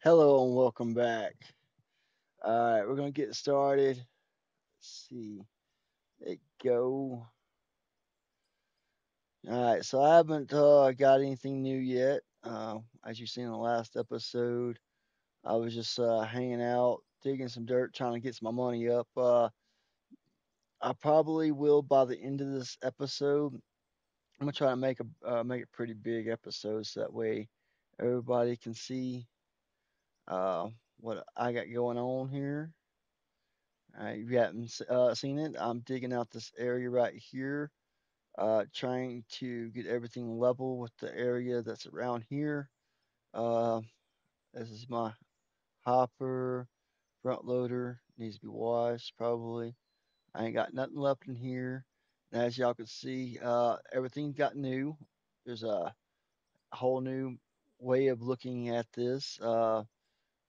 Hello and welcome back. All right, we're gonna get started. Let's see. It go. All right, so I haven't got anything new yet. As you seen in the last episode, I was just hanging out, digging some dirt, trying to get some money up. I probably will by the end of this episode. I'm gonna try to make a pretty big episode so that way everybody can see uh, what I got going on here. You haven't seen it. I'm digging out this area right here, trying to get everything level with the area that's around here. Uh, this is my hopper, front loader, needs to be washed probably. I ain't got nothing left in here. And as y'all can see, everything got new. There's a whole new way of looking at this.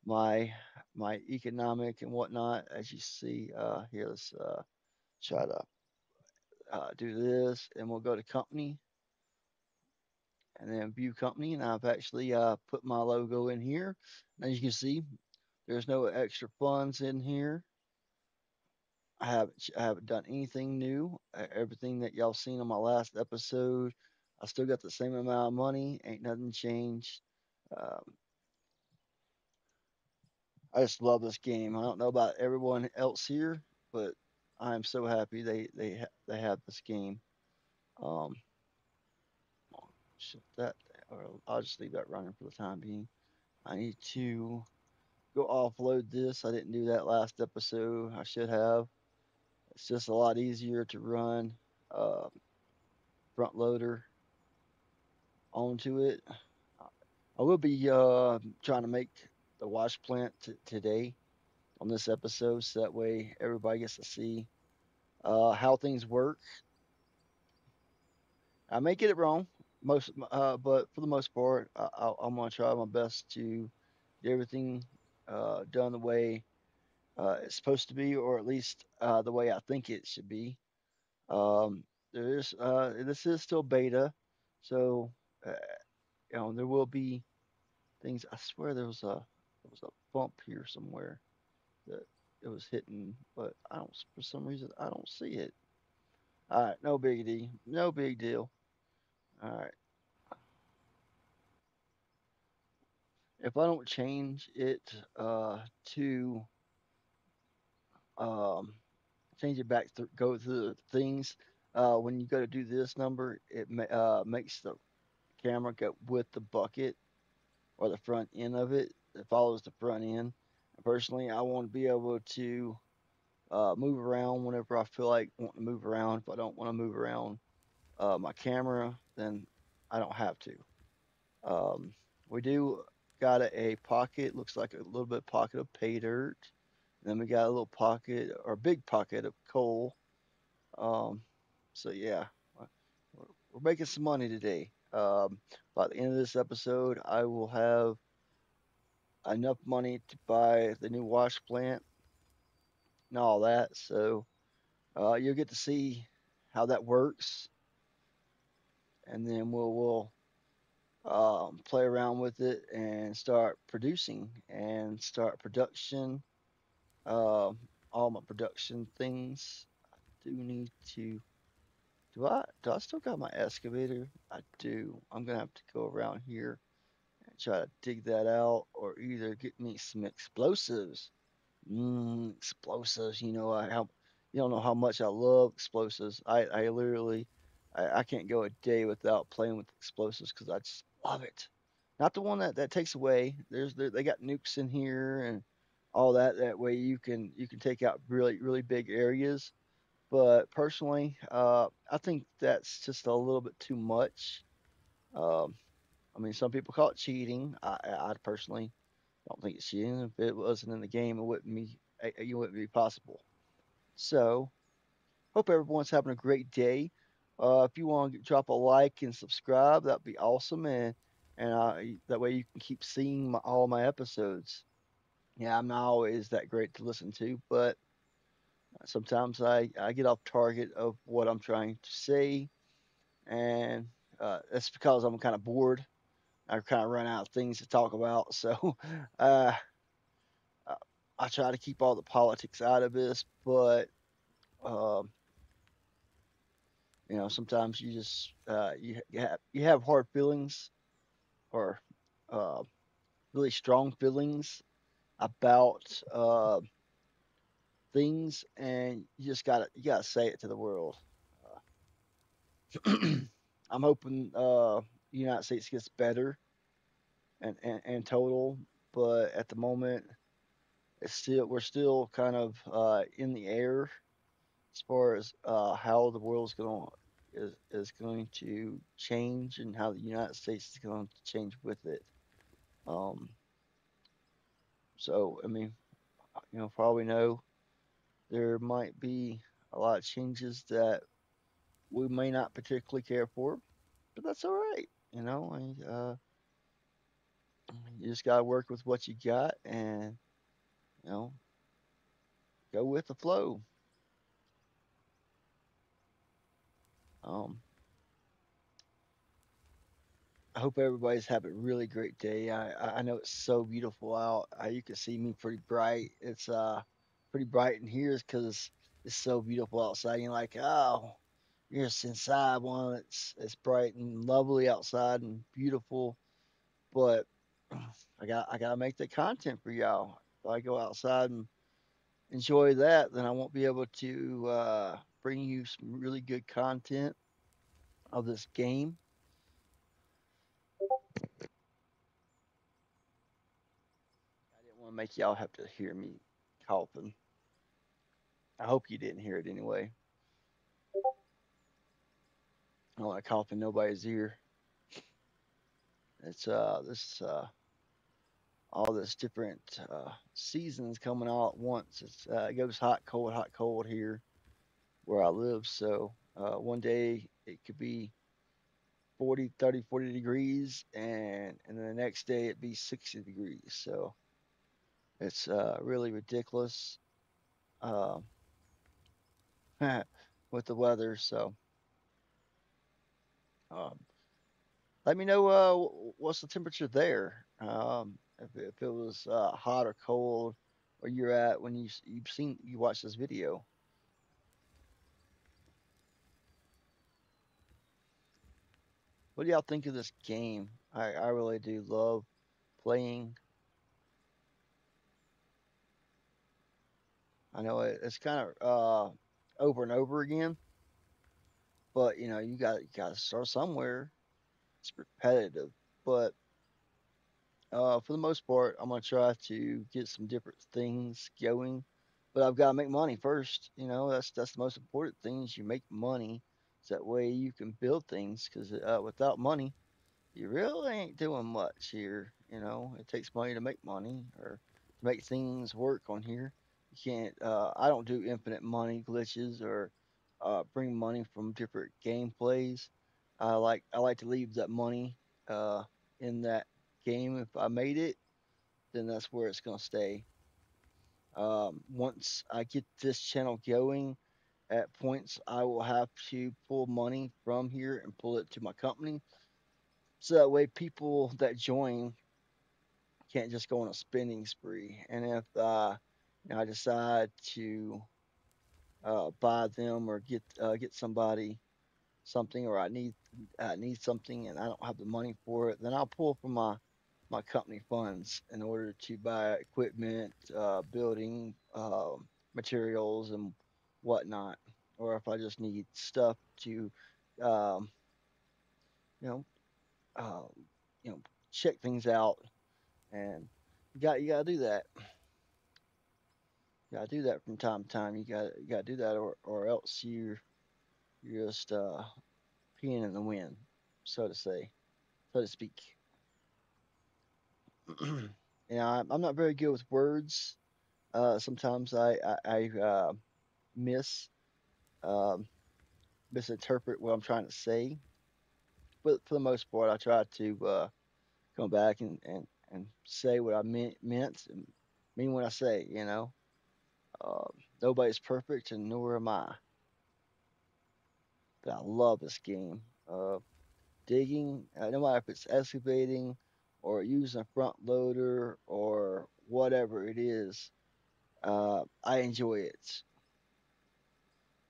My my economic and whatnot, as you see here. Let's try to do this, and we'll go to company and then view company. And I've actually put my logo in here. As you can see, there's no extra funds in here. I haven't done anything new. Everything that y'all seen on my last episode, I still got the same amount of money. Ain't nothing changed. Um, I just love this game. I don't know about everyone else here, but I am so happy they have this game. Um, Shut that, or I'll just leave that running for the time being. I need to go offload this. I didn't do that last episode. I should have. It's just a lot easier to run uh, front loader onto it. I will be trying to make the wash plant today on this episode, so that way everybody gets to see how things work. I may get it wrong, but for the most part, I'm gonna try my best to get everything done the way it's supposed to be, or at least the way I think it should be. Um, this is still beta, so uh, there will be things. I swear there was a bump here somewhere that it was hitting, but I don't for some reason I don't see it. All right, no big deal, no big deal. All right, if I don't change it to um, change it back to go through the things. When you go to do this number, it makes the camera go with the bucket or the front end of it. It follows the front end. Personally, I want to be able to move around whenever I feel like wanting to move around. If I don't want to move around my camera, then I don't have to. Um, we do got a pocket, looks like a little bit pocket of pay dirt. And then we got a little pocket or big pocket of coal. Um, so yeah, uh, we're making some money today. By the end of this episode, I will have enough money to buy the new wash plant and all that. So you'll get to see how that works, and then we'll play around with it and start producing and start production. Um, all my production things. I do need to. Do I still got my excavator? I do. I'm gonna have to go around here and try to dig that out, or either get me some explosives. Explosives. You don't know how much I love explosives. I literally, I can't go a day without playing with explosives because I just love it. Not the one that takes away. They got nukes in here and all that. That way you can take out really big areas. But personally, I think that's just a little bit too much. Um, I mean, some people call it cheating. I personally don't think it's cheating. If it wasn't in the game, it wouldn't be possible. So, hope everyone's having a great day. If you want to drop a like and subscribe, that'd be awesome, and that way you can keep seeing all my episodes. Yeah, I'm not always that great to listen to, but sometimes I get off target of what I'm trying to say, and that's because I'm kind of bored. I've kind of run out of things to talk about. So uh, I I try to keep all the politics out of this, but um, sometimes you just you have hard feelings or uh, really strong feelings about things, and you gotta say it to the world. I'm hoping the United States gets better and total, but at the moment, we're still kind of in the air as far as how the world's going is going to change and how the United States is going to change with it. Um, so I mean, for all we know, there might be a lot of changes that we may not particularly care for, but that's all right. You just gotta work with what you got and you know go with the flow. Um, I hope everybody's having a really great day. I know it's so beautiful out. You can see me pretty bright. It's pretty bright in here because it's so beautiful outside. You're like, oh, you're just inside one. It's bright and lovely outside and beautiful. But I gotta make the content for y'all. If I go outside and enjoy that, then I won't be able to bring you some really good content of this game. I didn't want to make y'all have to hear me coughing. I hope you didn't hear it anyway. I don't want to cough in nobody's ear. It's this all this different seasons coming all at once. It goes hot, cold here where I live. So one day it could be 40, 30, 40 degrees, and then the next day it'd be 60 degrees. So it's really ridiculous uh, with the weather. So um, let me know what's the temperature there. If it was hot or cold where you're at when you watched this video. What do y'all think of this game? I really do love playing. I know it's kind of over and over again, but you got to start somewhere. It's repetitive, but for the most part, I'm gonna try to get some different things going, but I've got to make money first. That's the most important thing is you make money, so that way you can build things. Because without money, you really ain't doing much here. It takes money to make money or to make things work on here. You can't. I don't do infinite money glitches or bring money from different gameplays. I like to leave that money uh, in that game. If I made it, then that's where it's gonna stay. Once I get this channel going, at points I will have to pull money from here and pull it to my company, so that way people that join can't just go on a spending spree. And if I decide to buy them or get somebody something, or I need something and I don't have the money for it, then I'll pull from my company funds in order to buy equipment, building materials, and whatnot. Or if I just need stuff to, um, you know, uh, you know, check things out, and you got to do that. You got to do that from time to time. You got to do that, or else you're just peeing in the wind, so to say, so to speak. I'm not very good with words. Sometimes I miss um, misinterpret what I'm trying to say, but for the most part, I try to come back and say what I meant and mean what I say. Um, Nobody's perfect, and nor am I. But I love this game. digging, no matter if it's excavating or using a front loader or whatever it is, I enjoy it.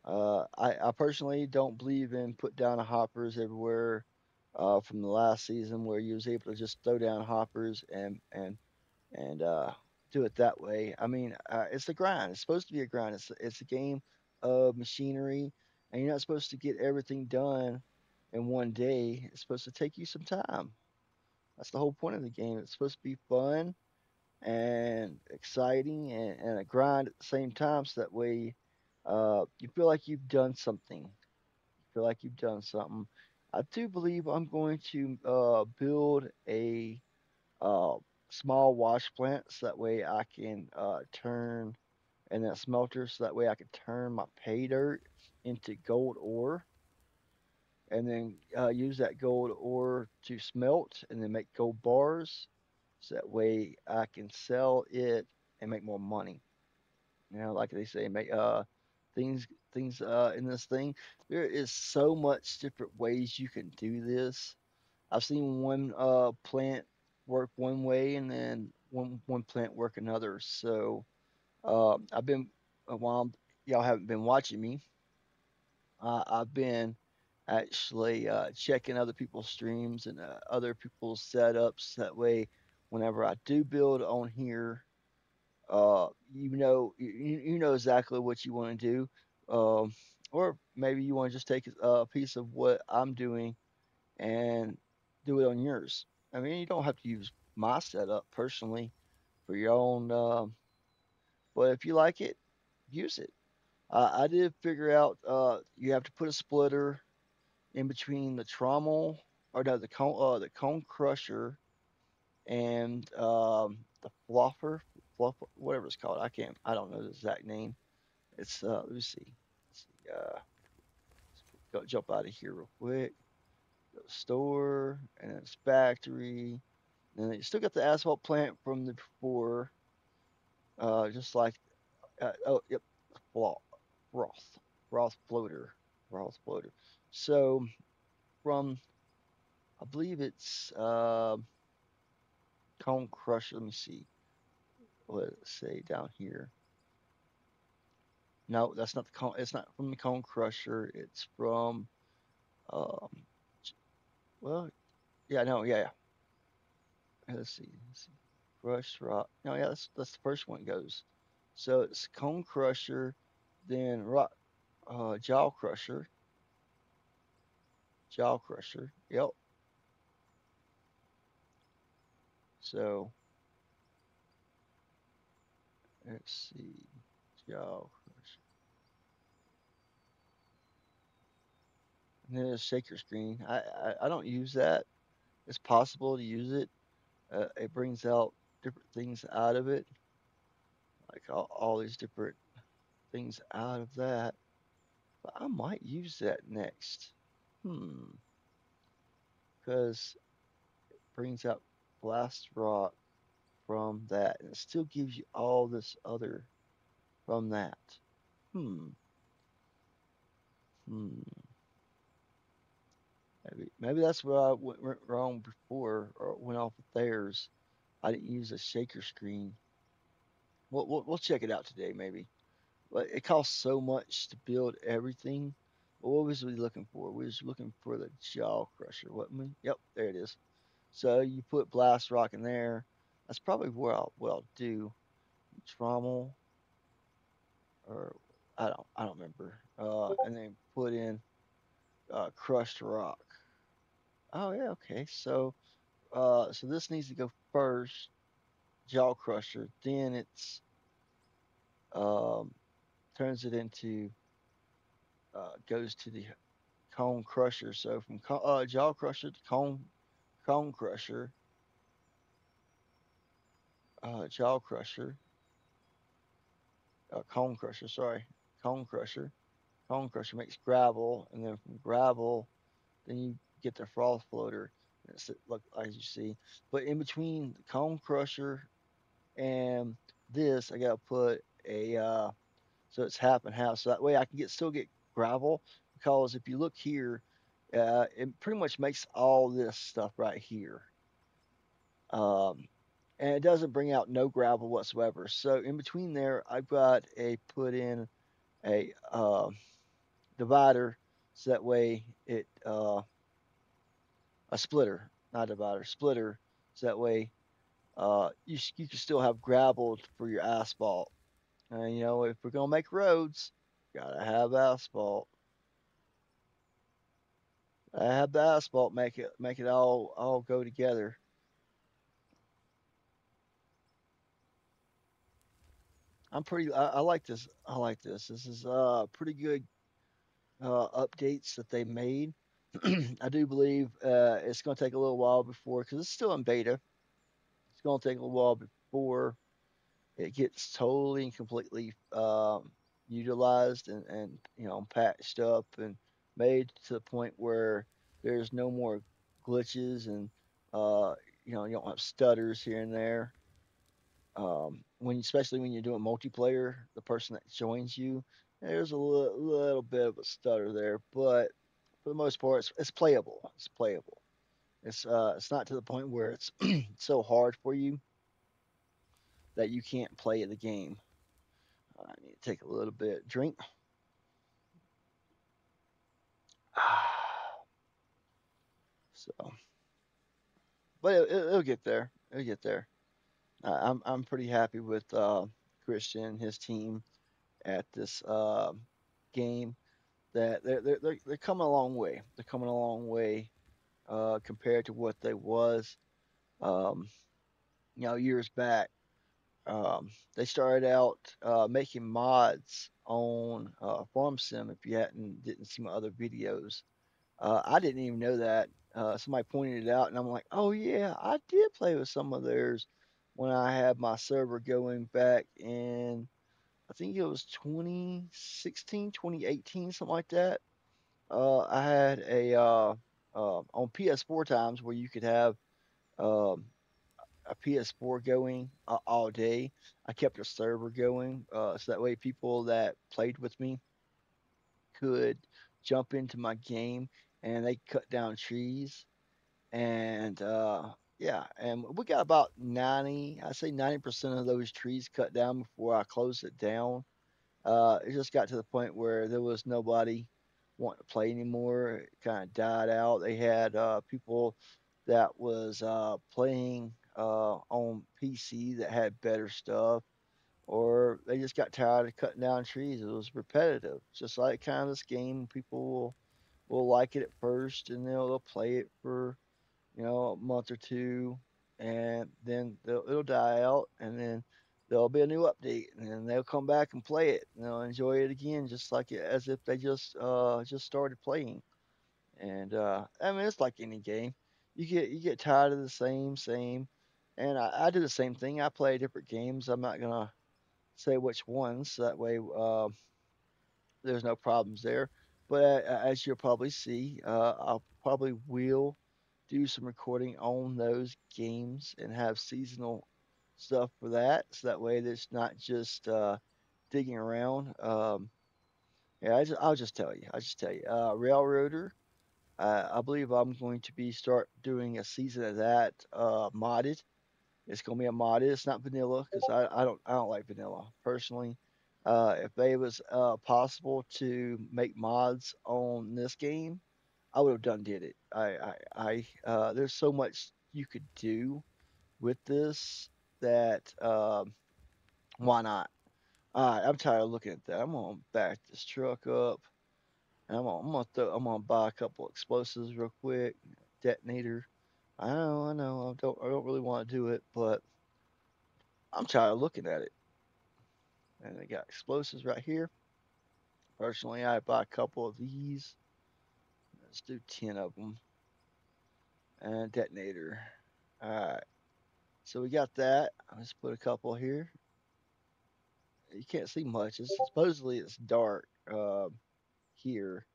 I personally don't believe in put down hoppers everywhere. From the last season where you was able to just throw down hoppers and do it that way. I mean, it's a grind. It's supposed to be a grind. It's a game of machinery, and you're not supposed to get everything done in one day. It's supposed to take you some time. That's the whole point of the game. It's supposed to be fun and exciting and a grind at the same time, so that way you feel like you've done something. You feel like you've done something. I do believe I'm going to build a uh, small wash plant so that way I can turn and that smelter so that way I can turn my pay dirt into gold ore and then use that gold ore to smelt and then make gold bars so that way I can sell it and make more money. You know, like they say, make things in this thing. There is so much different ways you can do this. I've seen one plant work one way and then one plant work another. So I've been while y'all haven't been watching me, I've been actually checking other people's streams and other people's setups. That way, whenever I do build on here, you know exactly what you want to do, or maybe you want to just take a piece of what I'm doing and do it on yours. I mean, you don't have to use my setup personally for your own, but if you like it, use it. I did figure out you have to put a splitter in between the trommel or no, the cone crusher and the fluffer, fluff, whatever it's called. I don't know the exact name. It's let me see. Let's see. Go jump out of here real quick. Go to store and then it's factory. And then you still got the asphalt plant from the before, just like oh yep, broth, broth, broth floater, broth floater. So from I believe it's cone crusher. Let me see what it say down here. No, that's not the cone. It's not from the cone crusher. It's from um. Well, yeah, no, yeah, yeah. Let's see. Let's see. Crush rock. No, yeah, that's the first one it goes. So it's cone crusher, then rock, jaw crusher, jaw crusher. Yep. So let's see. Jaw crusher. And then a shaker screen. I don't use that. It's possible to use it. It brings out different things out of it, like all these different things out of that. But I might use that next. Hmm. Because it brings out blast rock from that, and it still gives you all this other from that. Hmm. Hmm. Maybe that's where I went wrong before, or went off with theirs. I didn't use a shaker screen. We'll check it out today, maybe. But it costs so much to build everything. What was we looking for? We was looking for the jaw crusher, wasn't we? Yep, there it is. So you put blast rock in there. That's probably what I'll do. Trommel or I don't remember. And then put in crushed rock. Oh yeah, okay. So this needs to go first, jaw crusher. Then it's um turns it into goes to the cone crusher. So from jaw crusher to cone crusher, jaw crusher, cone crusher. Sorry, cone crusher. Cone crusher makes gravel, and then from gravel, then you get the froth floater. It's look as you see. But in between the cone crusher and this, I gotta put a so it's half and half. So that way I can still get gravel because if you look here, It pretty much makes all this stuff right here. Um, and it doesn't bring out no gravel whatsoever. So in between there, I've got a put in a divider, so that way it a splitter, not divider, splitter, so that way you can still have gravel for your asphalt. And you know, if we're gonna make roads, gotta have asphalt. I have the asphalt make it all go together. I like this. I like this. This is pretty good updates that they made. I do believe it's going to take a little while before, because it's still in beta. It's going to take a little while before it gets totally and completely utilized and patched up and made to the point where there's no more glitches and uh, you don't have stutters here and there. Especially when you're doing multiplayer, the person that joins you, there's a little bit of a stutter there, but for the most part, it's playable. It's playable. It's not to the point where it's so hard for you that you can't play the game. I need to take a little bit drink. So, but it'll get there. It'll get there. I'm pretty happy with Christian and his team at this game. That they're coming a long way. They're coming a long way compared to what they was um, years back. They started out making mods on Farm Sim. If you hadn't didn't see my other videos, I didn't even know that. Somebody pointed it out, and I'm like, oh yeah, I did play with some of theirs when I had my server going back in, I think it was 2016, 2018, something like that. I had on PS4 times where you could have um, a PS4 going all day. I kept a server going, so that way people that played with me could jump into my game and they cut down trees. And yeah, and we got about 90, I say 90% of those trees cut down before I closed it down. It just got to the point where there was nobody wanting to play anymore. It kind of died out. They had people that was playing on PC that had better stuff, or they just got tired of cutting down trees. It was repetitive, just like kind of this game. People will like it at first, and they'll play it for a month or two, and then it'll die out, and then there'll be a new update, and then they'll come back and play it, and they'll enjoy it again, just like as if they just started playing. And I mean, it's like any game. You get tired of the same, and I do the same thing. I play different games. I'm not gonna say which ones, so that way there's no problems there. But as you'll probably see, I'll probably will do some recording on those games and have seasonal stuff for that. So that way it's not just digging around. Yeah, I'll just tell you. I'll just tell you. Railroader. I believe I'm going to be start doing a season of that modded. It's gonna be a mod. It's not vanilla because I don't like vanilla personally. If they was possible to make mods on this game, I would have done did it. There's so much you could do with this that why not? All right, I'm tired of looking at that. I'm gonna back this truck up, and I'm gonna buy a couple explosives real quick, detonator. I know, I don't really want to do it, but I'm tired of looking at it. And they got explosives right here. Personally, I buy a couple of these. Let's do 10 of them. And detonator. All right. So we got that. Let's put a couple here. You can't see much. Supposedly it's dark here.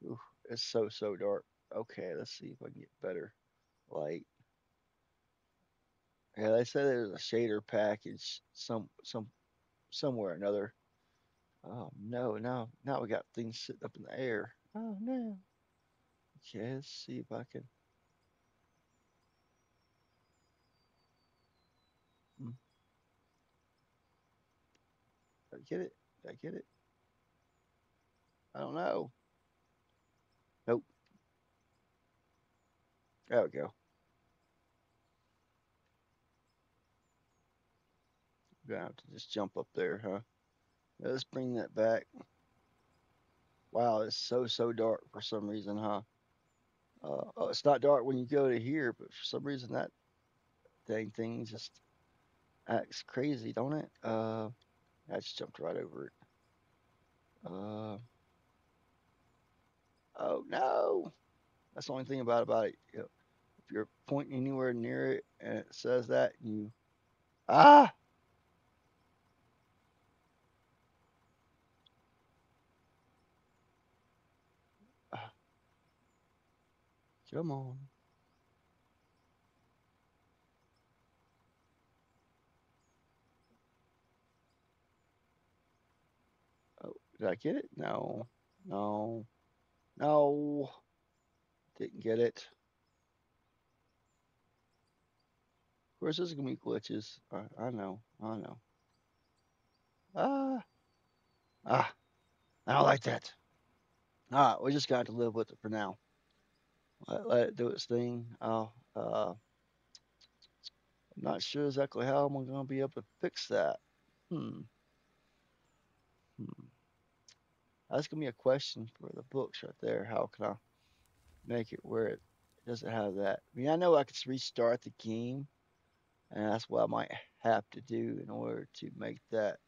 Ooh, it's so dark. Okay, let's see if I can get better light. Yeah, they said there's a shader package somewhere or another. Oh no, now we got things sitting up in the air. Oh no. Okay, let's see if I can. Hmm, did I get it? Did I get it? I don't know. Nope. There we go. Gonna have to just jump up there, huh? Let's bring that back. Wow, it's so dark for some reason, huh? Oh, it's not dark when you go to here, but for some reason that dang thing just acts crazy, don't it? I just jumped right over it. Uh, oh no, that's the only thing about it. You know, if you're pointing anywhere near it and it says that, you ah, ah come on. Oh, did I get it? No, no, no, didn't get it. Of course, there's gonna be glitches. I know, I know. Ah, ah, I don't like that. We just got to live with it for now. Let it do its thing. I'm not sure exactly how I'm going to be able to fix that. Hmm. Hmm. That's going to be a question for the books right there. How can I make it where it doesn't have that? I mean, I know I could restart the game, and that's what I might have to do in order to make that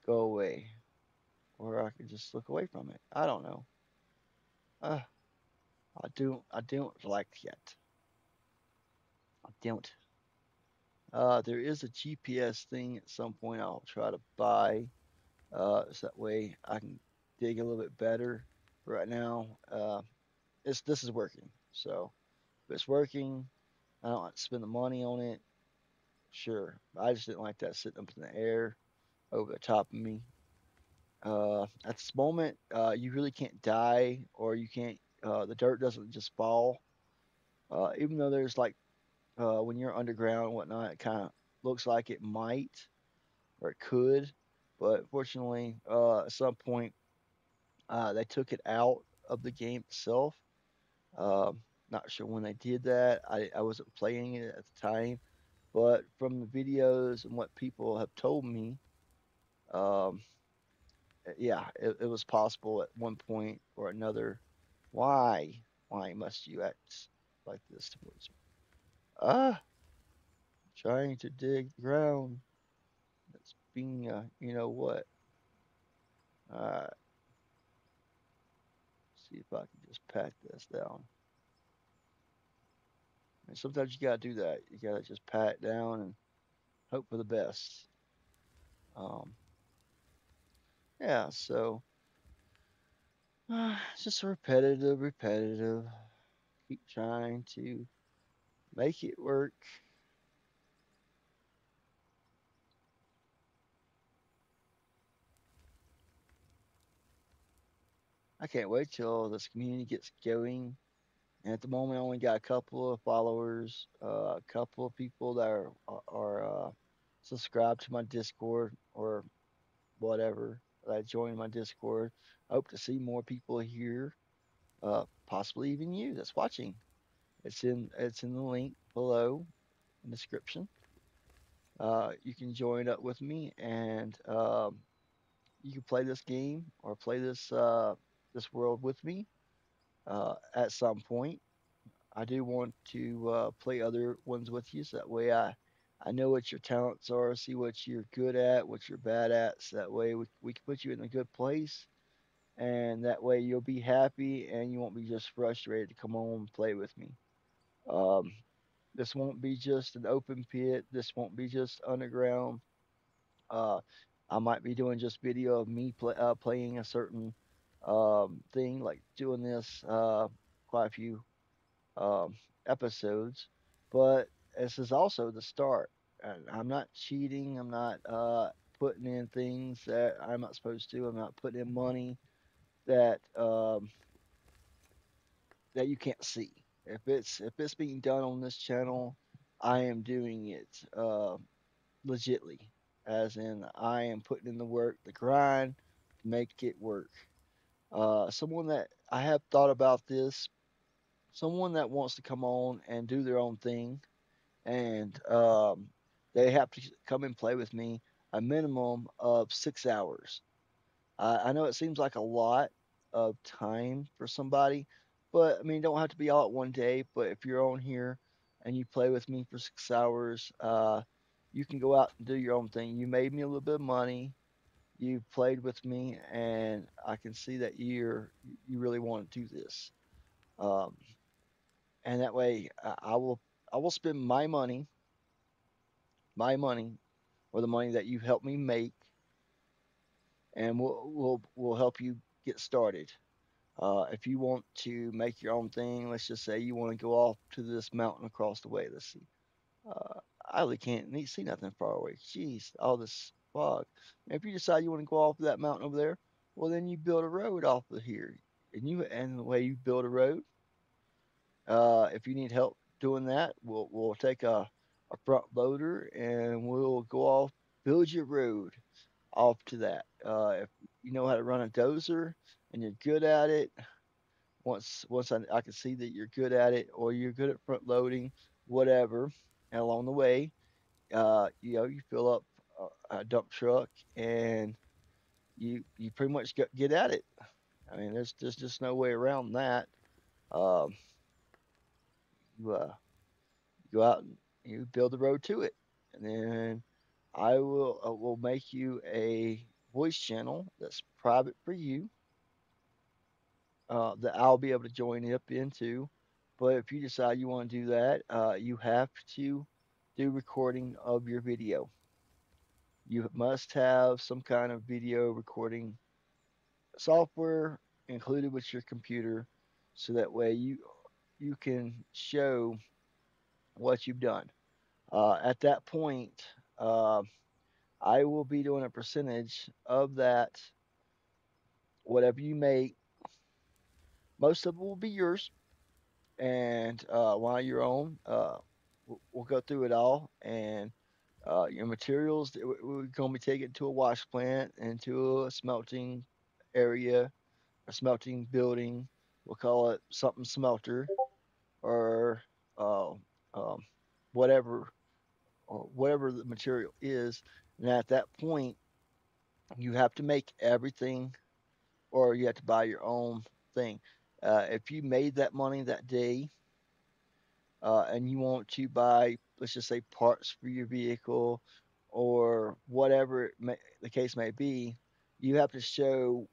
go away. Or I could just look away from it. I don't know. Uh, I don't like yet. I don't. There is a GPS thing at some point I'll try to buy. So that way I can dig a little bit better. Right now, this is working. So if it's working, I don't have to spend the money on it. Sure, I just didn't like that sitting up in the air over the top of me. At this moment, you really can't die, or you can't. The dirt doesn't just fall. Even though there's like when you're underground and whatnot, it kind of looks like it might or it could, but fortunately, at some point, they took it out of the game itself. Not sure when they did that. I wasn't playing it at the time, but from the videos and what people have told me, um, yeah, it was possible at one point or another. Why? Why must you act like this towards me? Ah, trying to dig the ground. That's being, you know what? Uh, see if I can just pat this down. And sometimes you gotta do that. You gotta just pat it down and hope for the best. Um, yeah, so it's just repetitive. Keep trying to make it work. I can't wait till this community gets going. And at the moment, I only got a couple of followers, a couple of people that are subscribed to my Discord or whatever that joined my Discord. I hope to see more people here, possibly even you that's watching. It's in the link below in the description. You can join up with me and you can play this game or play this world with me at some point. I do want to play other ones with you, so that way I know what your talents are, see what you're good at, what you're bad at, so that way we can put you in a good place, and that way you'll be happy and you won't be just frustrated to come on and play with me. Um, this won't be just an open pit. This won't be just underground. Uh, I might be doing just video of me playing a certain thing, like doing this quite a few um, episodes. But this is also the start. And I'm not cheating. I'm not putting in things that I'm not supposed to. I'm not putting in money that that you can't see. If it's being done on this channel, I am doing it legitly, as in I am putting in the work, the grind to make it work. Someone that I have thought about this, someone that wants to come on and do their own thing, and they have to come and play with me a minimum of 6 hours. I know it seems like a lot of time for somebody, but I mean, it don't have to be all at one day. But if you're on here and you play with me for 6 hours, you can go out and do your own thing. You made me a little bit of money. You played with me, and I can see that you really want to do this. Um, and that way, I will spend my money, or the money that you helped me make, and we'll help you get started. If you want to make your own thing, let's just say you want to go off to this mountain across the way. Let's see. Uh, I really can't see nothing far away. Jeez, all this fog. And if you decide you want to go off that mountain over there, well, then you build a road off of here. And the way you build a road, if you need help doing that, we'll take a front loader and we'll go off, build your road off to that. If you know how to run a dozer and you're good at it, once I can see that you're good at it, or you're good at front loading, whatever. And along the way, you fill up a dump truck and you pretty much get at it. I mean, there's just no way around that. Um, you go out and you build the road to it, and then I will make you a voice channel that's private for you, that I'll be able to join up into. But if you decide you want to do that, you have to do recording of your video. You must have some kind of video recording software included with your computer, so that way you can show what you've done. At that point, uh, I will be doing a percentage of that. Whatever you make, most of it will be yours, and while you're on, we'll go through it all. And your materials, we're going to be taken to a wash plant and to a smelting area, a smelting building. We'll call it something smelter, or uh, um, whatever, or whatever the material is. And at that point, you have to make everything, or you have to buy your own thing. If you made that money that day, and you want to buy, let's just say, parts for your vehicle, or whatever the case may be, you have to show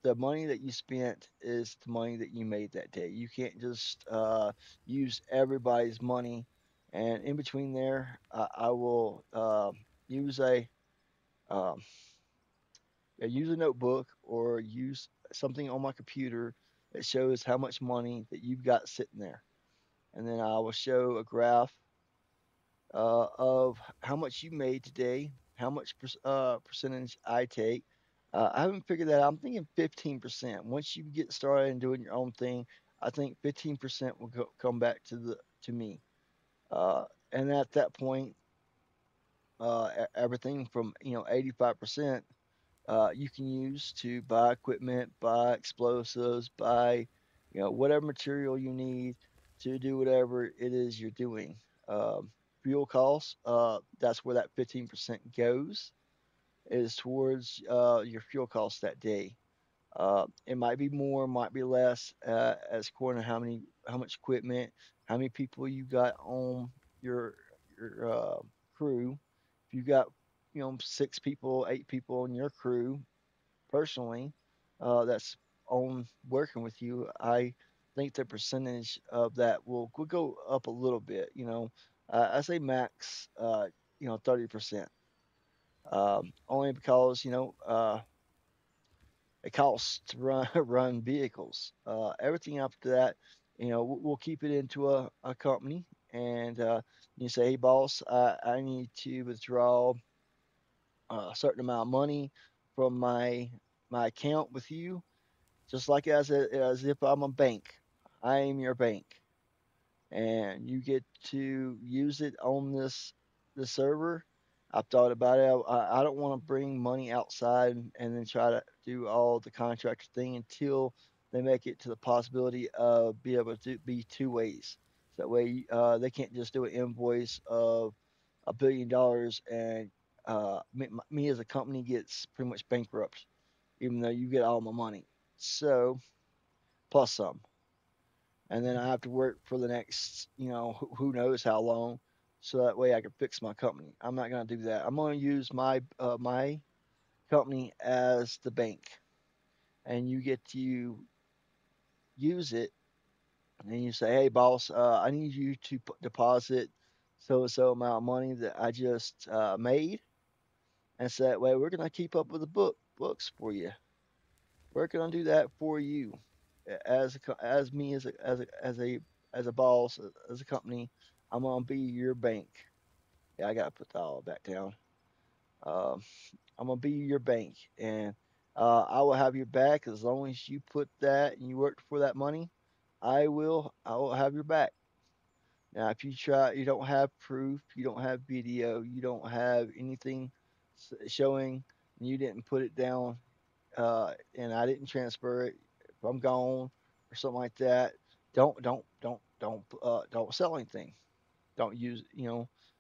the money that you spent is the money that you made that day. You can't just use everybody's money. And in between there, I will use um, use a notebook, or use something on my computer that shows how much money that you've got sitting there. And then I will show a graph of how much you made today, how much percentage I take. I haven't figured that out. I'm thinking 15%. Once you get started and doing your own thing, I think 15% will come back to me. Uh, and at that point, everything from 85%, you can use to buy equipment, buy explosives, buy whatever material you need to do whatever it is you're doing. Um, Fuel costs, that's where that 15% goes, is towards your fuel costs that day. It might be more, might be less, as according to how much equipment, how many people you got on your your crew. If you got 6 people, 8 people on your crew, personally, that's on working with you, I think the percentage of that will go up a little bit. I say max, 30%. Only because it costs to run run vehicles. Everything after that, we'll keep it into a company, and you say, hey boss, I need to withdraw a certain amount of money from my account with you, just like as if I'm a bank. I am your bank, and you get to use it on this server. I've thought about it. I don't want to bring money outside and then try to do all the contractor thing until they make it to the possibility of be able to be two ways. So that way, they can't just do an invoice of $1 billion and me as a company gets pretty much bankrupt, even though you get all my money. So plus some, and then I have to work for the next, who knows how long, so that way I can fix my company. I'm not going to do that. I'm going to use my company as the bank, and you get to use it, and you say, "Hey, boss, I need you to deposit so and so amount of money that I just made," and so that way we're going to keep up with the books for you. We're going to do that for you, as me as a boss, as a company. I'm gonna be your bank. Yeah, I gotta put that all back down. Um, I'm gonna be your bank, and I will have your back as long as you put that and you worked for that money. I will have your back. Now, if you try, you don't have proof, you don't have video, you don't have anything showing, and you didn't put it down, and I didn't transfer it. If I'm gone or something like that, don't sell anything. Don't use,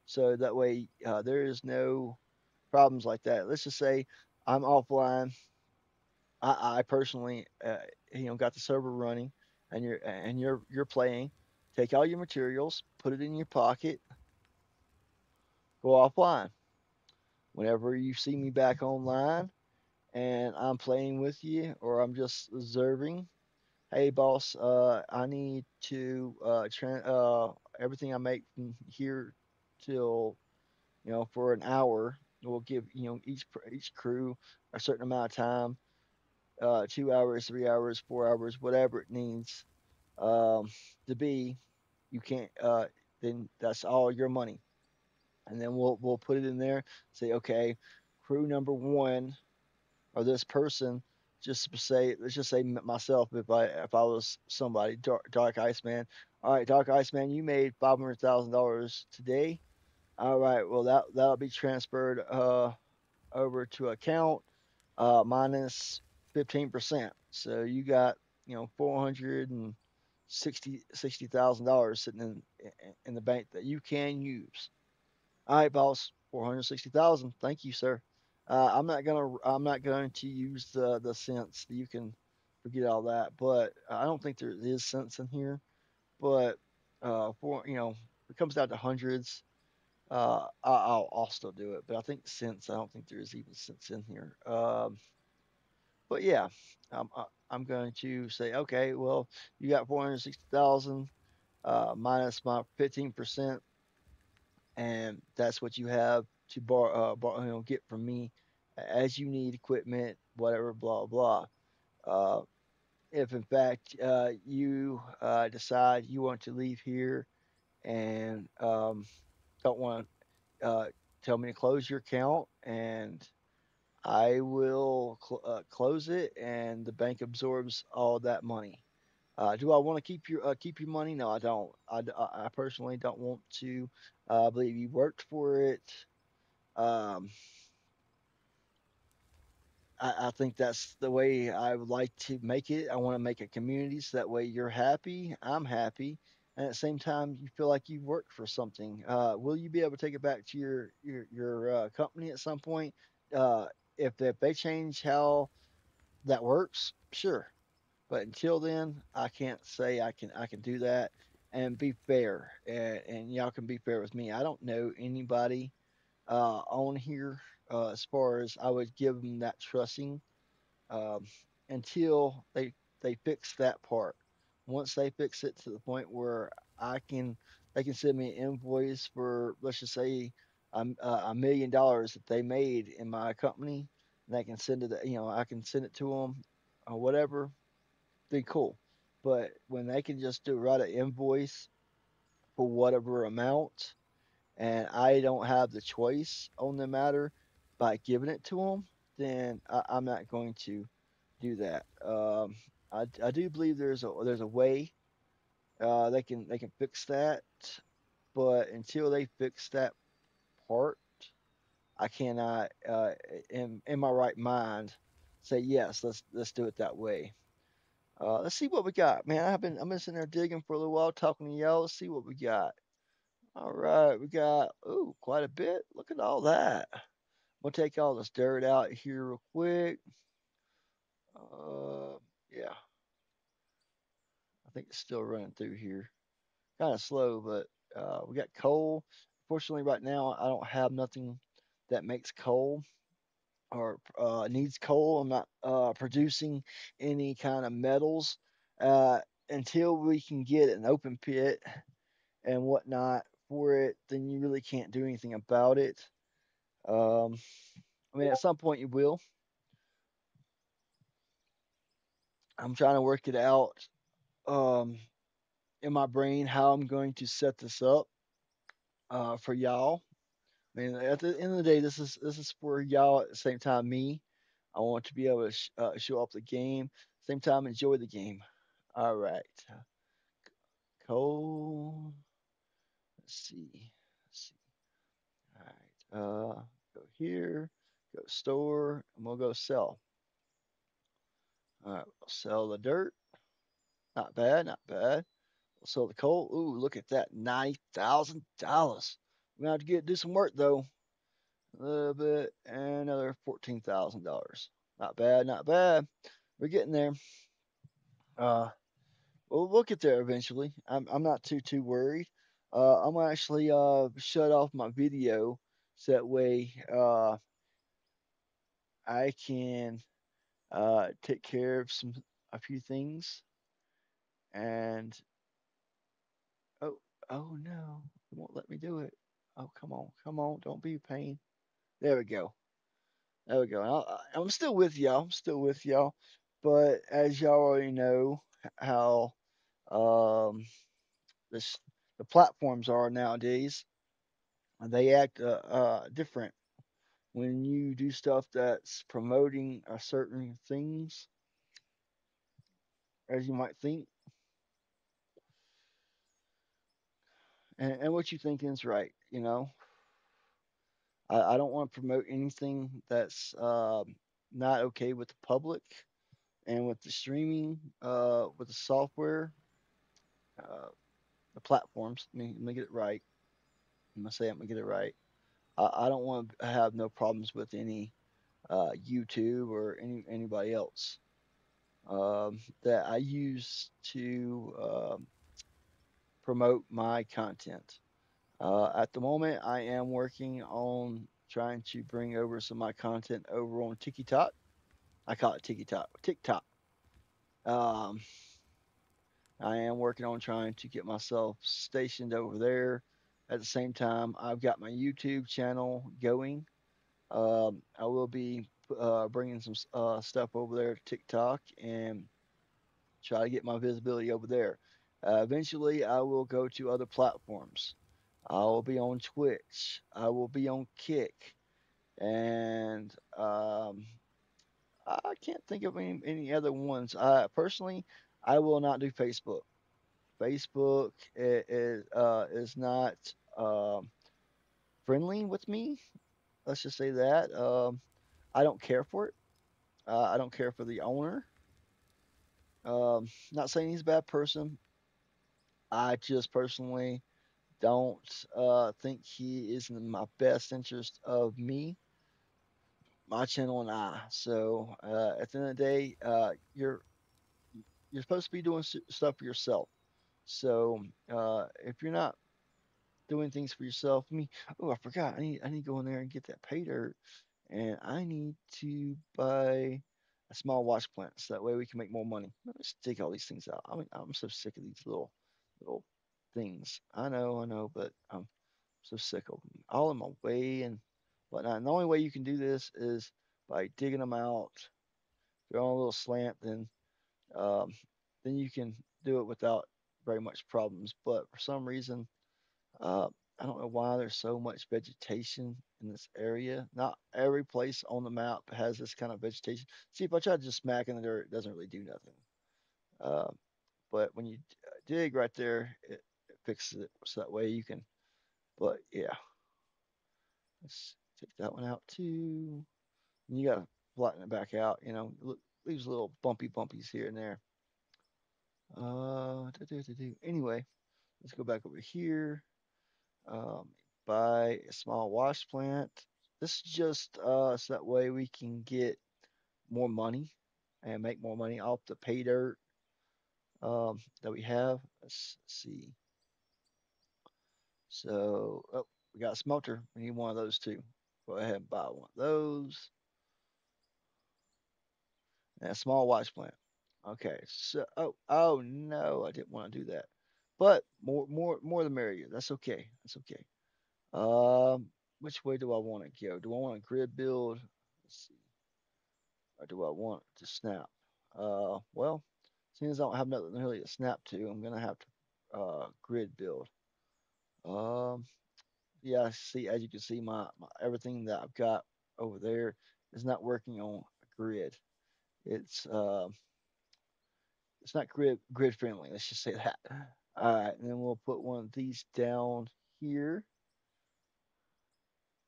so that way there is no problems like that. Let's just say I'm offline. I personally, got the server running, and you're playing. Take all your materials, put it in your pocket, go offline. Whenever you see me back online and I'm playing with you or I'm just observing, hey boss, I need to everything I make from here till for an hour. We'll give each crew a certain amount of time, 2 hours, 3 hours, 4 hours, whatever it needs um, to be. You can't. Then that's all your money, and then we'll put it in there. Say okay, crew number one or this person. Just say, let's just say myself. If I was somebody, Dark Iceman. All right, Dark Iceman, you made $500,000 today. All right, well that'll be transferred over to account minus 15%. So you got 460,000 sitting in the bank that you can use. All right, boss, 460,000. Thank you, sir. I'm not going to use the cents. You can forget all that. But I don't think there is cents in here. But for if it comes down to hundreds, I'll still do it. But I think cents. I don't think there is even cents in here. But yeah, I'm going to say, okay, well, you got 460,000 minus my 15%, and that's what you have to get from me as you need equipment, whatever, blah blah. Uh, if in fact you decide you want to leave here and don't want to tell me to close your account, and I will close it, and the bank absorbs all that money. Do I want to keep your money? No, I don't. I personally don't want to. I believe you worked for it. Um, I think that's the way I would like to make it. I want to make a community so that way you're happy, I'm happy, and at the same time you feel like you've worked for something. Will you be able to take it back to your company at some point? Uh, if they change how that works, sure. But until then, I can't say I can do that and be fair, and y'all can be fair with me. I don't know anybody on here as far as I would give them that trusting um, until they fix that part. Once they fix it to the point where I can they can send me an invoice for, let's just say, $1 million that they made in my company, and I can send it. I can send it to them or whatever. Be cool. But when they can just write an invoice for whatever amount, and I don't have the choice on the matter by giving it to them, then I'm not going to do that. I do believe there's a way They can fix that, but until they fix that part, I cannot, in my right mind, say yes. Let's do it that way. Let's see what we got, man. I've been sitting there digging for a little while, talking to y'all. Let's see what we got. All right, we got quite a bit. Look at all that. We'll take all this dirt out here real quick. Yeah, I think it's still running through here. Kind of slow, but we got coal. Fortunately, right now I don't have nothing that makes coal or needs coal. I'm not producing any kind of metals uh, until we can get an open pit and whatnot for it. Then you really can't do anything about it. Um, I mean, at some point you will. I'm trying to work it out um, in my brain how I'm going to set this up for y'all. I mean, at the end of the day, this is for y'all. At the same time, me, I want to be able to show off the game. Same time, enjoy the game. All right, coal. Let's see. Let's see. All right. Go here. Go store, and we'll go sell. All right. We'll sell the dirt. Not bad. Not bad. We'll sell the coal. Ooh, look at that. $90,000. We're gonna have to do some work though. A little bit, and another $14,000. Not bad, not bad. We're getting there. Uh, we'll get there eventually. I'm not too worried. I'm gonna actually shut off my video so that way I can take care of a few things. And oh no, it won't let me do it. Oh come on, don't be a pain. There we go. There we go. I'm still with y'all. I'm still with y'all. But as y'all already know, how um, this the platforms are nowadays, they act different when you do stuff that's promoting a certain things, as you might think, and what you think is right. I don't want to promote anything that's not okay with the public and with the streaming, with the software. Uh, the platforms. Let me get it right. I'm gonna say I'm gonna get it right. I don't want to have no problems with any YouTube or anybody else that I use to promote my content. At the moment, I am working on trying to bring over some of my content over on TikTok. I call it TikTok. TikTok. Um, I am working on trying to get myself stationed over there. At the same time, I've got my YouTube channel going. I will be bringing some stuff over there to TikTok and try to get my visibility over there. Eventually, I will go to other platforms. I will be on Twitch. I will be on Kick, and I can't think of any other ones. Personally, I will not do Facebook. Facebook is not um, friendly with me. Let's just say that. I don't care for it. I don't care for the owner. Not saying he's a bad person. I just personally don't think he is in my best interest of me, my channel, and I. So at the end of the day, you're supposed to be doing stuff for yourself. So if you're not doing things for yourself, oh, I forgot. I need to go in there and get that pay dirt, and I need to buy a small watch plant so that way we can make more money. Let's take all these things out. I mean, I'm so sick of these little things. I know, but I'm so sick of them. All in my way and whatnot. And the only way you can do this is by digging them out. If they're on a little slant, um, then you can do it without very much problems. But for some reason, uh, I don't know why there's so much vegetation in this area. Not every place on the map has this kind of vegetation. See, if I try to just smack in the dirt, it doesn't really do nothing. Uh, but when you dig right there, it fixes it. So that way you can. But yeah, let's take that one out too. And you gotta flatten it back out. Leaves little bumpies here and there. Anyway, let's go back over here. Um, buy a small wash plant. This is just so that way we can get more money and make more money off the pay dirt that we have. Let's see. So, oh, we got a smelter. We need one of those too. Go ahead and buy one of those. And a small wash plant. Okay. So, oh no, I didn't want to do that. But more the merrier. That's okay. That's okay. Um, which way do I want to go? Do I want a grid build? Let's see. Or do I want to snap? Well, seeing as I don't have nothing really to snap to, I'm gonna have to grid build. Um, yeah, see, as you can see, my everything that I've got over there is not working on a grid. It's uh, it's not grid friendly. Let's just say that. All right, and then we'll put one of these down here.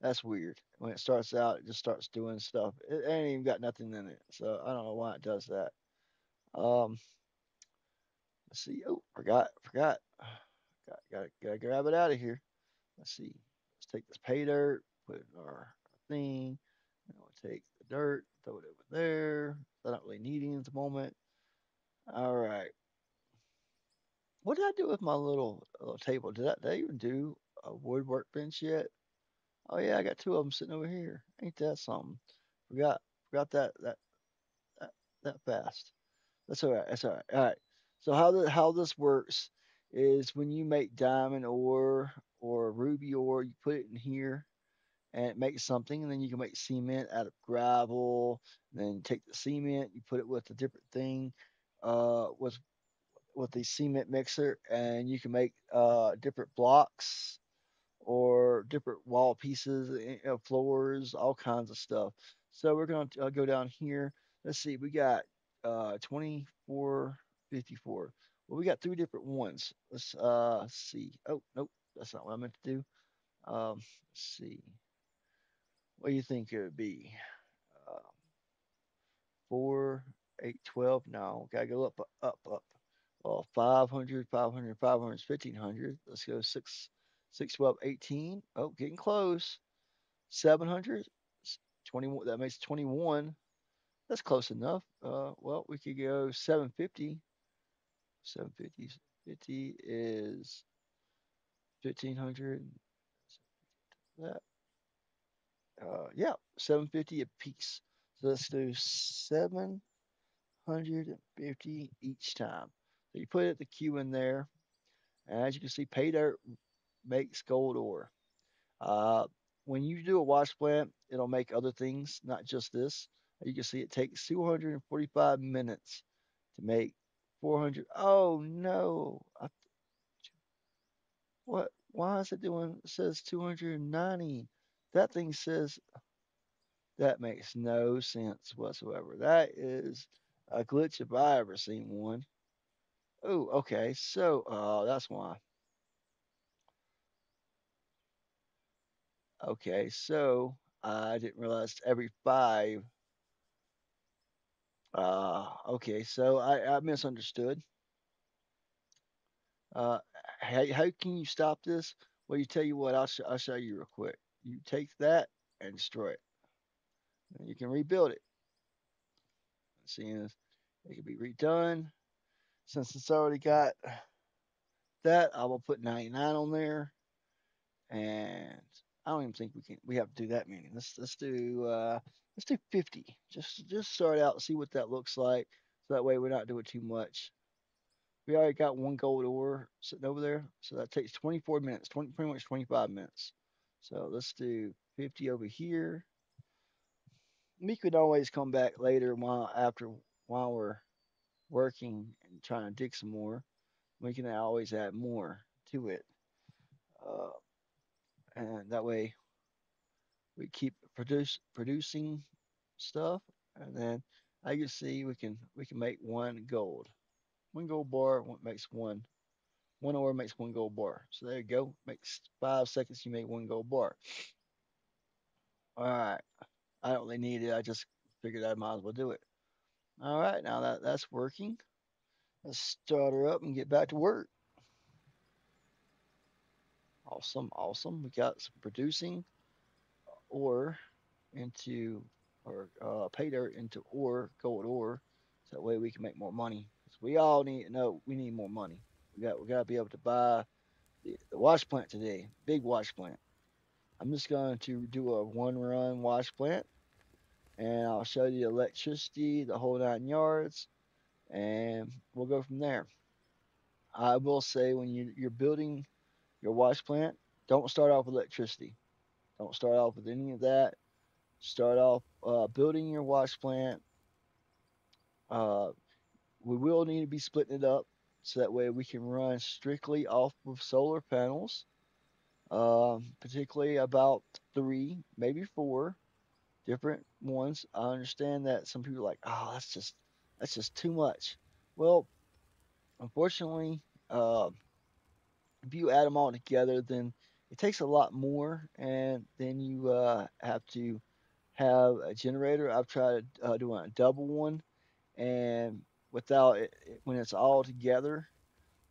That's weird. When it starts out, it just starts doing stuff. It ain't even got nothing in it, so I don't know why it does that. Um, let's see. Oh, forgot. Gotta grab it out of here. Let's see. Let's take this pay dirt, put it in our thing, and we'll take the dirt, throw it over there. I don't really need any at the moment. All right. What did I do with my little table? Did I even do a wood workbench yet? Oh yeah, I got two of them sitting over here. Ain't that something? Forgot forgot that that fast. That's all right. That's all right. All right. So how this works is when you make diamond ore or ruby ore, you put it in here and it makes something, and then you can make cement out of gravel. And then you take the cement, you put it with a different thing, with the cement mixer, and you can make different blocks or different wall pieces, floors, all kinds of stuff. So we're going to go down here. Let's see, we got 2454. Well, we got three different ones. Let's see. Oh, nope, that's not what I meant to do. Let's see. What do you think it would be? Uh, 4, 8, 12. No, gotta go up. Well, 500, 500, 500, 1500. Let's go 6, 12, 18. Oh, getting close. 700, 21. That makes 21. That's close enough. Well, we could go 750. 750, 50 is 1500. That, yeah, 750 a piece. So let's do 750 each time. So you put the Q in there, and as you can see, pay dirt makes gold ore. Uh, when you do a wash plant, it'll make other things, not just this. You can see it takes 245 minutes to make 400. Oh no! What? Why is it doing? It says 290. That thing says that makes no sense whatsoever. That is a glitch if I ever seen one. Oh, okay. So, that's why. Okay, so I didn't realize every five. Okay, so I misunderstood. Uh, how can you stop this? Well, you tell you what, I'll show you real quick. You take that and destroy it. And you can rebuild it. Seeing as it can be redone. Since it's already got that, I will put 99 on there. And I don't even think we have to do that many. Let's do 50. Just start out and see what that looks like. So that way we're not doing too much. We already got one gold ore sitting over there, so that takes 24 minutes, pretty much 25 minutes. So let's do 50 over here. We could always come back later while we're working and trying to dig some more. We can always add more to it, uh, and that way we keep producing stuff, and then I can see we can make one gold. One gold bar makes one ore makes one gold bar. So there you go. Makes 5 seconds you make one gold bar. All right. I don't really need it. I just figured I might as well do it. All right. Now that's working. Let's start her up and get back to work. Awesome. Awesome. We got some producing ore into or pay dirt into ore, gold ore. So that way we can make more money. Because we all need no, we need more money. We got to be able to buy the wash plant today. Big wash plant. I'm just going to do a one run wash plant and I'll show you the electricity, the whole 9 yards, and we'll go from there. I will say when you're building your wash plant, don't start off with electricity. Don't start off with any of that. Start off building your wash plant. Uh, we will need to be splitting it up so that way we can run strictly off of solar panels, particularly about three, maybe four different ones. I understand that some people are like, oh, that's just too much. Well, unfortunately, uh, if you add them all together, then it takes a lot more, and then you have to have a generator. I've tried doing a double one, and without when it's all together,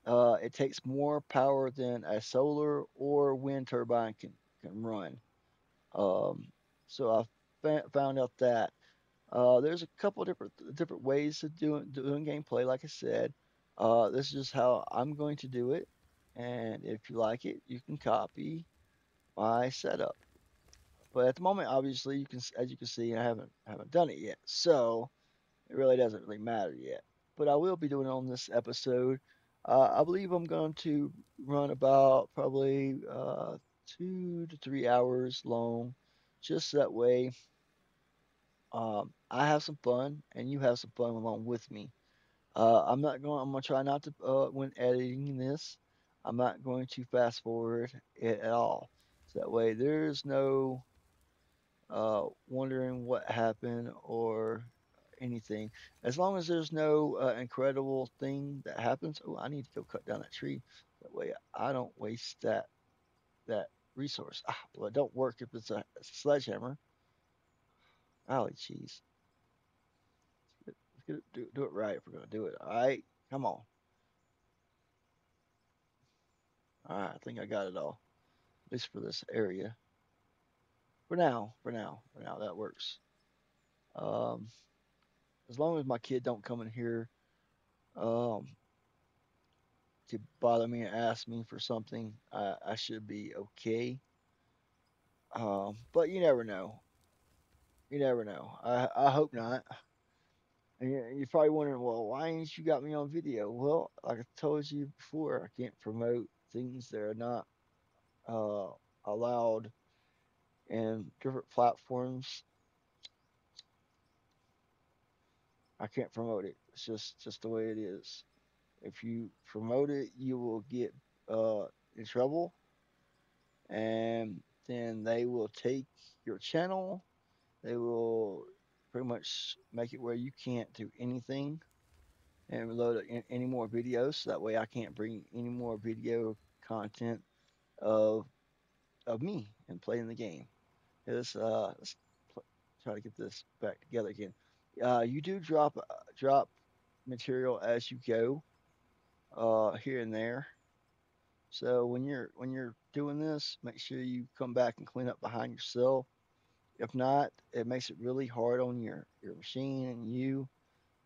it takes more power than a solar or wind turbine can run. Um, so I found out that there's a couple different ways of doing gameplay. Like I said, this is just how I'm going to do it, and if you like it, you can copy my setup. But at the moment, obviously, as you can see, I haven't done it yet, so it really doesn't really matter yet. But I will be doing it on this episode. I believe I'm going to run about probably 2 to 3 hours long, just that way I have some fun and you have some fun along with me. I'm gonna try not to when editing this. I'm not going to fast forward it at all. So that way there's no wondering what happened or anything. As long as there's no incredible thing that happens. Oh, I need to go cut down that tree. That way I don't waste that resource. Well, it don't work if it's a sledgehammer. Golly, jeez. Do it right if we're gonna do it. All right, come on. All right, I think I got it all. At least for this area. For now, that works. Um, as long as my kid don't come in here um, to bother me and ask me for something, I should be okay. But you never know. You never know. I hope not. And you're probably wondering, well, why ain't you got me on video? Well, like I told you before, I can't promote things that are not uh, allowed in different platforms. I can't promote it. It's just the way it is. If you promote it, you will get uh, in trouble, and then they will take your channel. They will pretty much make it where you can't do anything and load any more videos. So that way, I can't bring any more video content of of me and playing the game. Let's try to get this back together again. You do drop material as you go, here and there. So when you're doing this, make sure you come back and clean up behind yourself. If not, it makes it really hard on your machine and you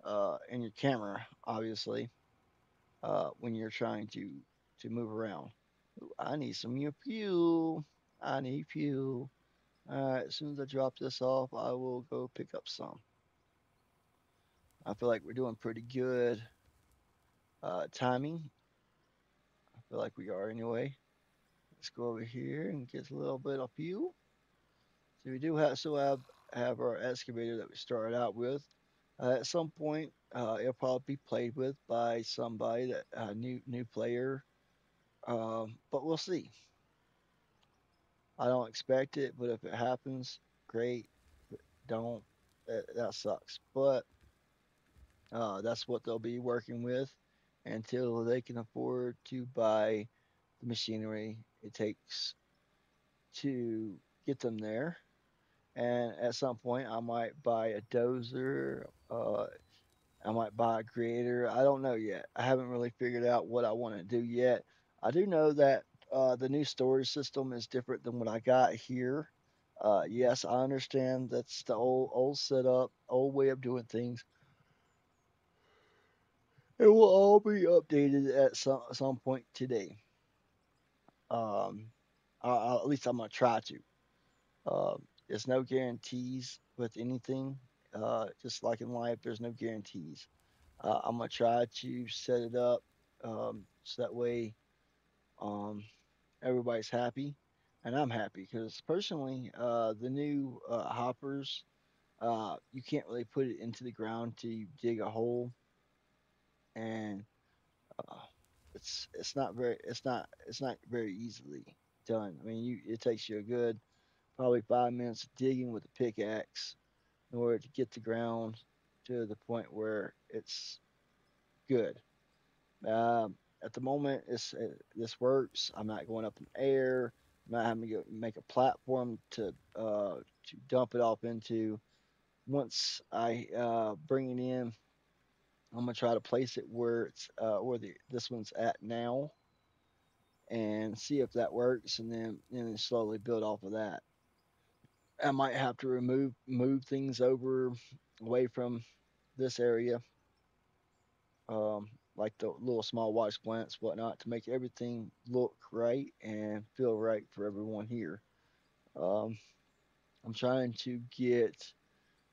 and your camera, obviously, when you're trying to move around. Ooh, I need some of your fuel. I need fuel. All right, as soon as I drop this off, I will go pick up some. I feel like we're doing pretty good timing. I feel like we are anyway. Let's go over here and get a little bit of fuel. So we do have our excavator that we started out with. At some point, it'll probably be played with by somebody that new player. But we'll see. I don't expect it, but if it happens, great. Don't that sucks. But that's what they'll be working with. until they can afford to buy the machinery it takes to get them there. And at some point, I might buy a dozer. I might buy a grader. I don't know yet. I haven't really figured out what I want to do yet. I do know that the new storage system is different than what I got here. Yes, I understand that's the old setup, old way of doing things. It will all be updated at some point today. Um, at least I'm gonna try to. There's no guarantees with anything. Just like in life, there's no guarantees. I'm gonna try to set it up so that way um, everybody's happy, and I'm happy because personally, the new hoppers, you can't really put it into the ground till you dig a hole, and uh, it's not very easily done. I mean, it takes you a good probably 5 minutes of digging with a pickaxe in order to get the ground to the point where it's good. At the moment, this works. I'm not going up in the air. I'm not having to make a platform to dump it off into. Once I bring it in, I'm gonna try to place it where it's where this one's at now, and see if that works, and then slowly build off of that. I might have to move things over away from this area, like the little small watch plants, whatnot, to make everything look right and feel right for everyone here. Um, I'm trying to get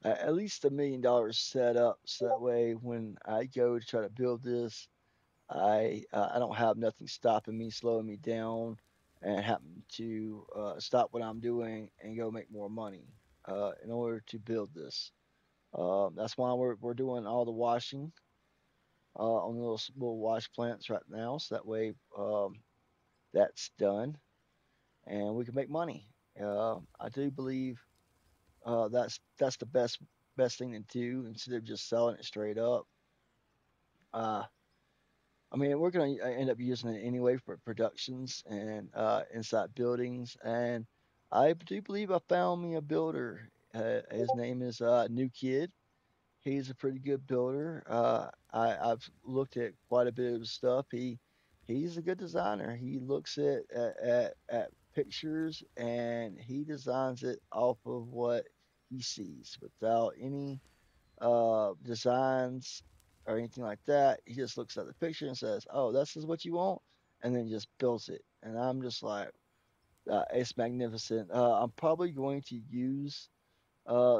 at least $1 million set up so that way when I go to try to build this, I don't have nothing stopping me, slowing me down, and happen to stop what I'm doing and go make more money in order to build this. That's why we're doing all the washing on the little wash plants right now, so that way that's done and we can make money. I do believe that's the best thing to do instead of just selling it straight up. Uh, I mean, we're going to end up using it anyway for productions and inside buildings. And I do believe I found me a builder. His name is New Kid. He's a pretty good builder. I've looked at quite a bit of his stuff. He's a good designer. He looks at pictures and he designs it off of what he sees without any designs or anything like that. He just looks at the picture and says, "Oh, this is what you want," and then just builds it. And I'm just like, it's magnificent. I'm probably going to use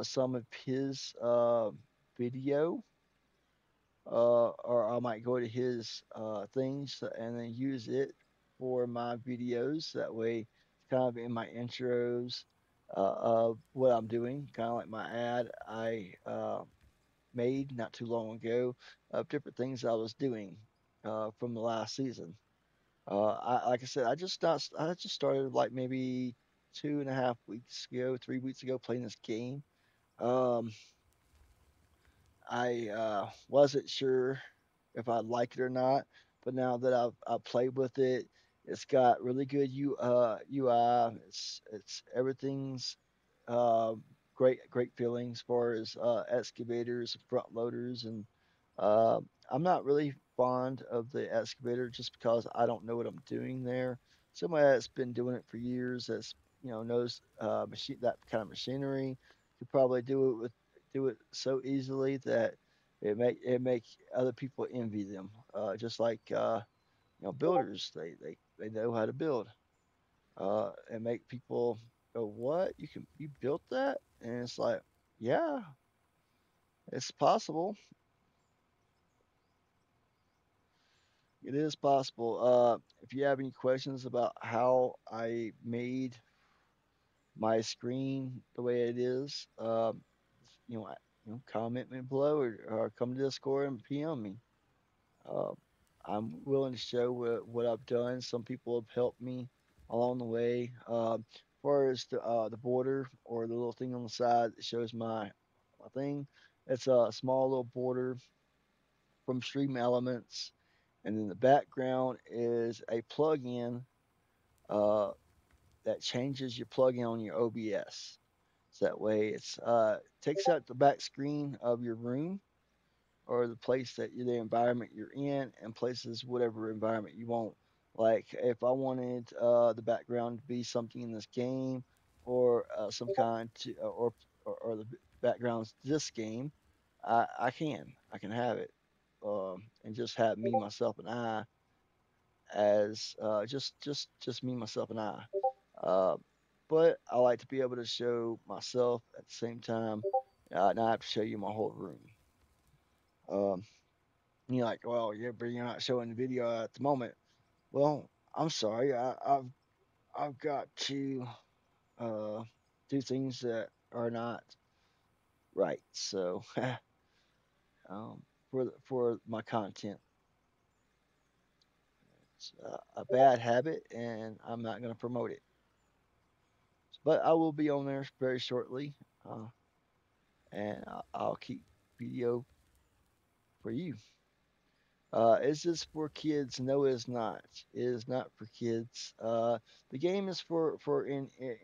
some of his video, or I might go to his things and then use it for my videos. That way, it's kind of in my intros of what I'm doing, kind of like my ad I made not too long ago of different things I was doing from the last season. Like I said, I just started like maybe 2.5 weeks ago, 3 weeks ago playing this game. Um, I wasn't sure if I'd like it or not, but now that I've played with it, it's got really good UI. It's everything's uh, great feelings as far as excavators, front loaders, and uh, I'm not really fond of the excavator just because I don't know what I'm doing there. Somebody that's been doing it for years, that's knows machine that kind of machinery, could probably do it so easily that it make other people envy them. Just like builders, they know how to build and make people go, "What? You built that?" And it's like, yeah, it's possible. It is possible. If you have any questions about how I made my screen the way it is, comment me below or come to Discord and PM me. Uh, I'm willing to show what I've done. Some people have helped me along the way. As far as the border or the little thing on the side that shows my thing, it's a small little border from Stream Elements, And then the background is a plugin uh, that changes your plugin on your OBS. So that way it's takes out the back screen of your room or the place that the environment you're in and places whatever environment you want. Like if I wanted the background to be something in this game or some kind to, or the background's this game, I can have it and just have me myself and I as just me myself and I. Uh, but I like to be able to show myself at the same time. Not have to show you my whole room. Um, you're like, well, yeah, but you're not showing the video at the moment. Well, I'm sorry. I've got to uh, do things that are not right. So for my content, it's a bad habit, and I'm not going to promote it. But I will be on there very shortly, uh, and I'll keep video for you. Is this for kids? No, it is not. It is not for kids. The game is for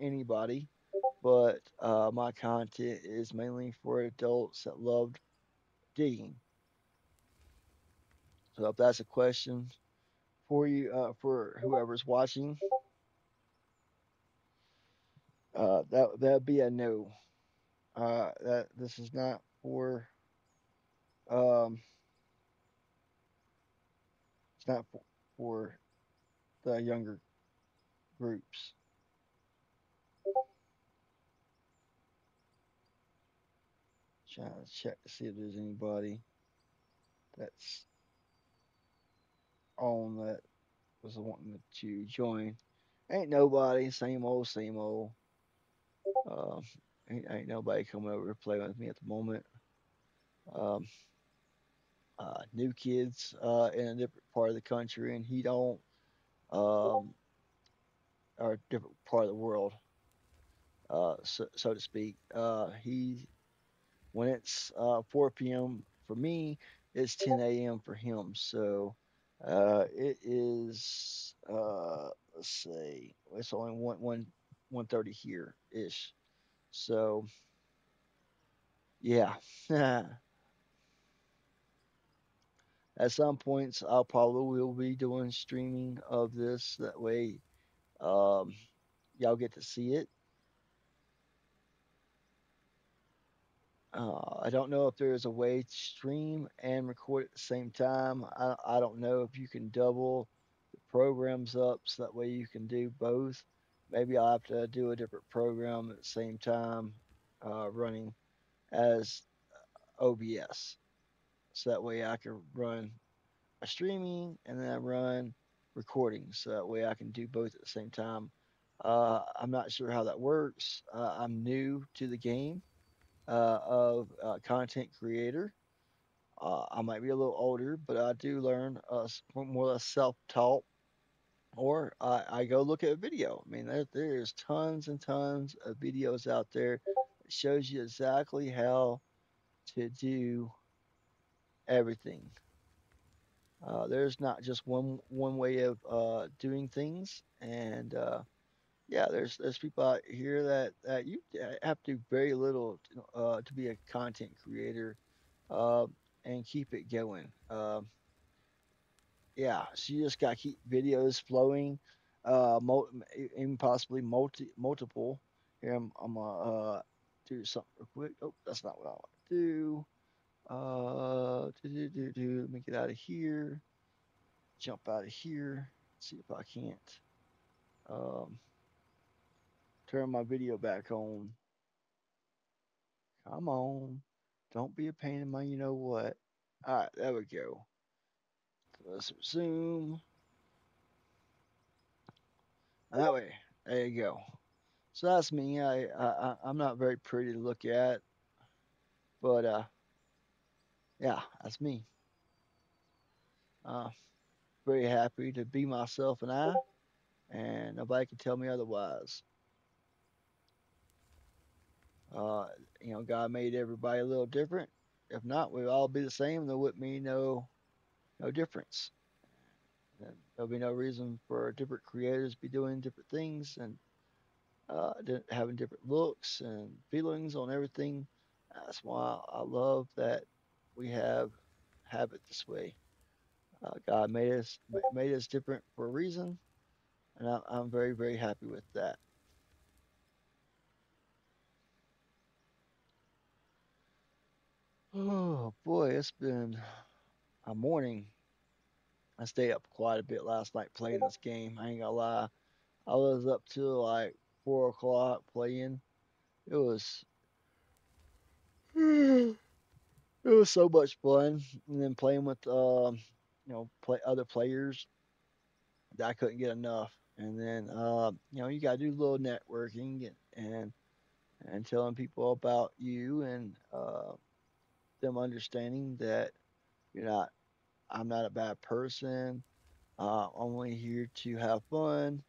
anybody, but my content is mainly for adults that love digging. So if that's a question for you, for whoever's watching, that'd be a no. That this is not um, it's not for the younger groups. Trying to check to see if there's anybody that's on that was wanting to join. Ain't nobody. Same old, same old. Uh, ain't nobody coming over to play with me at the moment. Um, New kids in a different part of the country, and he don't, um, or a different part of the world, so to speak. He when it's 4 p.m. for me, it's 10 a.m. for him. So it is let's say it's only 1:30 here ish. So yeah, at some points I'll probably will be doing streaming of this. That way, um, y'all get to see it. I don't know if there is a way to stream and record at the same time. I don't know if you can double the programs up so that way you can do both. Maybe I'll have to do a different program at the same time running as OBS. So that way I can run a streaming and then I run recording. So that way I can do both at the same time. I'm not sure how that works. I'm new to the game of content creator. I might be a little older, but I do learn more or less self taught, or I go look at a video. I mean, there's tons and tons of videos out there that shows you exactly how to do everything. There's not just one way of doing things, and yeah, there's people out here that you have to do very little to be a content creator uh, and keep it going. Yeah, so you just got to keep videos flowing, even possibly multiple. Here, I'm gonna do something real quick. Oh, that's not what I want to do. Let me get out of here. Jump out of here. See if I can't um, turn my video back on. Come on. Don't be a pain in my you know what. All right, there we go. Let's resume. That way. There you go. So that's me. I'm not very pretty to look at, but yeah, that's me. Uh, very happy to be myself and I, and nobody can tell me otherwise. Uh, God made everybody a little different. If not, we'd all be the same. There wouldn't be no difference. and there'll be no reason for different creators to be doing different things and having different looks and feelings on everything. That's why I love that we have it this way. God made us different for a reason, and I'm very very happy with that. Oh boy, it's been a morning. I stayed up quite a bit last night playing this game. I ain't gonna lie. I was up till like 4 o'clock playing. It was it was so much fun. And then playing with play other players that I couldn't get enough. And then you gotta do a little networking and telling people about you and them understanding that you're not I'm not a bad person. I'm only here to have fun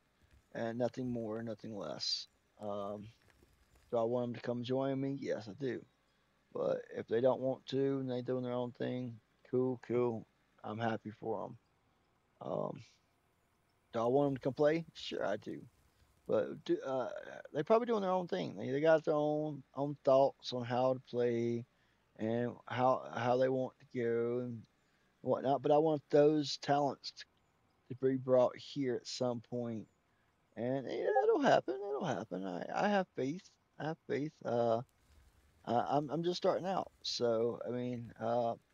and nothing more, nothing less. Um, do I want them to come join me? Yes, I do. But if they don't want to and they doing their own thing, cool, cool. I'm happy for them. Um, do I want them to come play? Sure, I do. But they probably doing their own thing. They got their own thoughts on how to play and how they want to go and whatnot. But I want those talents to be brought here at some point, and it'll happen. It'll happen. I have faith. I have faith. I'm just starting out, so I mean,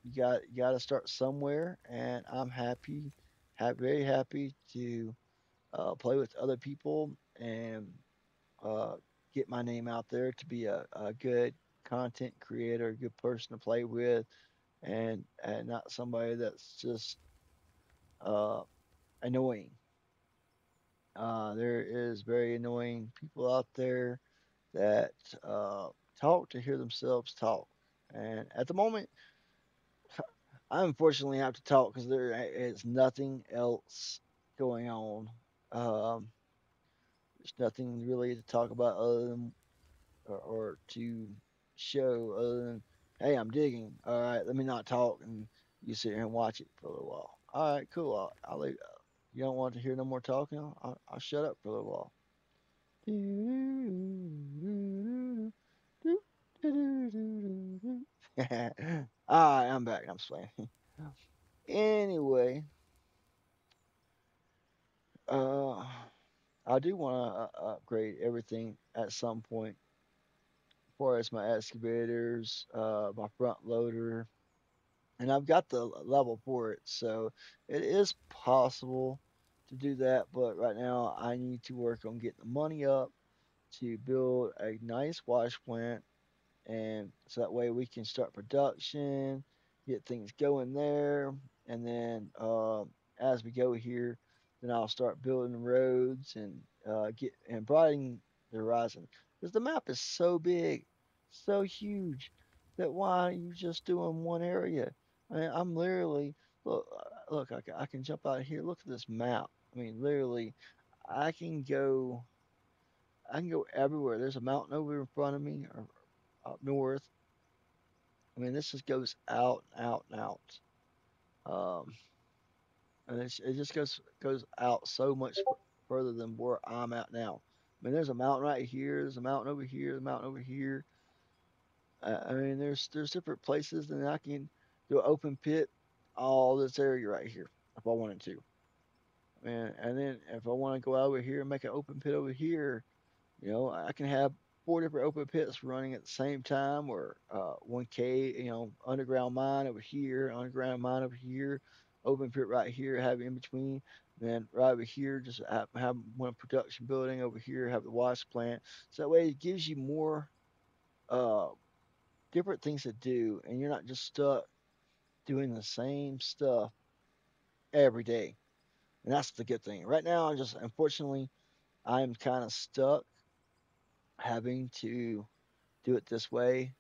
you got to start somewhere, and I'm very happy to play with other people and uh, get my name out there to be a good content creator, a good person to play with, and not somebody that's just uh, annoying. There is very annoying people out there that uh, talk to hear themselves talk. And at the moment, I unfortunately have to talk because there is nothing else going on. Um, there's nothing really to talk about other than or to show other than, hey, I'm digging. All right, let me not talk and you sit here and watch it for a little while. All right, cool. I'll leave. You don't want to hear no more talking? I'll shut up for a little while. All right, I'm back. I'm just playing. Anyway, uh, I do want to upgrade everything at some point, as far as my excavators, my front loader, and I've got the level for it, so it is possible to do that. But right now, I need to work on getting the money up to build a nice wash plant and so that way we can start production, get things going there, and then as we go here, then I'll start building roads and get and broadening the horizon because the map is so big, so huge that why are you just doing one area? I mean, I'm literally look. I can jump out of here. Look at this map. I mean, literally, I can go. I can go everywhere. There's a mountain over in front of me, or up north. I mean, this just goes out and out and out. Um, and it just goes out so much further than where I'm at now. I mean, there's a mountain right here. There's a mountain over here. There's a mountain over here. I mean, there's different places, and I can do an open pit all this area right here if I wanted to. And then if I want to go over here and make an open pit over here, I can have four different open pits running at the same time, or 1K, underground mine over here, underground mine over here, open pit right here, have it in between. And then right over here, just have one production building over here, have the wash plant. So that way it gives you more uh, different things to do, and you're not just stuck doing the same stuff every day. And that's the good thing. Right now, unfortunately, I'm kind of stuck having to do it this way.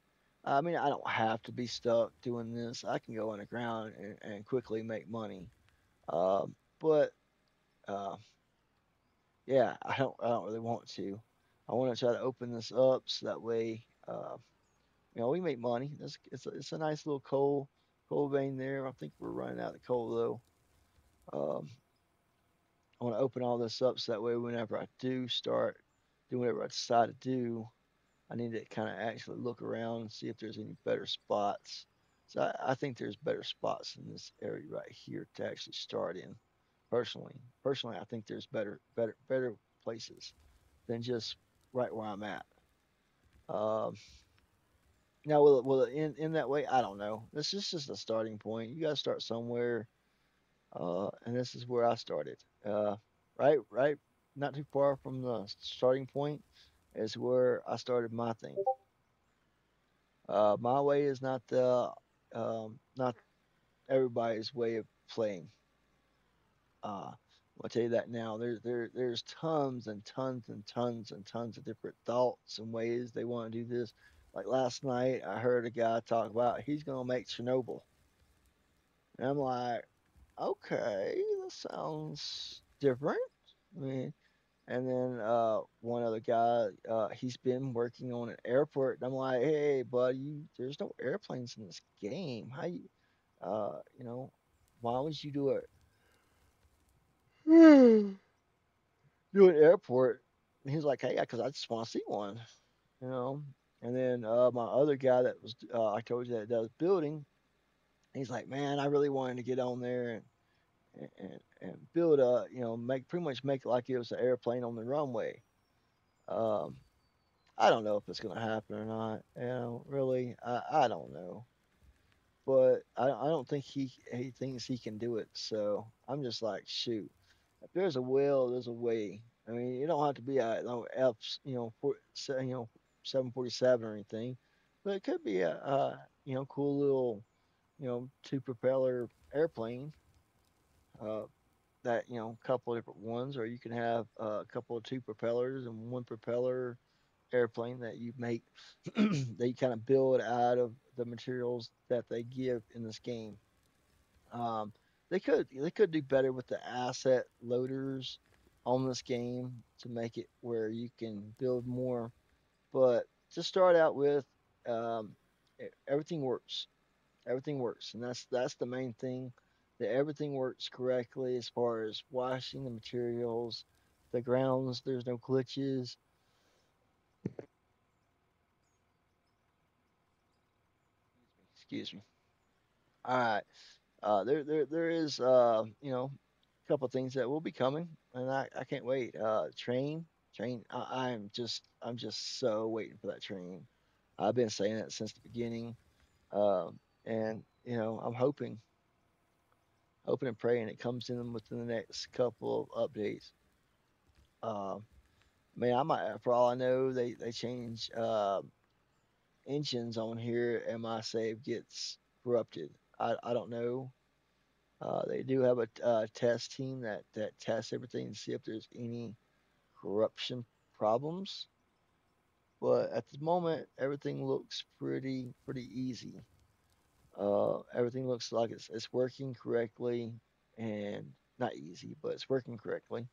I mean, I don't have to be stuck doing this. I can go underground and quickly make money. But uh, yeah, I don't really want to. I want to try to open this up so that way, we make money. It's a nice little coal vein there. I think we're running out of coal though. I want to open all this up so that way whenever I do start doing whatever I decide to do, I need to kind of actually look around and see if there's any better spots. So I think there's better spots in this area right here to actually start in. Personally, I think there's better places than just right where I'm at. Um, Now, will it end in that way? I don't know. This is just a starting point. You got to start somewhere, and this is where I started. Right, not too far from the starting point is where I started my thing. My way is not everybody's way of playing. I'll tell you that now. There's tons and tons and tons and tons of different thoughts and ways they want to do this. Like last night, I heard a guy talk about he's gonna make Chernobyl, and I'm like, okay, that sounds different. I mean, and then one other guy, he's been working on an airport, and I'm like, hey, buddy, there's no airplanes in this game. How you, you know, why would you do an airport? And he's like, hey, yeah, because I just want to see one, you know. And then my other guy that was, I told you that does building, he's like, man, I really wanted to get on there and build a, make pretty much make it like it was an airplane on the runway. Um, I don't know if it's gonna happen or not. Really, I don't know, but I don't think he thinks he can do it. So I'm just like, shoot, if there's a will, there's a way. I mean, you don't have to be a no F, 747 or anything, but it could be a cool little, two propeller airplane. Uh, that a couple of different ones, or you can have a couple of two propellers and one propeller airplane that you make that you kind of build out of the materials that they give in this game. Um, they could do better with the asset loaders on this game to make it where you can build more. But to start out with, um, everything works. Everything works, and that's the main thing. That everything works correctly as far as washing the materials, the grounds. There's no glitches. Excuse me. All right. There is a couple of things that will be coming, and I can't wait. Train. I'm just so waiting for that train. I've been saying it since the beginning, and I'm hoping and praying it comes in within the next couple of updates. Um, Man, I might, for all I know, they change engines on here, and my save gets corrupted. I don't know. They do have a test team that tests everything and see if there's any corruption problems. But at the moment, everything looks pretty easy. Everything looks like it's working correctly, and not easy, but it's working correctly.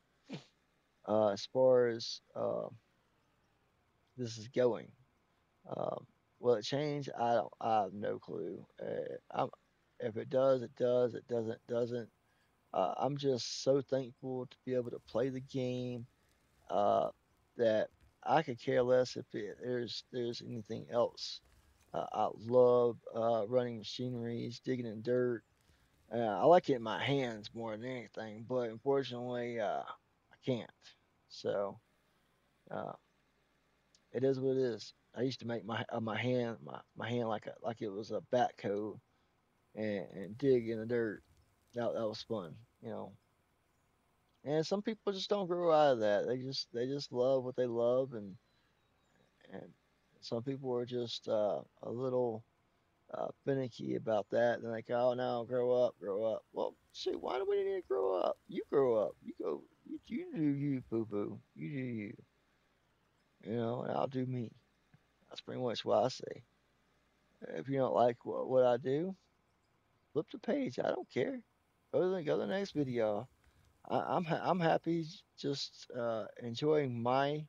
As far as this is going, will it change? I have no clue. If it does, it does. It doesn't. I'm just so thankful to be able to play the game, uh, that I could care less if there's anything else. I love running machineries, digging in dirt. I like it in my hands more than anything, but unfortunately, I can't. So uh, it is what it is. I used to make my hand like it was a backhoe and dig in the dirt. That was fun. And some people just don't grow out of that. They just love what they love, and some people are just a little finicky about that. They're like, oh no, grow up, grow up. Well, shoot, why do we need to grow up? You grow up. You go. You do you, boo boo. You do you. And I'll do me. That's pretty much what I say. If you don't like what I do, flip the page. I don't care. Go to the next video. I'm happy just enjoying my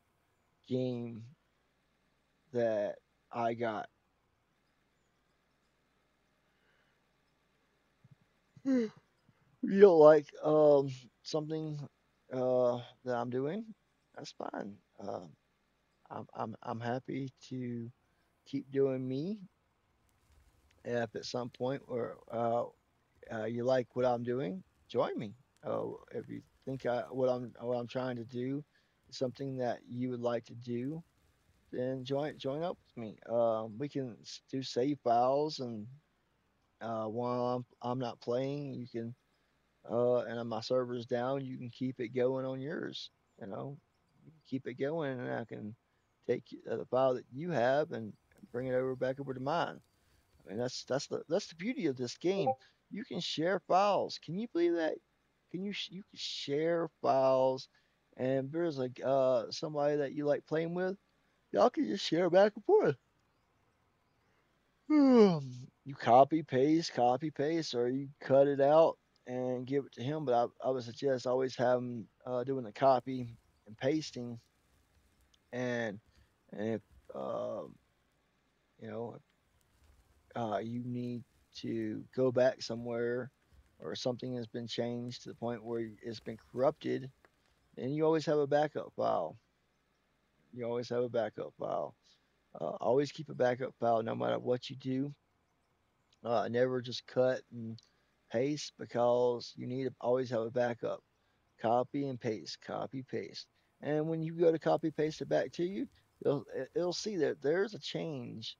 game that I got. You don't like something? that I'm doing, that's fine. I'm happy to keep doing me. If at some point or you like what I'm doing, join me. If you think what I'm trying to do is something that you would like to do, then join up with me. We can do save files, and while I'm not playing, you can and my server's down, you can keep it going on yours. You know, you can keep it going, and I can take the file that you have and bring it over back over to mine. I mean, that's the beauty of this game. You can share files. Can you believe that? You can share files, and if there's like somebody that you like playing with, y'all can just share back and forth. You copy paste, or you cut it out and give it to him. But I would suggest always have him doing the copy and pasting, and and if you know you need to go back somewhere or something has been changed to the point where it's been corrupted, then you always have a backup file. You always have a backup file. Always keep a backup file no matter what you do. Never just cut and paste because you need to always have a backup. Copy and paste, copy, paste. And when you go to copy paste it back to you, it'll see that there's a change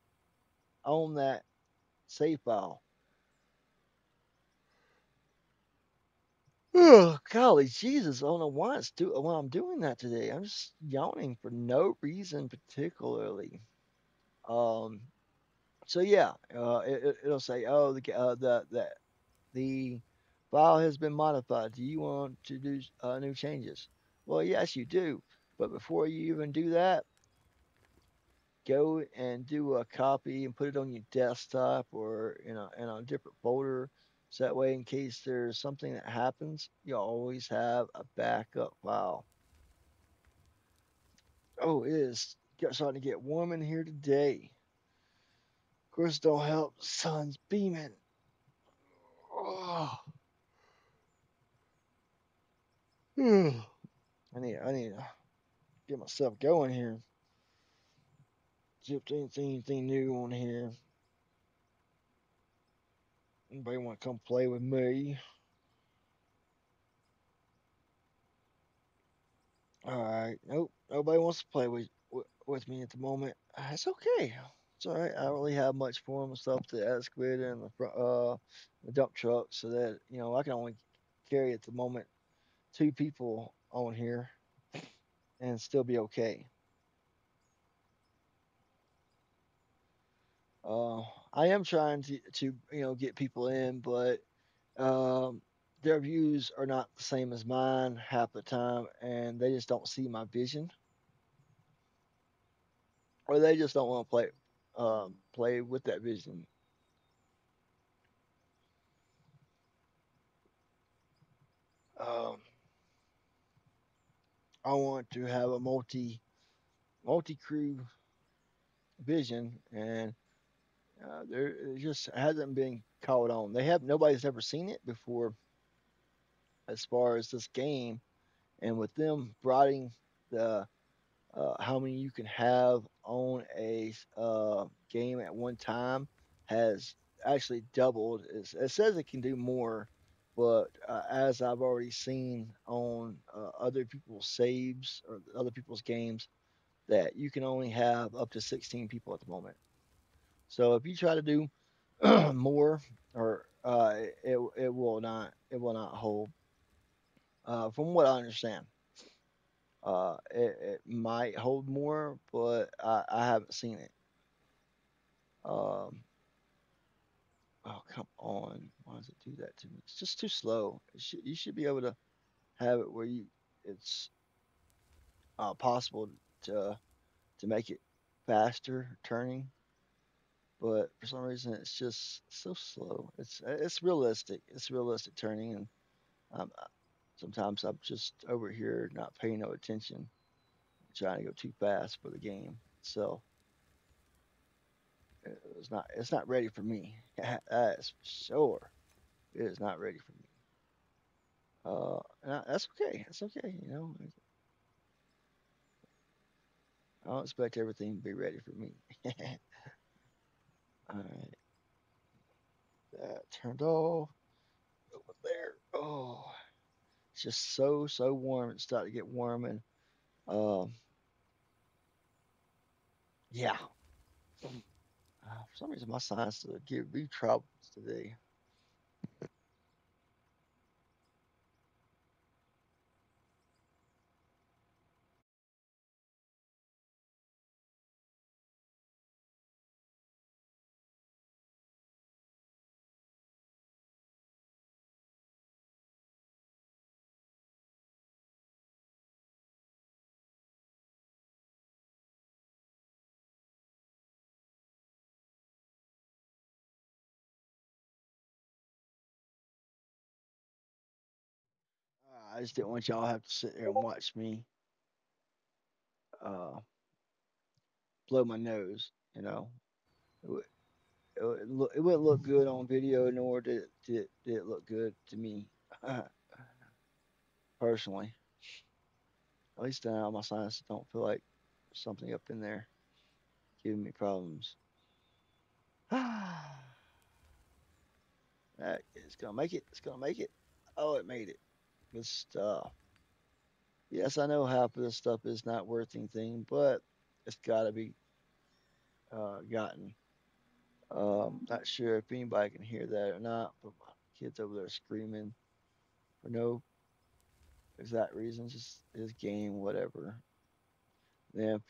on that save file. Oh, golly Jesus, I don't know why I'm doing that today. I'm just yawning for no reason particularly. Um, so yeah, it'll say, oh, the file has been modified. Do you want to do new changes? Well, yes, you do. But before you even do that, go and do a copy and put it on your desktop or in a different folder. So that way, in case there's something that happens, you always have a backup file. Oh, it is starting to get warm in here today. Of course, don't help. The sun's beaming. Oh, I need to get myself going here. See if there's anything new on here. Anybody want to come play with me? All right. Nope. Nobody wants to play with me at the moment. It's okay. It's all right. I don't really have much for them stuff to excavate in the dump truck, so that I can only carry at the moment two people on here and still be okay. Uh, I am trying to get people in, but um, their views are not the same as mine half the time, and they just don't see my vision, or they just don't want to play with that vision. Um, I want to have a multi crew vision, and there it just hasn't been caught on. Nobody's ever seen it before as far as this game, and with them broadening the how many you can have on a game at one time has actually doubled. It says it can do more, but as I've already seen on other people's saves or other people's games, that you can only have up to 16 people at the moment. So if you try to do more, or it will not hold. From what I understand. It might hold more, but I haven't seen it. Um, oh come on, why does it do that to me? It's just too slow. You should be able to have it where it's possible to to make it faster turning, but for some reason it's just so slow. It's realistic. It's realistic turning, and um, sometimes I'm just over here not paying no attention, trying to go too fast for the game. So it's not ready for me. That's for sure. It is not ready for me. That's okay. That's okay. You know, I don't expect everything to be ready for me. All right, that turned off. Over there. Oh, it's just so warm. It's starting to get warm, and um, yeah. For some reason, my science give me troubles today. I just didn't want y'all to have to sit there and watch me uh, blow my nose. You know, it wouldn't look good on video, nor did it look good to me personally. At least now my sinuses don't feel like there's something up in there giving me problems. That is gonna make it. It's gonna make it. Oh, it made it. Good stuff. Yes, I know half of this stuff is not worth anything, but it's got to be gotten. Not sure if anybody can hear that or not, but my kids over there screaming for no exact reasons, just his game, whatever. Then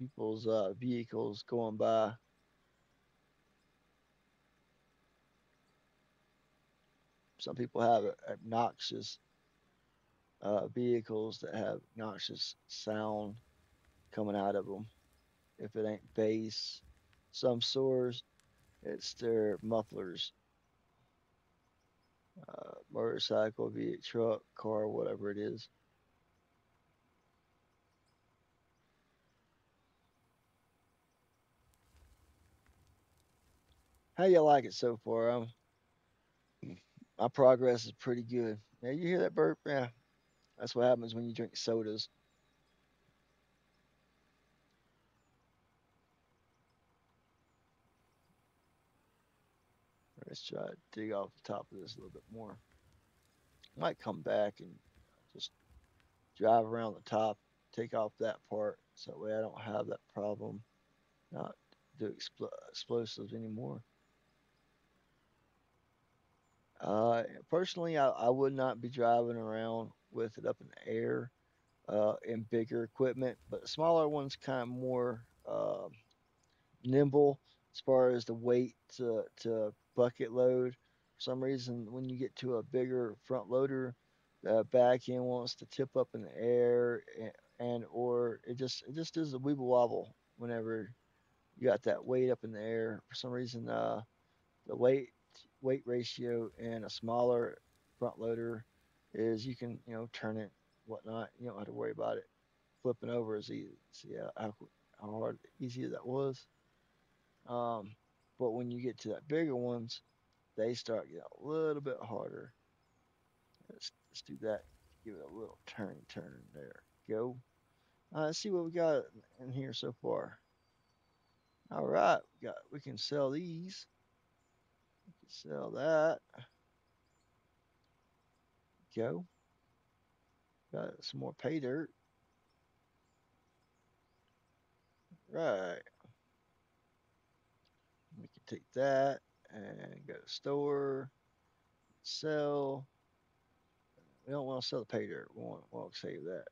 people's vehicles going by. Some people have obnoxious vehicles that have noxious sound coming out of them. If it ain't bass, some stores it's their mufflers, motorcycle, be it truck, car, whatever it is. How you like it so far? My progress is pretty good. Yeah, you hear that burp? Yeah, that's what happens when you drink sodas. Let's try to dig off the top of this a little bit more. Might come back and just drive around the top, take off that part, so that way I don't have that problem. Not do explosives anymore. Personally, I would not be driving around with it up in the air in bigger equipment, but smaller ones kind of more nimble as far as the weight to bucket load. For some reason, when you get to a bigger front loader, the back end wants to tip up in the air and or it just does a weeble wobble whenever you got that weight up in the air. For some reason, the weight ratio in a smaller front loader is you can turn it whatnot. You don't have to worry about it flipping over as easy. See how hard easy that was. Um, but when you get to that bigger ones, they start getting a little bit harder. Let's do that. Give it a little turn there. Go. Let's see what we got in here so far. All right, we can sell these. We can sell that. Go. Got some more pay dirt. Right. We can take that and go to store, sell. We don't want to sell the pay dirt. We want to save that.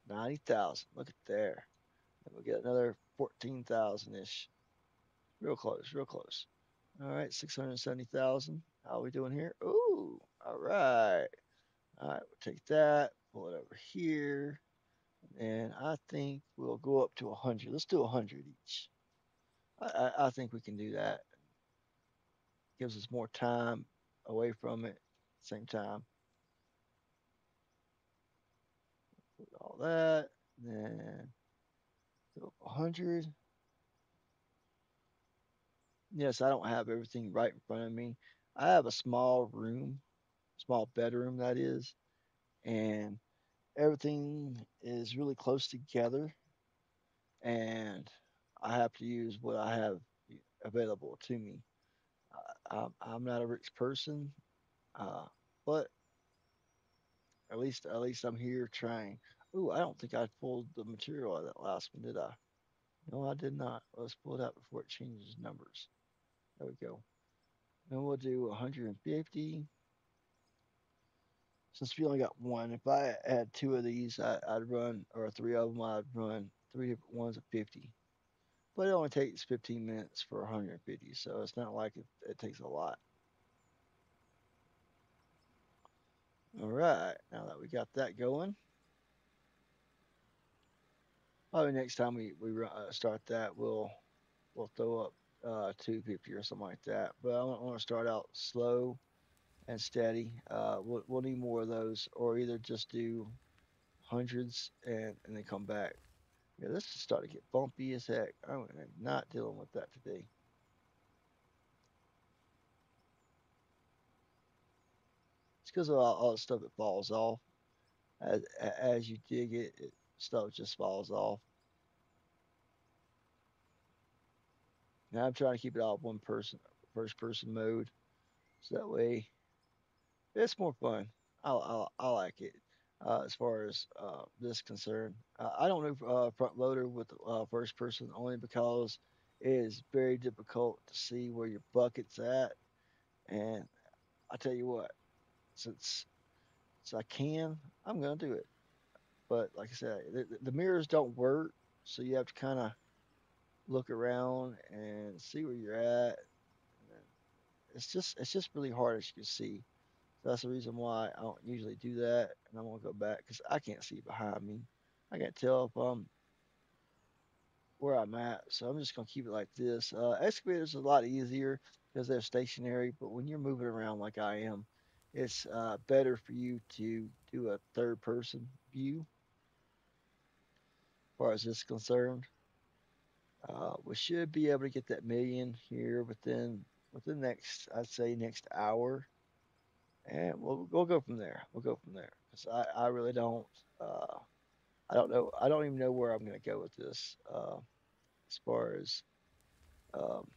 90,000. Look at there. And we'll get another 14,000 ish. Real close, real close. All right, 670,000. How are we doing here? Ooh, all right. All right, we'll take that, pull it over here, and I think we'll go up to 100. Let's do 100 each. I think we can do that. Gives us more time away from it. Same time, put all that, then go up 100. Yes, I don't have everything right in front of me. I have a small room, small bedroom that is. and everything is really close together, and I have to use what I have available to me. I'm not a rich person, uh, but at least I'm here trying. Ooh, I don't think I pulled the material out of that last one, did I? No, I did not. Let's pull it out before it changes numbers. There we go. And we'll do 150. Since we only got one, if I had two of these, I'd run, or three of them, I'd run three different ones of 50. But it only takes 15 minutes for 150, so it's not like it takes a lot. All right, now that we got that going, probably next time we start that, we'll throw up 250 or something like that. But I want to start out slow and steady. We'll need more of those, or either just do hundreds and then come back. Yeah, this is starting to get bumpy as heck. I'm not dealing with that today. It's because of all the stuff that falls off. As you dig it, stuff just falls off. Now I'm trying to keep it all one person, first person mode, so that way it's more fun. I like it. As far as this concerned, I don't do front loader with first person only because it is very difficult to see where your bucket's at. And I tell you what, since I can, I'm gonna do it. But like I said, the mirrors don't work, so you have to kind of look around and see where you're at. And it's just really hard as you can see. So that's the reason why I don't usually do that. And I'm gonna go back because I can't see behind me. I can't tell if I'm where I'm at. So I'm just gonna keep it like this. Excavators are a lot easier because they're stationary, but when you're moving around like I am, it's better for you to do a third person view as far as this is concerned. We should be able to get that million here within next, I'd say next hour, and we'll go from there. We'll go from there because I really don't uh, I don't know, I don't even know where I'm gonna go with this as far as um,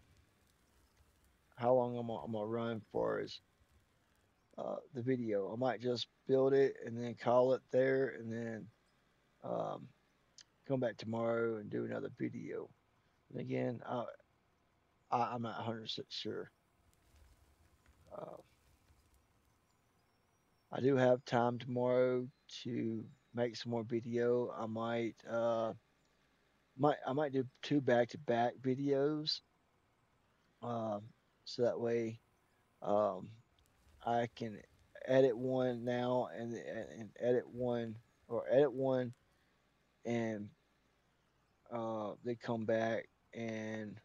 how long I'm gonna run for as the video. I might just build it and then call it there, and then um, come back tomorrow and do another video. And again, I'm not 100% sure. Uh, I do have time tomorrow to make some more video. I might do two back-to-back videos, um, so that way um, I can edit one now and edit one, or edit one and they come back and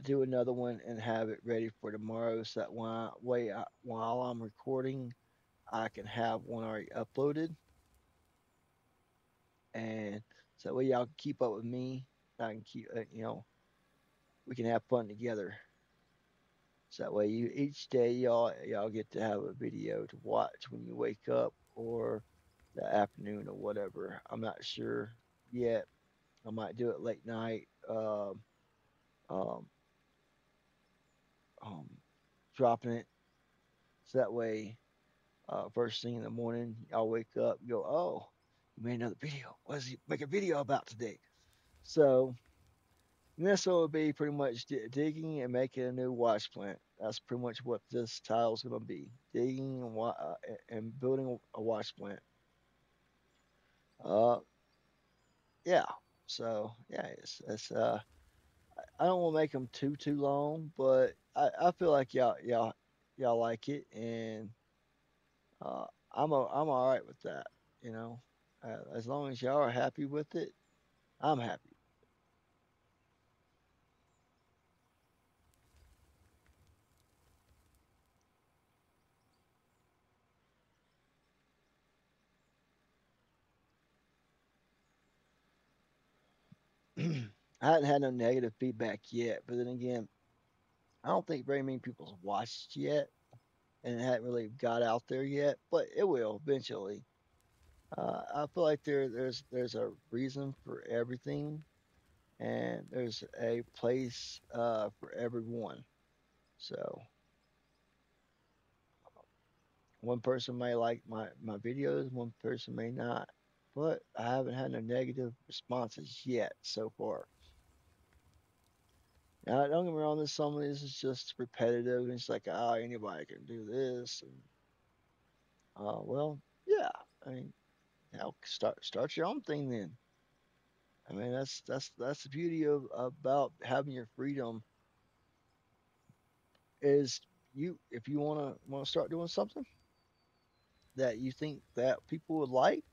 do another one and have it ready for tomorrow, so that while I'm recording, I can have one already uploaded, and so that way y'all can keep up with me. I can keep, we can have fun together. So that way, each day y'all get to have a video to watch when you wake up or the afternoon or whatever. I'm not sure yet. I might do it late night, um, um, dropping it, so that way, first thing in the morning, y'all wake up, you go, oh, you made another video. What does he make a video about today? So this will be pretty much digging and making a new wash plant. That's pretty much what this tile is going to be: digging and building a wash plant. Uh, yeah. So yeah, it's. I don't want to make them too long, but I feel like y'all like it, and uh, I'm all right with that. You know, as long as y'all are happy with it, I'm happy. I hadn't had no negative feedback yet, but then again, I don't think very many people's watched yet. and it hadn't really got out there yet, but it will eventually. I feel like there's a reason for everything, and there's a place for everyone. So one person may like my videos, one person may not, but I haven't had no negative responses yet so far. Now, don't get me wrong, this some of this is just repetitive, and it's like, oh, anybody can do this, and well, yeah, I mean, now start your own thing then. I mean, that's the beauty of about having your freedom is you if you wanna start doing something that you think that people would like,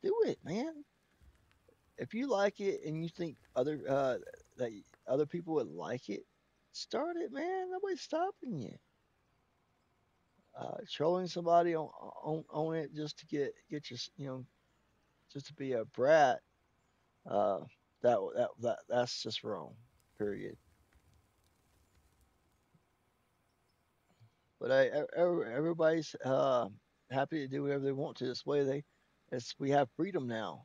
do it, man. If you like it and you think that other people would like it, start it, man. Nobody's stopping you. Trolling somebody on it just to get your just to be a brat. Uh, that's just wrong. Period. But everybody's happy to do whatever they want to. This way we have freedom now.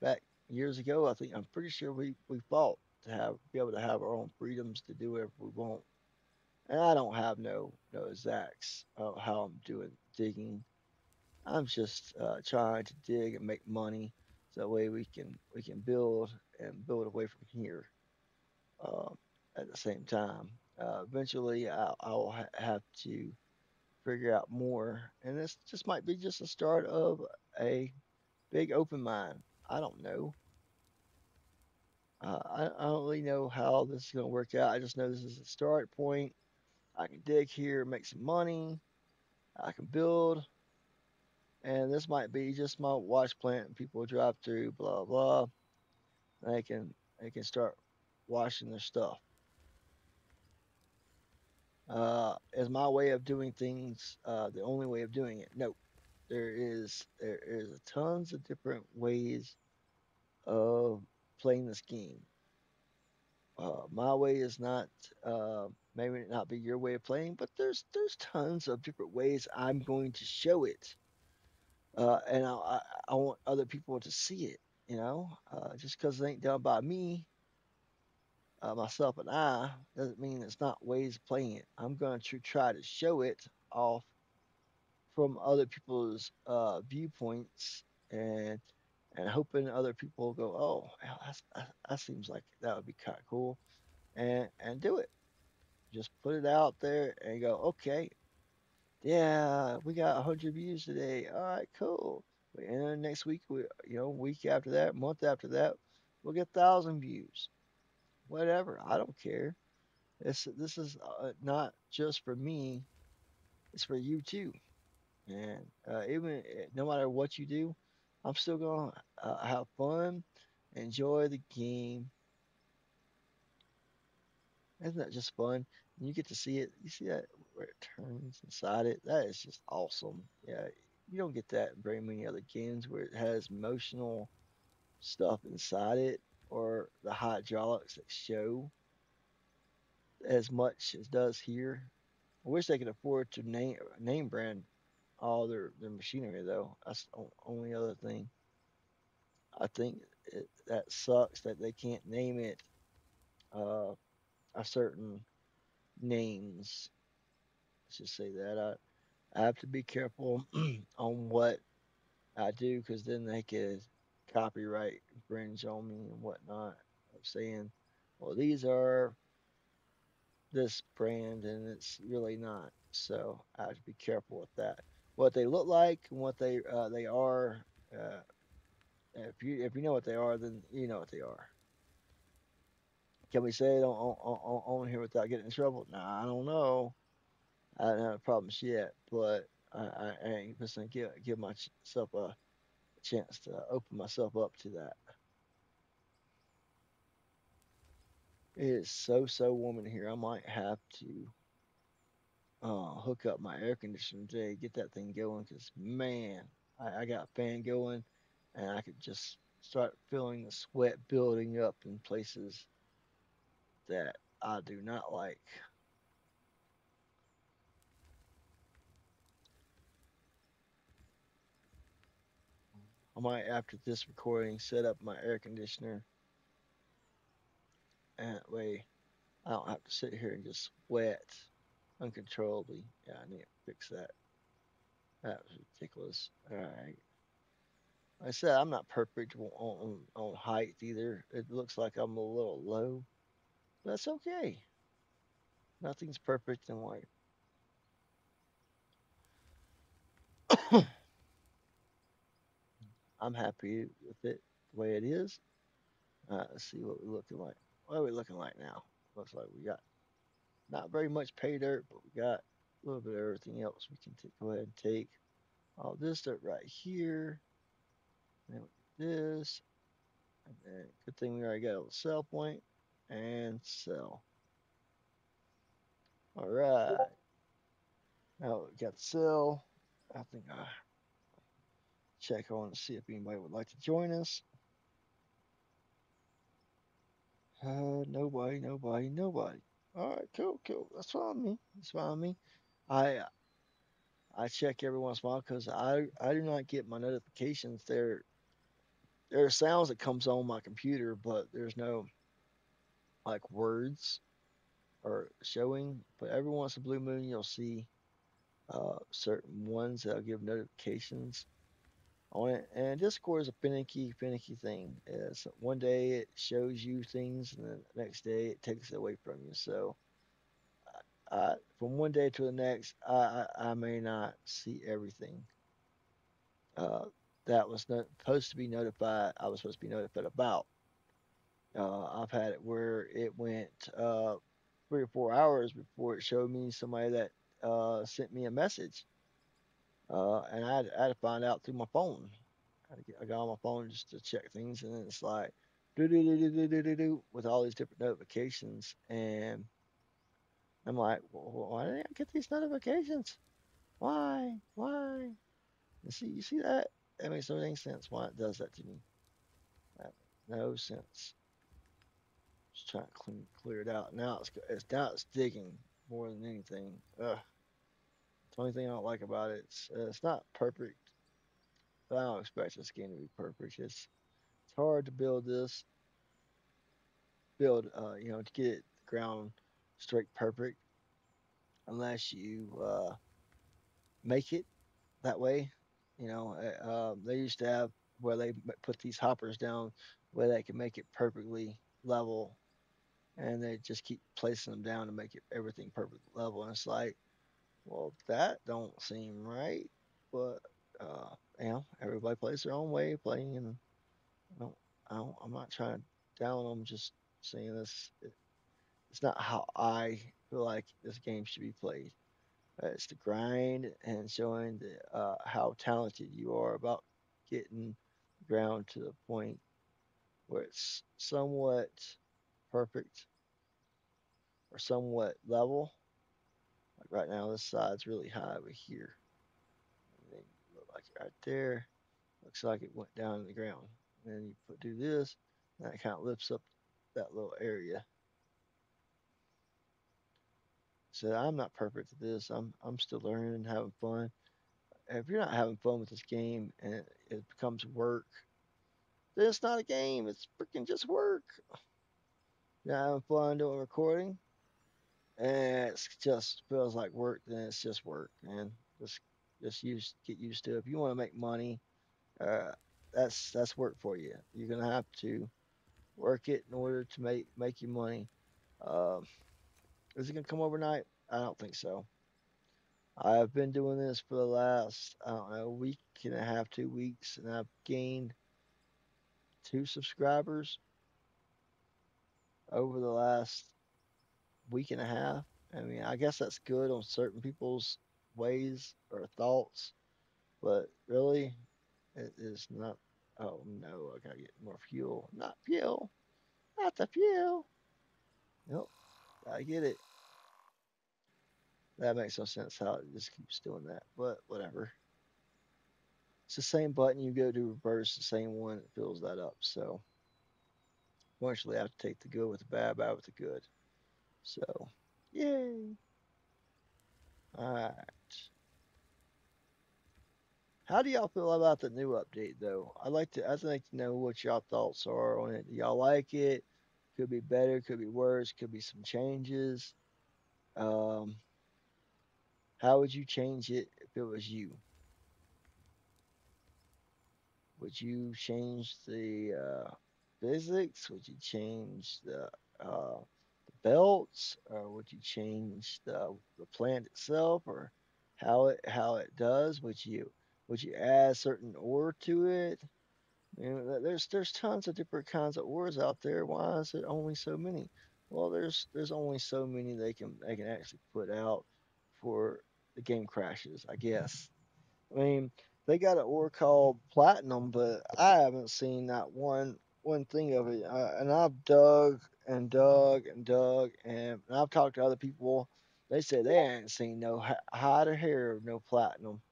Back years ago, I'm pretty sure we fought to have be able to have our own freedoms to do whatever we want. And I don't have no exacts of how I'm doing digging. I'm just trying to dig and make money, so that way we can build and build away from here. Um, at the same time, eventually I'll have to figure out more. And this just might be just the start of a big open mind. I don't know. I don't really know how this is going to work out. I just know this is a start point. I can dig here, make some money. I can build, and this might be just my watch plant. And people drive through, blah blah. They can they can start washing their stuff. Is my way of doing things the only way of doing it? Nope. There is tons of different ways of playing this game. My way is not maybe not be your way of playing, but there's tons of different ways I'm going to show it, and I want other people to see it. Just because it ain't done by me, myself and I, doesn't mean it's not ways of playing it. I'm going to try to show it off from other people's viewpoints and hoping other people go, oh, well, that seems like that would be kind of cool, and do it. Just put it out there and go, okay, yeah, we got 100 views today. All right, cool. And then next week, week after that, month after that, we'll get 1,000 views. Whatever, I don't care. This is not just for me; it's for you too. And even no matter what you do, I'm still gonna have fun, enjoy the game. Isn't that just fun? And you get to see it. You see that where it turns inside it. That is just awesome. Yeah, you don't get that in very many other games where it has emotional stuff inside it or the hydraulics that show as much as does here. I wish they could afford to name brand all their machinery though. That's the only other thing. I think that sucks that they can't name it uh, a certain names. Let's just say that I have to be careful on what I do because then they could copyright infringe on me and whatnot. Of saying, well, these are this brand and it's really not. So I have to be careful with that. What they look like and what they are. Uh, if you know what they are, then you know what they are. Can we say it on here without getting in trouble? Nah, I don't know. I don't have problems yet, but I ain't just gonna give myself a chance to open myself up to that. It is so warm in here. I might have to hook up my air conditioner today, get that thing going, because man, I got a fan going, and I could just start feeling the sweat building up in places that I do not like. I might, after this recording, set up my air conditioner, and that way I don't have to sit here and just sweat uncontrollably. Yeah, I need to fix that. That was ridiculous. All right. Like I said, I'm not perfect on height either. It looks like I'm a little low. That's okay. Nothing's perfect in life. I'm happy with it the way it is. Let's see what we're looking like. What are we looking like now? Looks like we got not very much pay dirt, but we got a little bit of everything else. We can go ahead and take all this dirt right here. And then we get this. And then good thing we already got a sell point and sell. All right. Now we got sell. I think I check on to see if anybody would like to join us. Nobody, nobody, nobody. All right, cool, cool. That's fine with me. That's fine with me. I I check every once in a while because I do not get my notifications. There are sounds that comes on my computer, but there's no like words or showing. But every once in a blue moon, you'll see certain ones that'll give notifications on it. And Discord is a finicky thing. It's one day it shows you things, and then the next day it takes it away from you. So from one day to the next, I may not see everything uh, that was supposed to be notified. I was supposed to be notified about. I've had it where it went 3 or 4 hours before it showed me somebody that sent me a message, and I had to find out through my phone. I got on my phone just to check things, and then it's like do do do do do do do with all these different notifications, and I'm like, well, why didn't I get these notifications? Why? You see that? That makes no dang sense. Why it does that to me? That makes no sense. Just trying to clear it out. Now it's digging more than anything. Ugh. The only thing I don't like about it, it's not perfect, but I don't expect this game to be perfect. It's hard to build this, to get it the ground straight perfect unless you make it that way. They used to have where they put these hoppers down where they can make it perfectly level, and they just keep placing them down to make it everything perfect level. And it's like, well, that don't seem right, but everybody plays their own way of playing, and I don't, I'm not trying to down them. Just saying it's not how I feel like this game should be played. It's the grind and showing how talented you are about getting the ground to the point where it's somewhat perfect or somewhat level. Like right now, this side's really high over here. And then you look like right there. Looks like it went down in the ground. And then you do this, and that kind of lifts up that little area. So I'm not perfect at this. I'm still learning and having fun. If you're not having fun with this game and it becomes work, then it's not a game. It's freaking just work. You're not having fun doing recording, and it just feels like work. Then it's just work, and just get used to it. If you want to make money, uh, that's work for you. You're gonna have to work it in order to make you money. Um, is it gonna come overnight? I don't think so. I've been doing this for the last, I don't know, week and a half, 2 weeks, and I've gained 2 subscribers over the last week and a half. I mean, I guess that's good on certain people's ways or thoughts, but really, it is not. Oh no, I gotta get more fuel. Not fuel, not the fuel. Nope, gotta get it. That makes no sense how it just keeps doing that, but whatever. It's the same button you go to reverse, the same one that fills that up. So eventually, I have to take the good with the bad, bad with the good. So, yay! All right. How do y'all feel about the new update though? I'd like to know what y'all thoughts are on it. Do y'all like it? Could be better, could be worse, could be some changes. Um, how would you change it if it was you? Would you change the physics? Would you change the belts, or would you change the plant itself, or how it does? Would you add certain ore to it? You know, there's tons of different kinds of ores out there. Why is it only so many? Well, there's only so many they can actually put out for the game crashes, I guess. I mean, they got an ore called platinum, but I haven't seen not one thing of it. And I've dug and dug and dug, and I've talked to other people. They say they ain't seen no hide or hair of no platinum.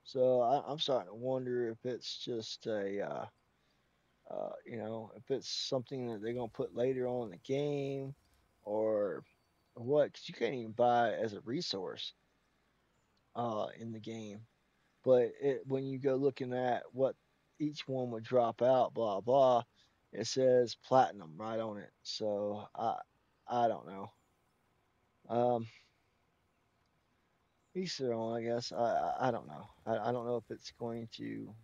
So I'm starting to wonder if it's just you know, if it's something that they're gonna put later on in the game, or what? Because you can't even buy it as a resource in the game. But when you go looking at what each one would drop out, blah blah, it says platinum right on it. So I don't know. Um, each their own, I guess. I don't know. I don't know if it's going to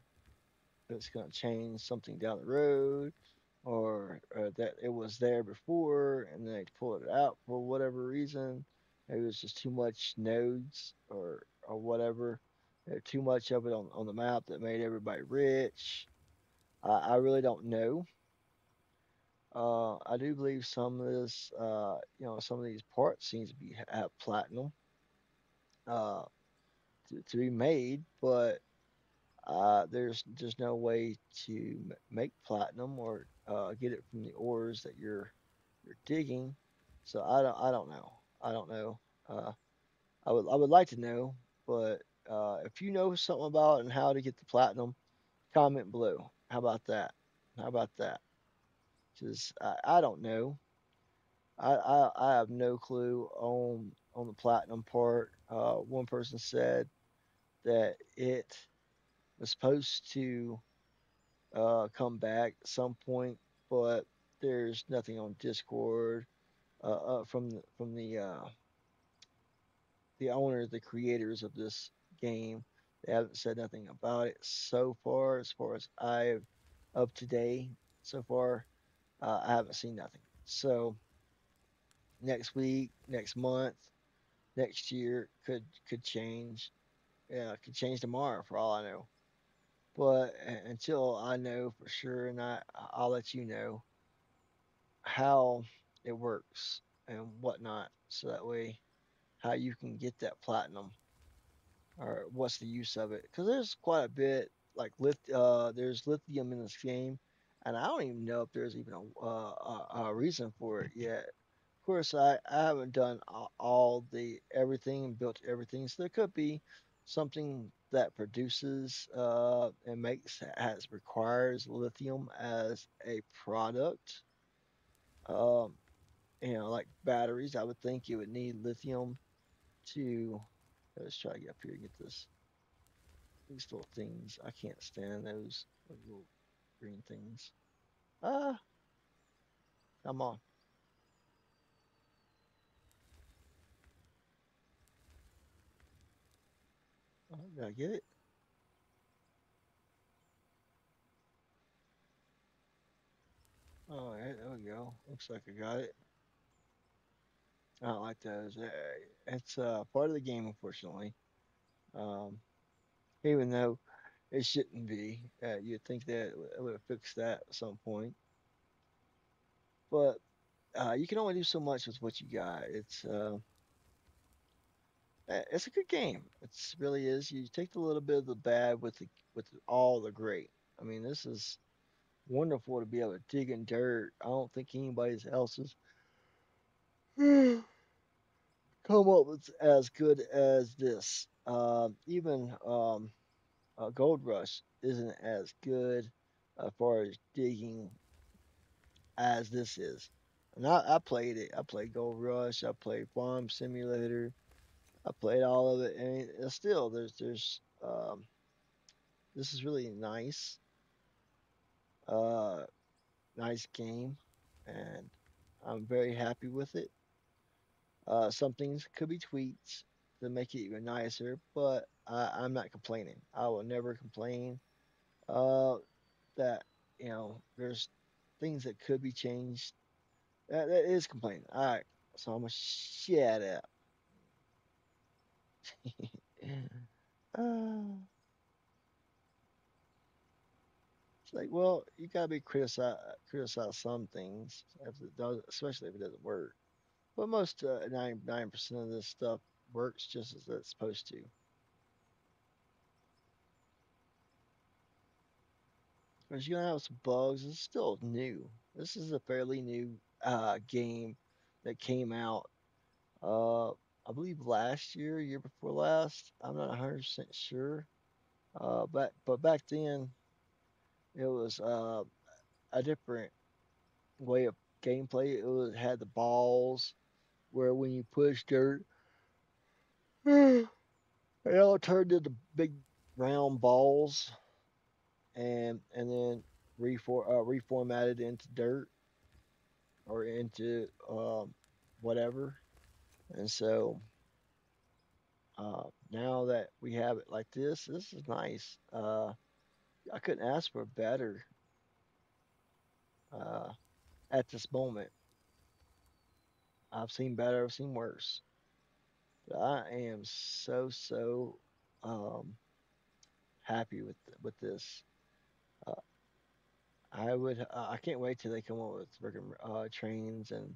change something down the road, or that it was there before and then they pulled it out for whatever reason. Maybe it was just too much nodes or whatever. Too much of it on the map that made everybody rich. I really don't know. I do believe some of this, you know, some of these parts seems to be have platinum uh, to be made, but there's just no way to make platinum or get it from the ores that you're digging. So I don't know. I don't know. Uh, I would like to know, but if you know something about and how to get the platinum, comment below. How about that? How about that? Because I don't know. I have no clue on the platinum part. One person said that it was supposed to come back at some point, but there's nothing on Discord from the owners, the creators of this game. They haven't said nothing about it so far. As far as I've up to date so far, I haven't seen nothing. So next week, next month, next year could change. Yeah, it could change tomorrow for all I know. But until I know for sure, and I'll let you know how it works and whatnot, so that way how you can get that platinum or what's the use of it? Because there's quite a bit like there's lithium in this game, and I don't even know if there's even a reason for it yet. Of course, I haven't done all the everything and built everything, so there could be something that produces and makes has requires lithium as a product. Um, you know, like batteries, I would think you would need lithium to. Let's try to get up here and get this. These little things. I can't stand those little green things. Ah, come on. Oh, did I get it? All right, there we go. Looks like I got it. I don't like those. It's part of the game, unfortunately. Um, even though it shouldn't be. You'd think that it would have fixed that at some point. But you can only do so much with what you got. It's a good game. It's really is. You take a little bit of the bad with all the great. I mean, this is wonderful to be able to dig in dirt. I don't think anybody's else has come up with as good as this. Even Gold Rush isn't as good as far as digging as this is. And I played it. I played Gold Rush. I played Farm Simulator. I played all of it, and still there's This is really nice, uh, nice game, and I'm very happy with it. Some things could be tweaked to make it even nicer, but I'm not complaining. I will never complain. Uh, that there's things that could be changed. That is complaining. All right, so I'm gonna shut up. uh, it's like, well, you gotta be criticize some things if it does, especially if it doesn't work. But most 99% of this stuff works just as it's supposed to. Because you're gonna have some bugs. It's still new. This is a fairly new game that came out. I believe last year, year before last. I'm not 100% sure. But back then it was a different way of gameplay. Had the balls where when you push dirt, it all turned into big round balls, and then reformatted into dirt or into whatever. And so now that we have it like this is nice. I couldn't ask for better uh, at this moment. I've seen better, I've seen worse. But I am so um, happy with this. Uh, I can't wait till they come up with freaking trains and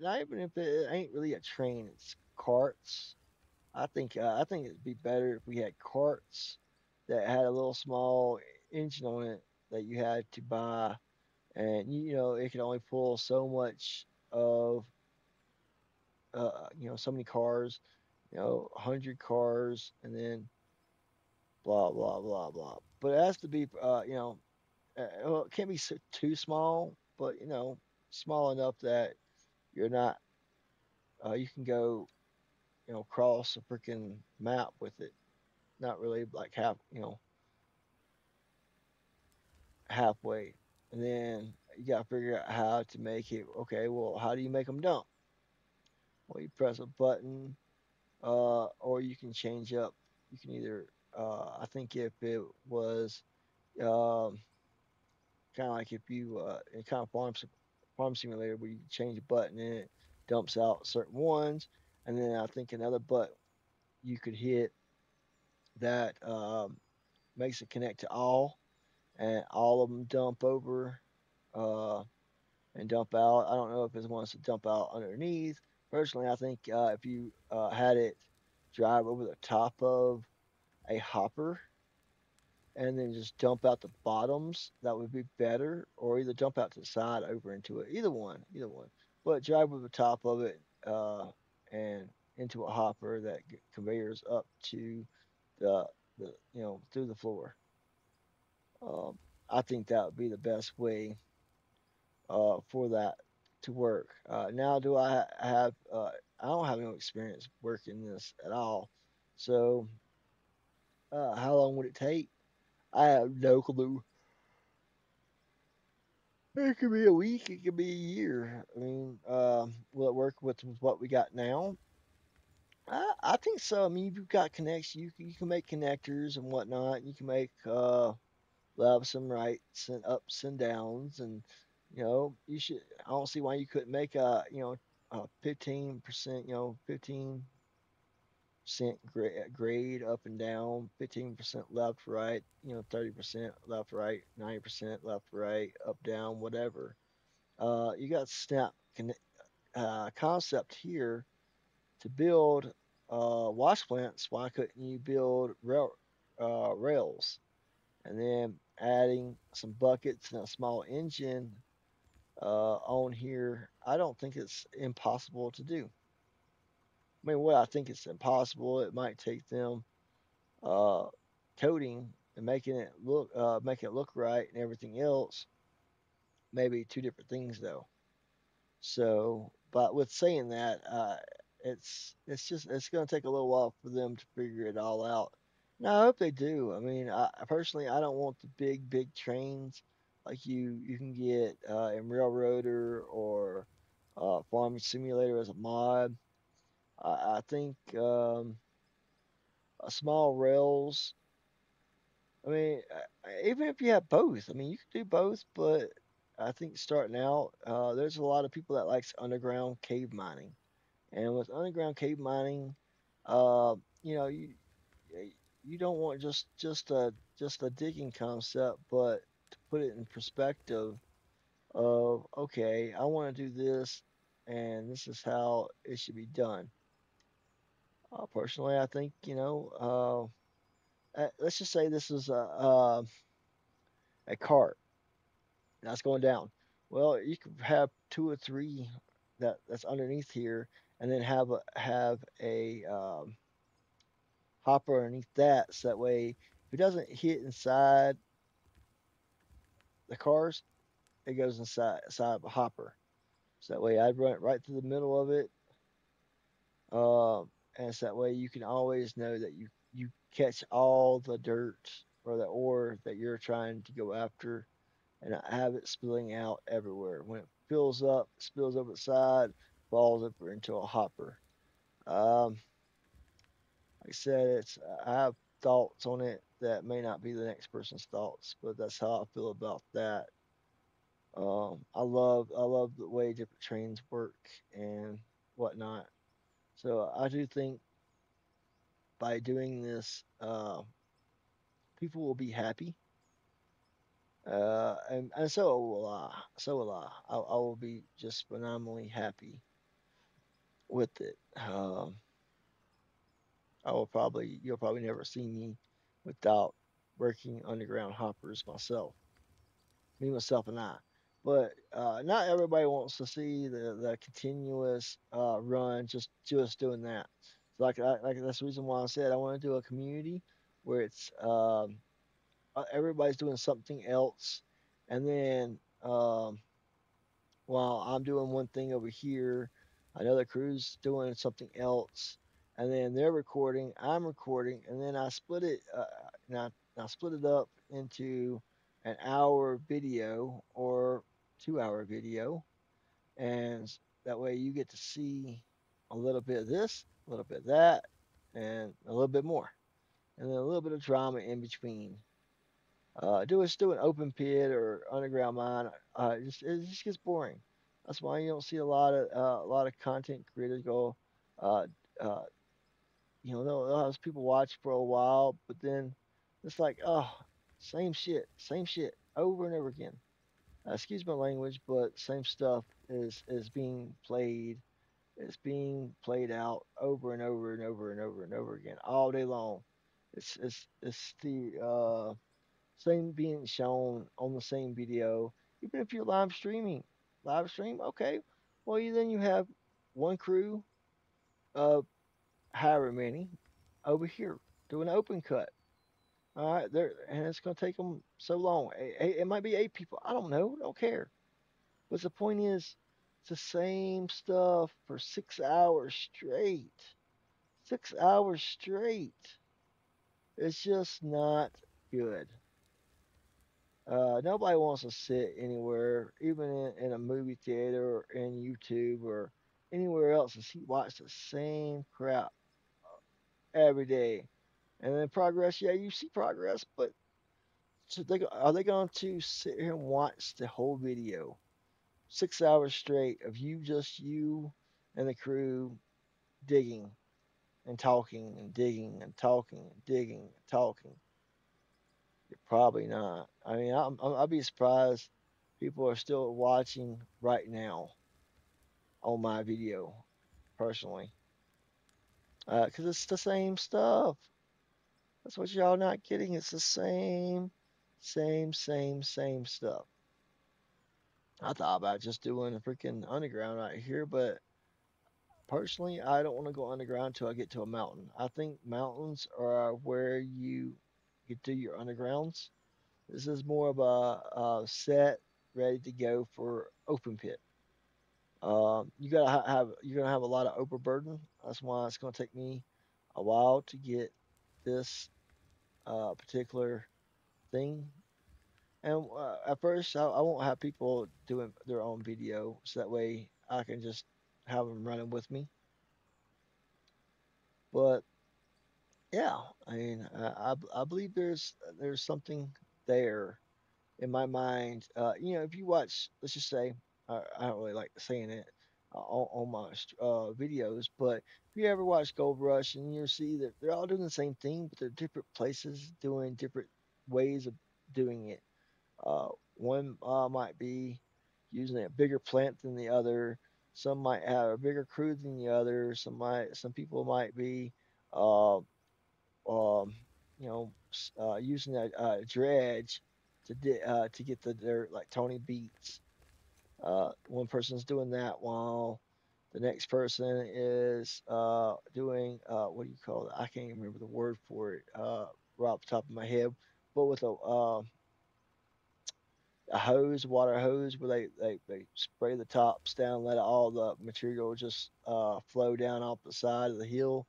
not even if it ain't really a train, it's carts. I think it'd be better if we had carts that had a little small engine on it that you had to buy, and it could only pull so much of so many cars, 100 cars, and then blah blah blah blah. But it has to be well, it can't be too small, but small enough that you're not you can go cross a freaking map with it. Not really like halfway. And then you got to figure out how to make it. Okay, well, how do you make them dump? Well, you press a button, or you can change up. You can either, I think if it was um, kind of like if you, in kind of farm simulator where you change a button and it dumps out certain ones, and then I think another button you could hit that makes it connect to all, and all of them dump over. Uh, and dump out. I don't know if it wants to dump out underneath. Personally, I think if you had it drive over the top of a hopper and then just dump out the bottoms, that would be better. Or either dump out to the side over into it. Either one. But drive over the top of it and into a hopper that conveyors up to the through the floor. Um, I think that would be the best way for that to work. Now, do I have? I don't have no experience working this at all. So, how long would it take? I have no clue. It could be a week. It could be a year. I mean, will it work with what we got now? I think so. I mean, you've got connections. You can make connectors and whatnot. You can make lefts and rights and ups and downs, and you should. I don't see why you couldn't make a 15%, 15% grade up and down, 15% left right, 30% left right, 90% left right, up down, whatever. You got concept here to build wash plants. Why couldn't you build rails? And then adding some buckets and a small engine on here, I don't think it's impossible to do. I mean, what I think it's impossible, it might take them uh, coding and make it look right and everything else. Maybe two different things though. So, but with saying that, it's going to take a little while for them to figure it all out. No, I hope they do. I mean, personally, I don't want the big trains like you can get in Railroader or Farming Simulator as a mod. I think small rails. I mean, even if you have both, I mean, you can do both, but I think starting out, there's a lot of people that likes underground cave mining, and with underground cave mining, uh, you know, you don't want just a digging concept, but to put it in perspective of okay, I want to do this, and this is how it should be done. Personally, I think let's just say this is a cart that's going down. Well, you could have two or three that's underneath here, and then have a hopper underneath that, so that way if it doesn't hit inside the cars, it goes inside of a hopper. So that way I'd run it right through the middle of it, and so that way you can always know that you catch all the dirt or the ore that you're trying to go after, and not have it spilling out everywhere. When it fills up, spills over the side, falls over into a hopper. Um, like I said, it's I have thoughts on it that may not be the next person's thoughts, but that's how I feel about that. I love the way different trains work and whatnot. So I do think by doing this, people will be happy, and so will I. So will I. I will be just phenomenally happy with it. You'll probably never see me without working underground hoppers myself, me myself and I. But not everybody wants to see the continuous run, just doing that. So like that's the reason why I said I want to do a community where it's everybody's doing something else, and then while I'm doing one thing over here, another crew's doing something else, and then they're recording, I'm recording, and then I split it. Now split it up into an hour video or 2 hour video, and that way you get to see a little bit of this, a little bit of that, and a little bit more, and then a little bit of drama in between. Do an open pit or underground mine. It just gets boring. That's why you don't see a lot of content creators go. Uh, uh, they'll have people watch for a while, but then it's like, oh, same shit, over and over again. Excuse my language, but same stuff is being played. It's being played out over and over and over and over and over again all day long. It's the same being shown on the same video, even if you're live stream, okay. Well, you have one crew, uh, however many, over here doing an open cut. All right, there, and it's gonna take them so long. It might be 8 people. I don't know. Don't care. But the point is, it's the same stuff for 6 hours straight. 6 hours straight. It's just not good. Nobody wants to sit anywhere, even in a movie theater or in YouTube or anywhere else, and watch the same crap every day. And then progress, yeah, you see progress, but are they going to sit here and watch the whole video, 6 hours straight of you and the crew digging and talking and digging and talking and digging and talking? You're probably not. I mean, I'll be surprised people are still watching right now on my video, personally, because it's the same stuff. That's what y'all not getting. It's the same stuff. I thought about just doing a freaking underground right here, but personally, I don't want to go underground until I get to a mountain. I think mountains are where you get to your undergrounds. This is more of a set, ready to go for open pit. You're gonna have a lot of overburden. That's why it's gonna take me a while to get this. particular thing. And at first, I won't have people doing their own video, so that way I can just have them running with me. But yeah, I mean, I believe there's something there in my mind. If you watch, let's just say, I don't really like saying it on my videos, but if you ever watch Gold Rush and you see that they're all doing the same thing, but they're different places doing different ways of doing it. Uh, one might be using a bigger plant than the other. Some might have a bigger crew than the other. Some people might be, uh, um, using a dredge to get the dirt, like Tony Beats. One person's doing that while the next person is doing what do you call it? I can't even remember the word for it right off the top of my head. But with a hose, water hose, where they spray the tops down, let all the material just flow down off the side of the hill,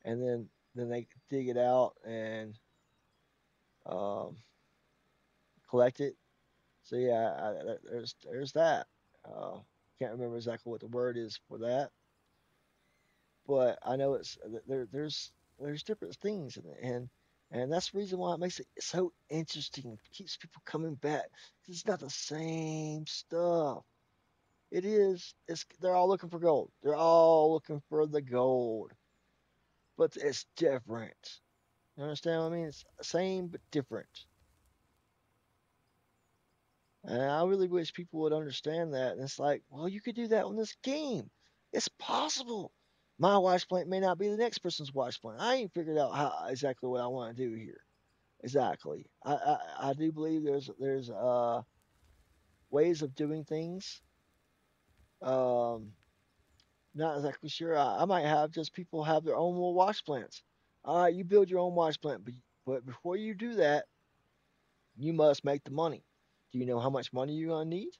and then they dig it out and um, collect it. So yeah, there's that. Can't remember exactly what the word is for that, but I know it's there's different things in it, and that's the reason why it makes it so interesting. Keeps people coming back because it's not the same stuff. It is. It's they're all looking for gold. They're all looking for the gold, but it's different. You understand what I mean? It's the same but different. And I really wish people would understand that. And it's like, well, you could do that on this game. It's possible. My watch plant may not be the next person's watch plant. I ain't figured out how exactly what I want to do here. Exactly. I do believe there's ways of doing things. Um, Not exactly sure. I might have just people have their own little wash plants. All right, you build your own wash plant, but before you do that, you must make the money. Do you know how much money you're gonna need?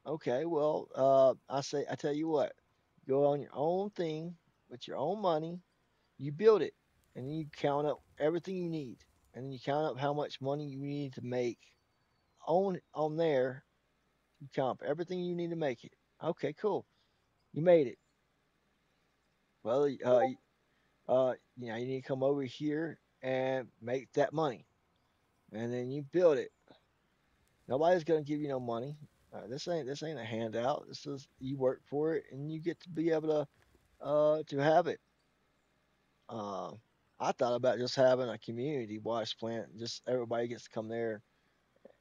Okay, well, I tell you what, go on your own thing with your own money. You build it, and then you count up everything you need, and then you count up how much money you need to make on there. You count up everything you need to make it. Okay, cool. You made it. Well, you need to come over here and make that money, and then you build it. Nobody's gonna give you no money. This ain't a handout. This is you work for it, and you get to be able to have it. Uh, I thought about just having a community wash plant, and just everybody gets to come there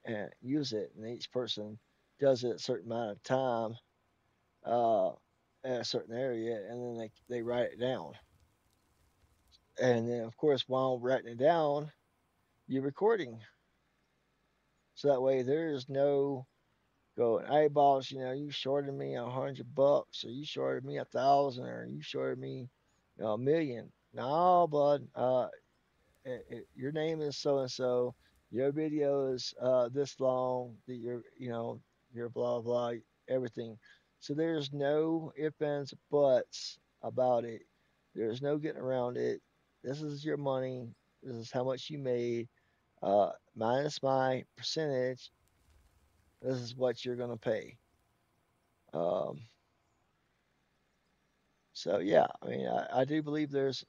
and use it, and each person does it a certain amount of time uh, at a certain area, and then they write it down. And then, of course, while writing it down, you're recording. So that way there's no going, hey boss, you shorted me $100, or you shorted me 1,000, or you shorted me, 1,000,000. No, bud. Your name is so and so. Your video is this long. That you're blah blah everything. So there's no ifs ands buts about it. There's no getting around it. This is your money. This is how much you made. Minus my percentage. This is what you're gonna pay. Um, so yeah, I mean, I do believe there's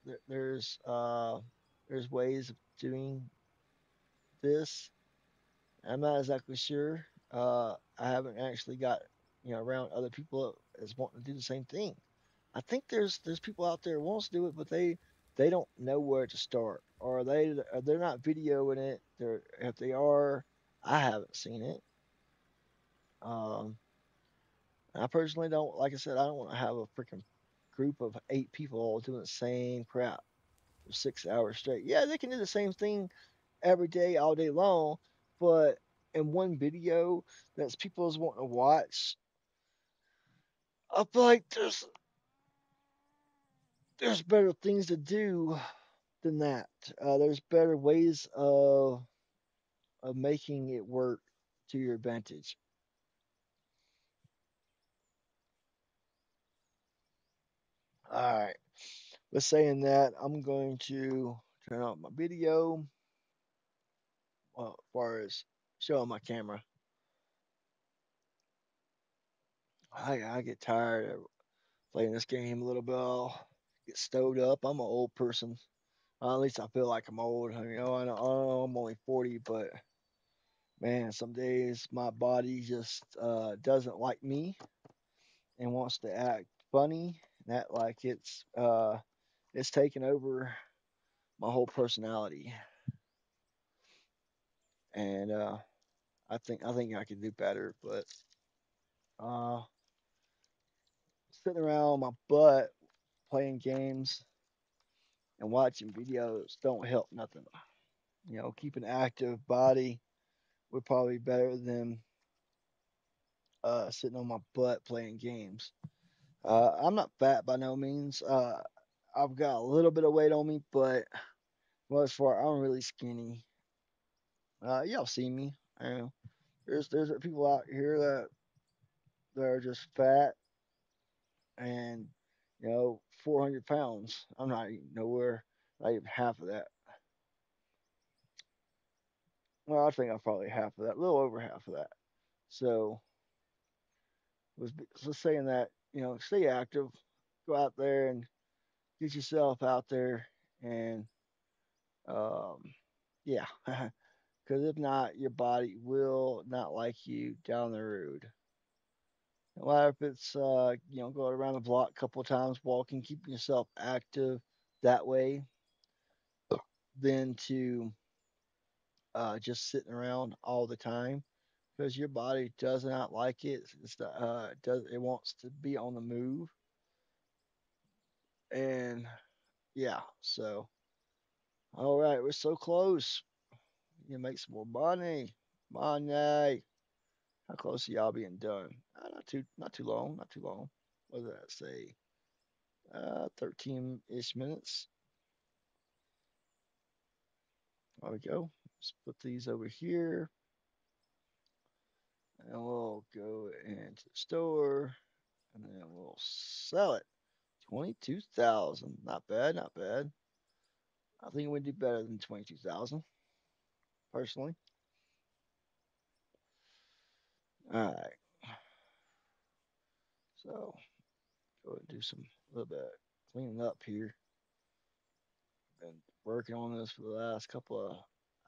ways of doing this. I'm not exactly sure. I haven't actually got around other people as wanting to do the same thing. I think there's people out there who wants to do it, but they don't know where to start, or they're not videoing it. They're if they are, I haven't seen it. Um, I personally don't. Like I said, I don't want to have a freaking group of 8 people all doing the same crap for 6 hours straight. Yeah, they can do the same thing every day, all day long, but in one video that's people's wanting to watch, I feel like there's better things to do than that. There's better ways of making it work to your advantage. All right. With saying that, I'm going to turn on my video. As far as showing my camera, I get tired of playing this game a little bit. I'll get stowed up. I'm an old person. At least I feel like I'm old. I know I'm only 40, but man, some days my body just doesn't like me and wants to act funny and act like it's taken over my whole personality. And I think I could do better, but uh, sitting around on my butt playing games and watching videos don't help nothing. Keep an active body would probably be better than sitting on my butt playing games. I'm not fat by no means. I've got a little bit of weight on me, but as far I'm really skinny. Y'all see me. I know there's people out here that are just fat and 400 pounds. I'm not even nowhere, not even half of that. Well, I think I'm probably half of that, a little over half of that. So was just saying that stay active, go out there and get yourself out there, and um, yeah, because if not, your body will not like you down the road. No matter if it's going around the block a couple of times, walking, keeping yourself active that way, than to just sitting around all the time because your body does not like it. It wants to be on the move, and yeah. So all right, we're so close. You make some more money, money. How close are y'all being done? Not too long, not too long. What did that say? 13-ish minutes. There we go. Let's put these over here, and we'll go into the store, and then we'll sell it. 22,000. Not bad, not bad. I think we do better than 22,000, personally. All right. So go ahead and do some a little bit of cleaning up here. Been working on this for the last couple of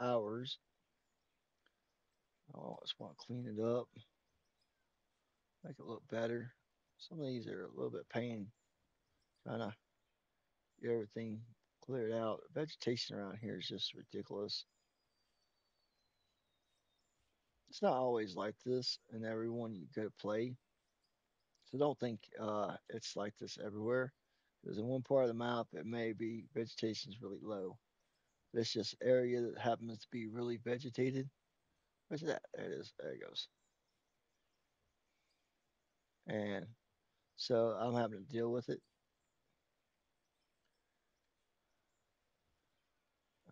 hours. I just want to clean it up, make it look better. Some of these are a little bit pain trying to get everything cleared out. Vegetation around here is just ridiculous. It's not always like this in everyone you go to play. So don't think it's like this everywhere. Because in one part of the map, it may be vegetation is really low. It's just area that happens to be really vegetated. Where's that? There it is. There it goes. And so I'm having to deal with it.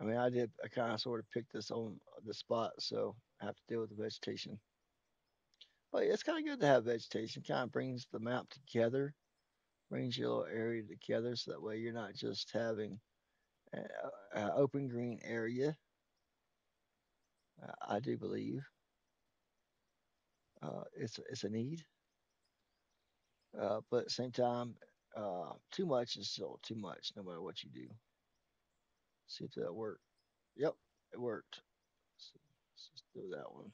I mean, I kind of sort of picked this on the spot, so I have to deal with the vegetation. But it's kind of good to have vegetation. Kind of brings the map together, brings your little area together, so that way you're not just having an open green area. I do believe it's a need, but at the same time, too much is still too much, no matter what you do. See if that worked. Yep, it worked. So let's just do that one.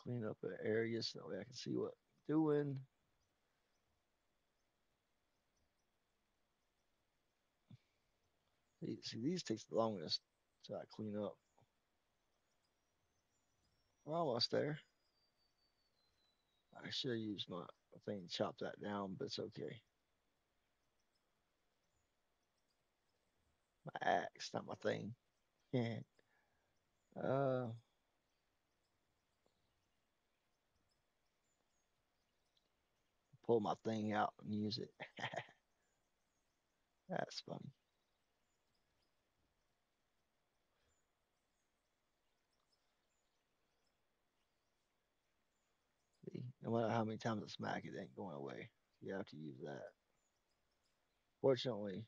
Clean up the area so that way I can see what I'm doing. See, these takes the longest to clean up. We're almost there. I should have used my thing to chop that down, but it's okay. My axe, not my thing. Yeah. Uh, pull my thing out and use it. That's funny. See, no matter how many times I smack it, it ain't going away. You have to use that. Fortunately,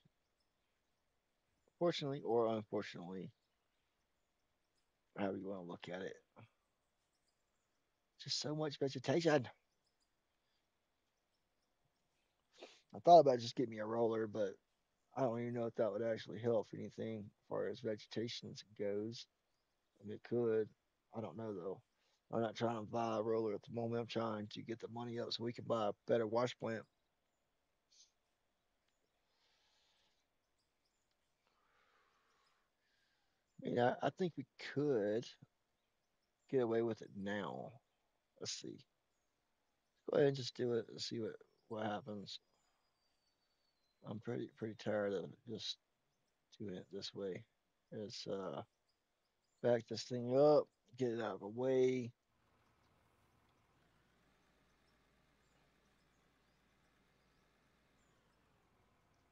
fortunately or unfortunately, however you want to look at it, just so much vegetation. I thought about just getting me a roller, but I don't even know if that would actually help anything as far as vegetation goes. I mean, it could. I don't know though. I'm not trying to buy a roller at the moment. I'm trying to get the money up so we can buy a better wash plant. I mean, I think we could get away with it now. Let's see. Go ahead and just do it and see what happens. I'm pretty tired of just doing it this way. Let's back this thing up, get it out of the way.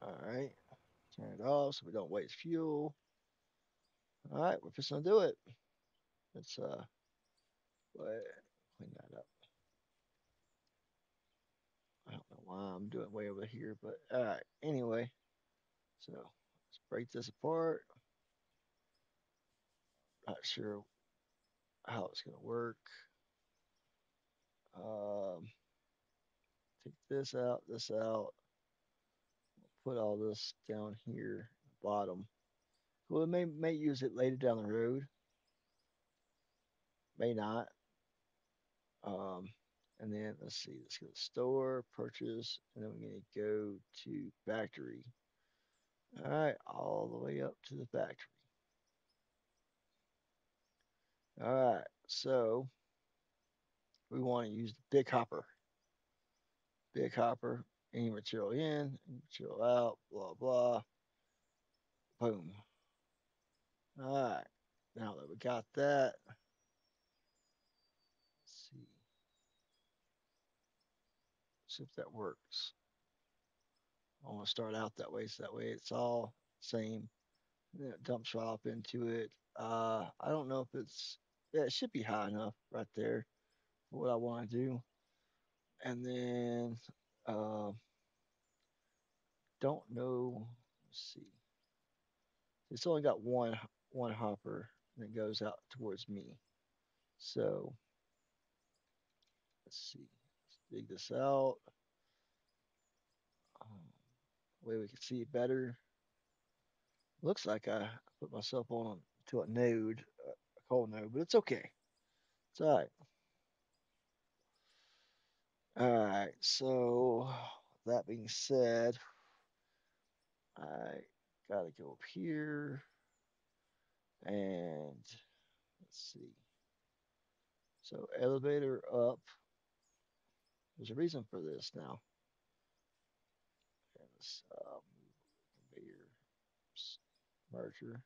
All right, turn it off so we don't waste fuel. All right, we're just gonna do it. Let's go ahead, clean that up. I don't know why I'm doing it way over here, but all right. Anyway, so let's break this apart. Not sure how it's gonna work. Um, take this out, put all this down here, bottom. Well, it may use it later down the road, may not. Um, and then let's see, let's go to store, purchase, and then we're gonna go to factory. All right, all the way up to the factory. All right, so we want to use the big hopper. Big hopper, any material in, any material out, blah blah. Boom. All right. Now that we got that, let's see if that works. I want to start out that way, so that way it's all same. And then it dumps right off into it. I don't know if it's yeah, it should be high enough right there for what I want to do. And then uh, don't know. Let's see. It's only got one hopper that goes out towards me. So let's see. Let's dig this out. Way we can see it better. Looks like I put myself on to a node, a cold node, but it's okay. It's all right. All right. So that being said, I gotta go up here and let's see. So elevator up. There's a reason for this now. Okay, let's move conveyor merger.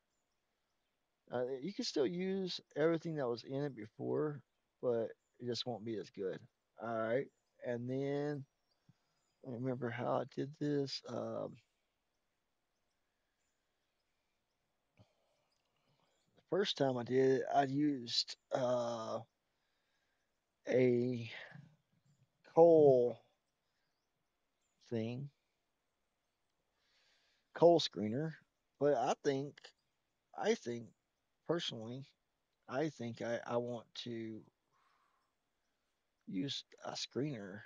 You can still use everything that was in it before, but it just won't be as good. All right, and then I remember how I did this. The first time I did it, I used a coal thing, coal screener, but I think personally, I want to use a screener,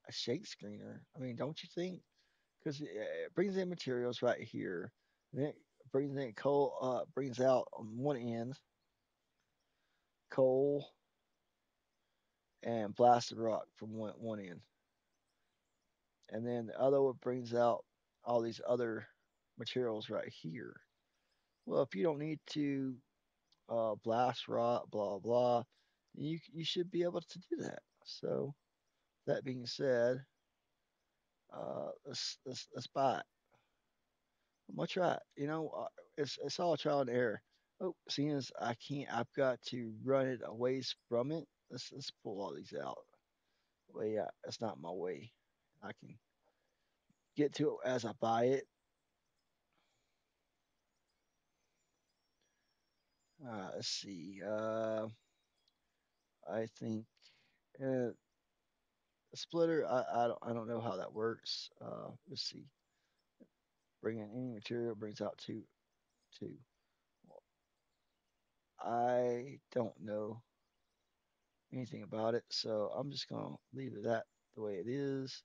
a shake screener. I mean, don't you think? Because it brings in materials right here, and it brings in coal, brings out on one end coal and blasted rock from one end, and then the other one brings out all these other materials right here. Well, if you don't need to blast rock, blah blah, you should be able to do that. So that being said, let's buy it. I'm gonna try it. It's all trial and error. Oh, seeing as I can't, I've got to run it a ways from it. Let's pull all these out. Well, yeah, that's not my way. I can get to it as I buy it. Let's see. I think uh, A splitter, I don't know how that works. Let's see. Bring in any material brings out two. Well, I don't know anything about it, so I'm just gonna leave it at the way it is.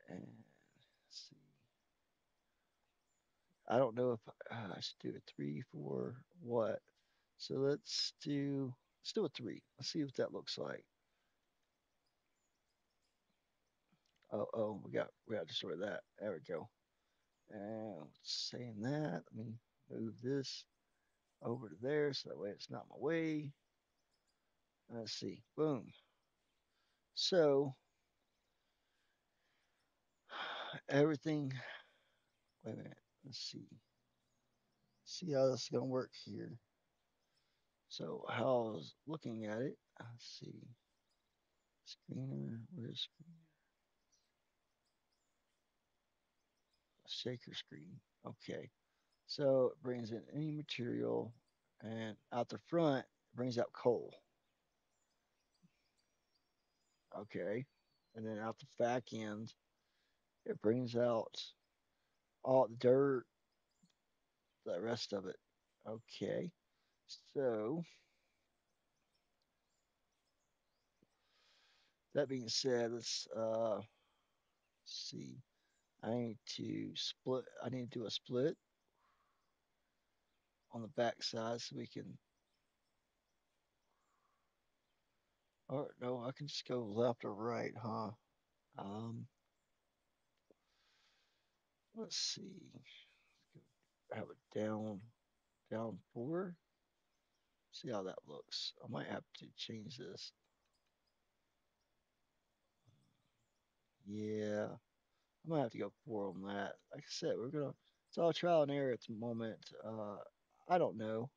And let's see. I don't know if I should do a three, four, what. So let's do a three. Let's see what that looks like. Oh, we got to destroy that. There we go. And saying that, let me move this over to there so that way it's not in my way. Let's see. Boom. So everything. Wait a minute. Let's see. See how this is gonna work here. So how I was looking at it. Let's see. Screener. Where's shaker screen? Okay. So it brings in any material, and out the front it brings out coal. Okay. And then out the back end it brings out all the dirt, the rest of it. Okay. So that being said, let's see. I need to split. I need to do a split on the back side so we can. Or no, I can just go left or right, huh? Um, let's see. Have it down four. See how that looks. I might have to change this. Yeah, I might have to go four on that. Like I said, we're gonna. It's all trial and error at the moment. I don't know.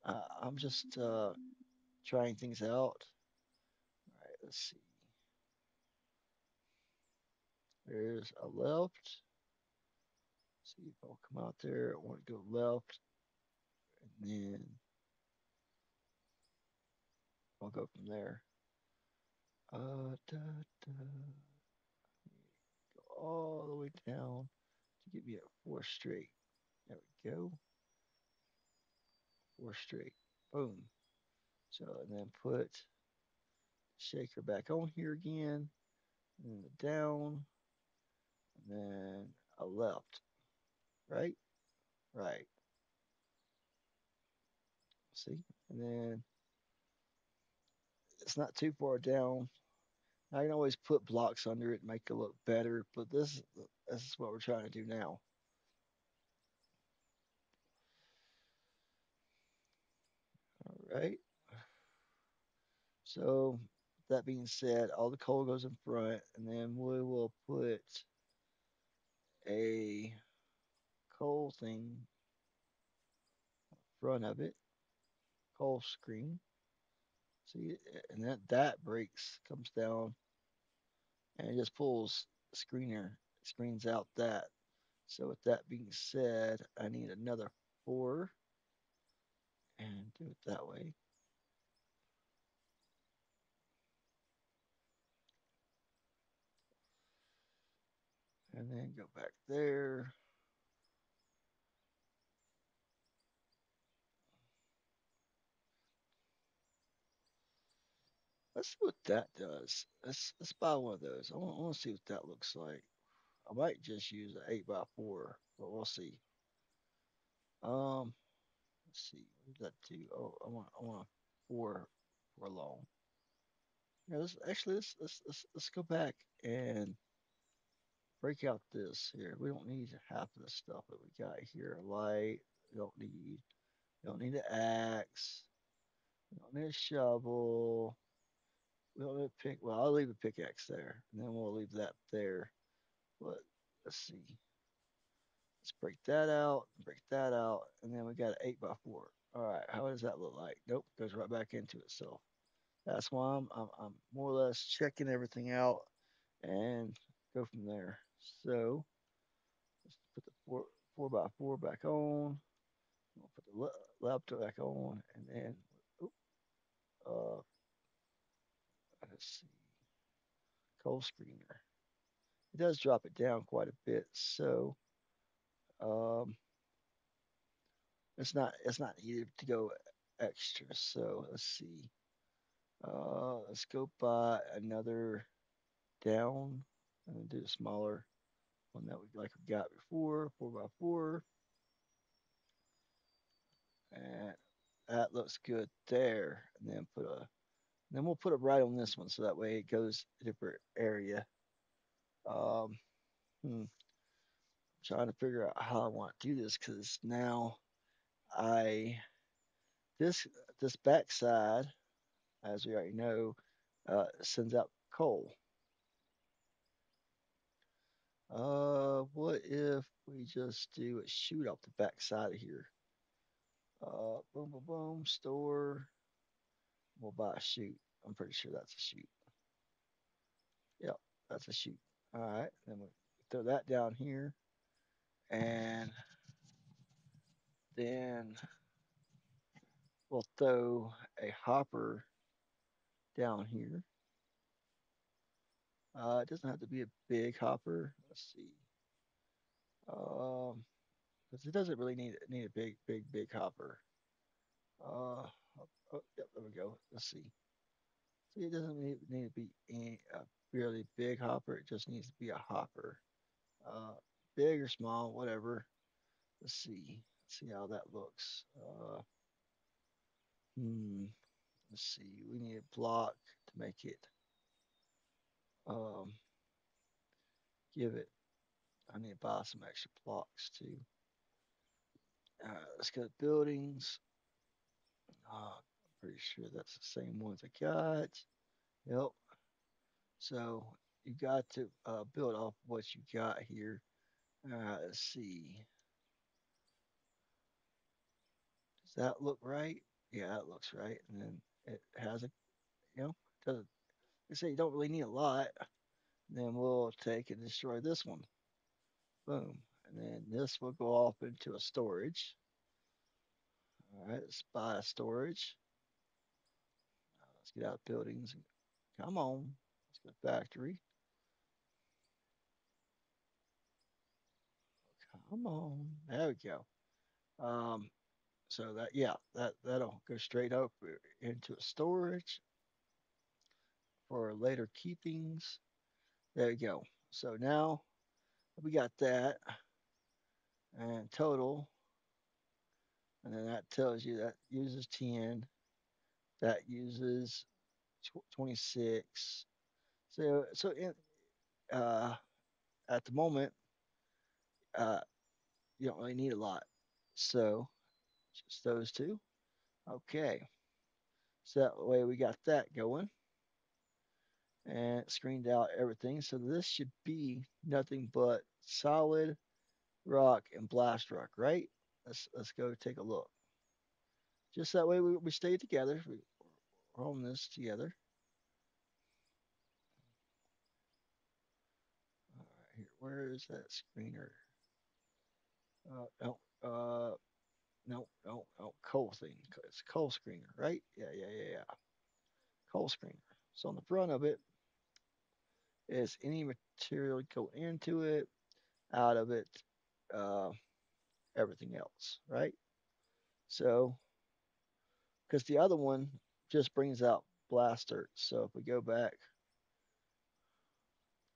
I'm just trying things out. All right, let's see. There's a left. See if I'll come out there. I want to go left, and then I'll go from there. Da, da. Go all the way down to get me a four straight. There we go. Four straight. Boom. So, and then put shaker back on here again, and then a down, and then a left. Right? Right. See? And then it's not too far down. I can always put blocks under it and make it look better, but this is what we're trying to do now. All right. So that being said, all the coal goes in front, and then we will put a coal thing in front of it, coal screen. See, and that breaks, comes down, and it just pulls the screens out that. So with that being said, I need another four and do it that way. And then go back there. Let's see what that does. Let's buy one of those. I want to see what that looks like. I might just use an 8x4, but we'll see. Let's see. What does that do? Oh, I want a four long. Yeah, let's go back and break out this here. We don't need half of the stuff that we got here. Light. We don't need an axe. We don't need a shovel. We don't need a pick. Well, I'll leave a pickaxe there, and then we'll leave that there. But let's see. Let's break that out, and then we got an 8x4. All right, how does that look like? Nope, goes right back into itself. That's why I'm more or less checking everything out and go from there. So let's put the four by four back on. We'll put the laptop back on, and then oop, uh, let's see. coal screener. It does drop it down quite a bit, so um, it's not needed to go extra. So let's see. Let's go by another down and do a smaller one that we got before, 4x4, and that looks good there. And then we'll put it right on this one so that way it goes a different area. Um, I'm trying to figure out how I want to do this because now I this this backside, as we already know, sends out coal. What if we just do a shoot off the backside of here? Boom, boom, boom, store. We'll buy a shoot. I'm pretty sure that's a shoot. Yep, that's a shoot. All right, then we throw that down here, and then we'll throw a hopper down here. It doesn't have to be a big hopper. Let's see. Because it doesn't really need a big hopper. Oh, yep, there we go. Let's see. See, it doesn't need to be a really big hopper. It just needs to be a hopper. Uh, Big or small, whatever. Let's see. Let's see how that looks. Hmm. Let's see. We need a block to make it. Um, Give it. I need to buy some extra blocks too. Let's go to buildings. I'm pretty sure that's the same ones I got. Yep. So you got to build off what you got here. Let's see. Does that look right? Yeah, that looks right. And then it has a, doesn't. They say you don't really need a lot. Then we'll take and destroy this one. Boom. And then this will go off into a storage. All right, let's buy a storage. Let's get out of buildings. Come on. Let's go to factory. Come on. There we go. Um, so that'll go straight up into a storage for later keepings. There we go. So now we got that and total, and then that tells you that uses 10, that uses 26. Uh, at the moment, uh, you don't really need a lot. So just those two. Okay. So that way we got that going and it screened out everything. So this should be nothing but solid rock and blast rock, right? Let's go take a look. Just that way we stay together. We home this together. All right, here. Where is that screener? No, no. Coal thing. It's a coal screener, right? Yeah. Coal screener. So on the front of it is any material go into it, out of it, uh, everything else, right? So, because the other one just brings out blaster. So if we go back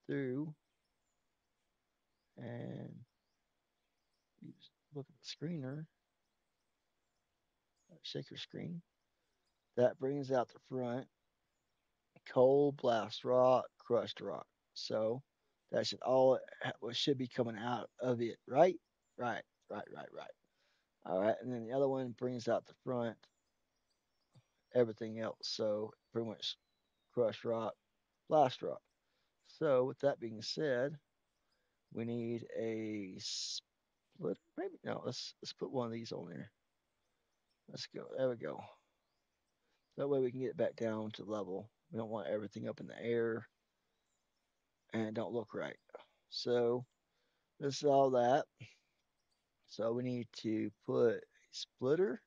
through and look at the screener, shake your screen, that brings out the front coal, blast rock, crushed rock. So that should all what should be coming out of it, right? Right, right. All right, and then the other one brings out the front everything else. So pretty much crushed rock, blast rock. So with that being said, we need a split. Maybe no. Let's put one of these on there. Let's go. There we go. That way we can get it back down to level. We don't want everything up in the air and don't look right. So this is all that. So we need to put a splitter.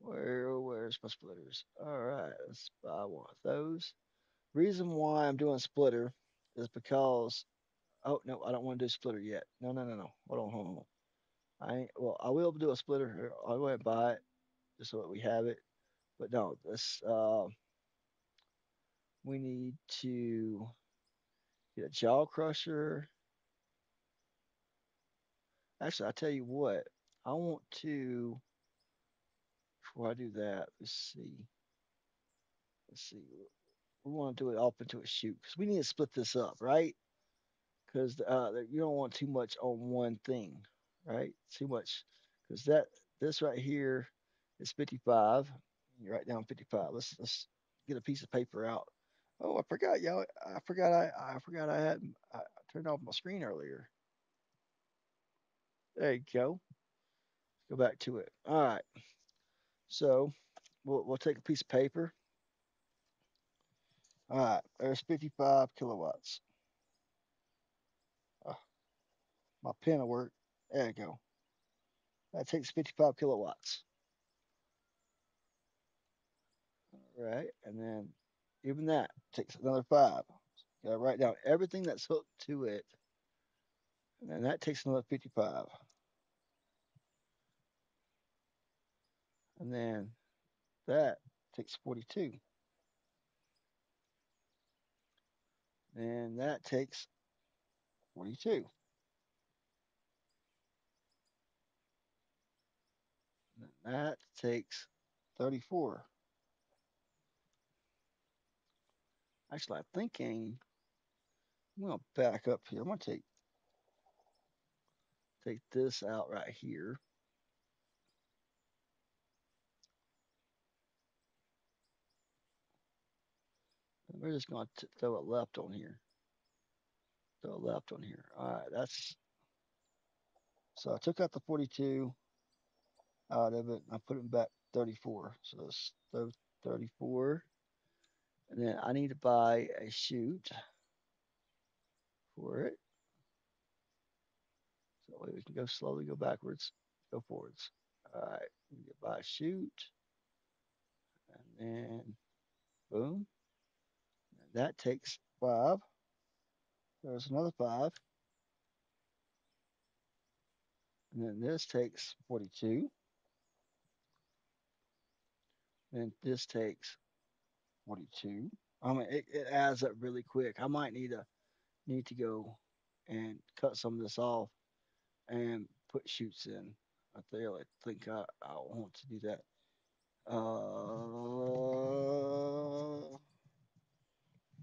Where's Where's my splitters? All right, let's buy one of those. Reason why I'm doing splitter is because oh no, I don't want to do splitter yet. No, no, no, no. Hold on. I ain't, well, I will do a splitter. Here, I'll go ahead and buy it just so that we have it. But no, this we need to get a jaw crusher. Actually, I tell you what, I want to before I do that. Let's see. We want to do it up into a shoot because we need to split this up, right? Because you don't want too much on one thing, right? Too much because that this right here is 55. You write down 55. Let's get a piece of paper out. Oh, I forgot, y'all. I forgot I turned off my screen earlier. There you go. Go back to it. All right. So we'll take a piece of paper. All right. There's 55 kilowatts. Uh, my pen will work. There you go. That takes 55 kilowatts. All right. And then even that takes another five. Got to write down everything that's hooked to it. And then that takes another 55. And then that takes 42. And that takes 42. And that takes 34. Actually, I'm thinking I'm going to back up here. I'm going to take this out right here. And we're just going to throw it left on here. Throw it left on here. All right. That's so I took out the 42 out of it. And I put it back 34. So let's throw 34. And then I need to buy a chute for it. So that way we can go slowly, go backwards, go forwards. All right. We get buy a chute. And then boom. And that takes five. There's another five. And then this takes 42. And this takes 42. I mean, it adds up really quick. I might need to go and cut some of this off and put shoots in. I think I want to do that.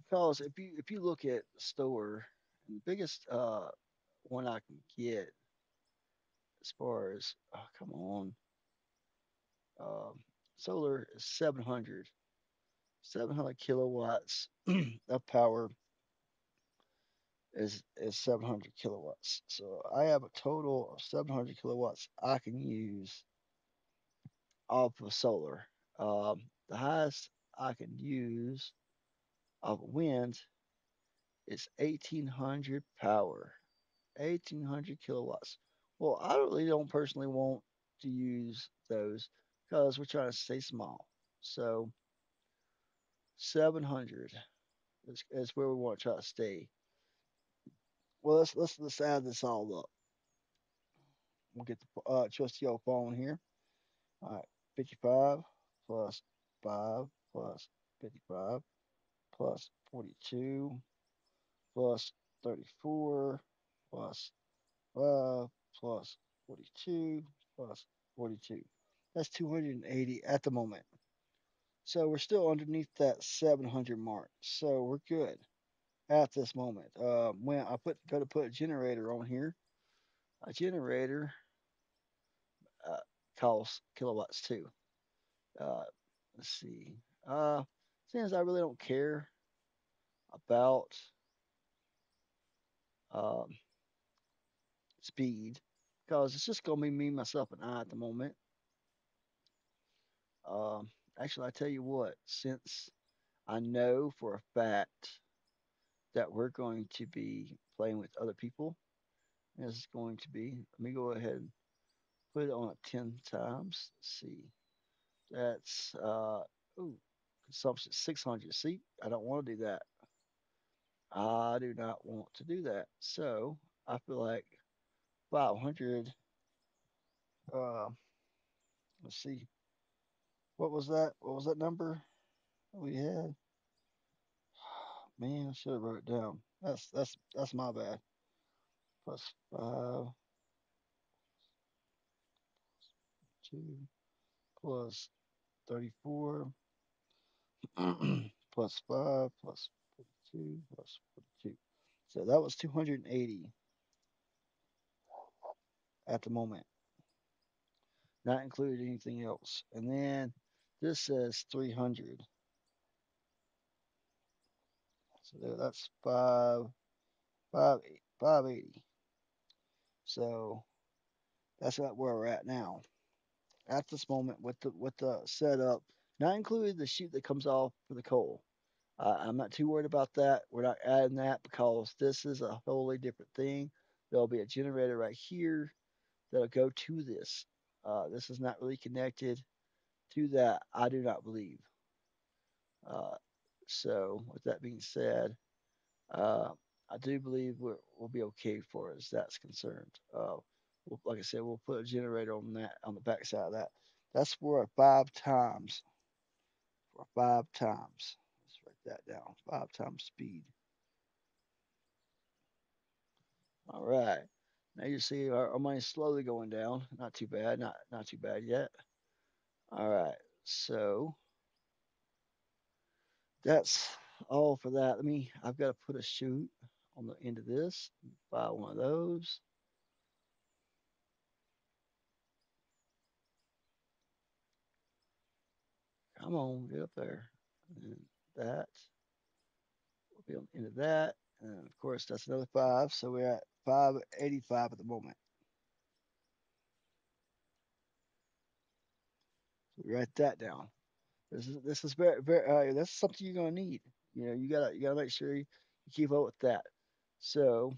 Because if you look at the store, and the biggest one I can get as far as come on, um, solar is 700 kilowatts of power is 700 kilowatts. So I have a total of 700 kilowatts I can use off of solar. The highest I can use of wind is 1800 power, 1800 kilowatts. Well, I really don't personally want to use those because we're trying to stay small. So 700 is where we want to try to stay. Well, let's add this all up. We'll get the trusty old phone here. All right, 55 plus 5 plus 55 plus 42 plus 34 plus 5 plus 42 plus 42. That's 280 at the moment. So we're still underneath that 700 mark. So we're good at this moment. When I go to put a generator on here, a generator uh, costs kilowatts too. Uh, let's see. Uh, since I really don't care about um, speed, because it's just gonna be me, myself, and I at the moment. Um, Actually, I tell you what, since I know for a fact that we're going to be playing with other people, and this is going to be. Let me go ahead and put it on 10 times. Let's see. That's ooh, consumption 600. See, I don't want to do that. I do not want to do that. So I feel like 500. Uh, let's see. What was that? What was that number we had? Man, I should have wrote it down. That's my bad. Plus 5, 2, plus 34, plus 5, plus 42, plus 42. So that was 280 at the moment, not including anything else. And then this says 300. So that's 580. So that's where we're at now. At this moment with the setup, not including the chute that comes off for the coal. I'm not too worried about that. We're not adding that because this is a wholly different thing. There'll be a generator right here that'll go to this. This is not really connected to that, I do not believe. Uh, so, with that being said, uh, I do believe we'll be okay for as that's concerned. Like I said, we'll put a generator on that on the backside of that. That's for 5 times. For 5 times. Let's write that down. 5 times speed. All right. Now you see our money's slowly going down. Not too bad. Not too bad yet. All right. So that's all for that. I've got to put a chute on the end of this. Buy one of those. Come on, get up there. And that will be on the end of that. And of course, that's another five. So we're at 585 at the moment. So we write that down. This is very that's something you're gonna need. You gotta make sure you keep up with that. So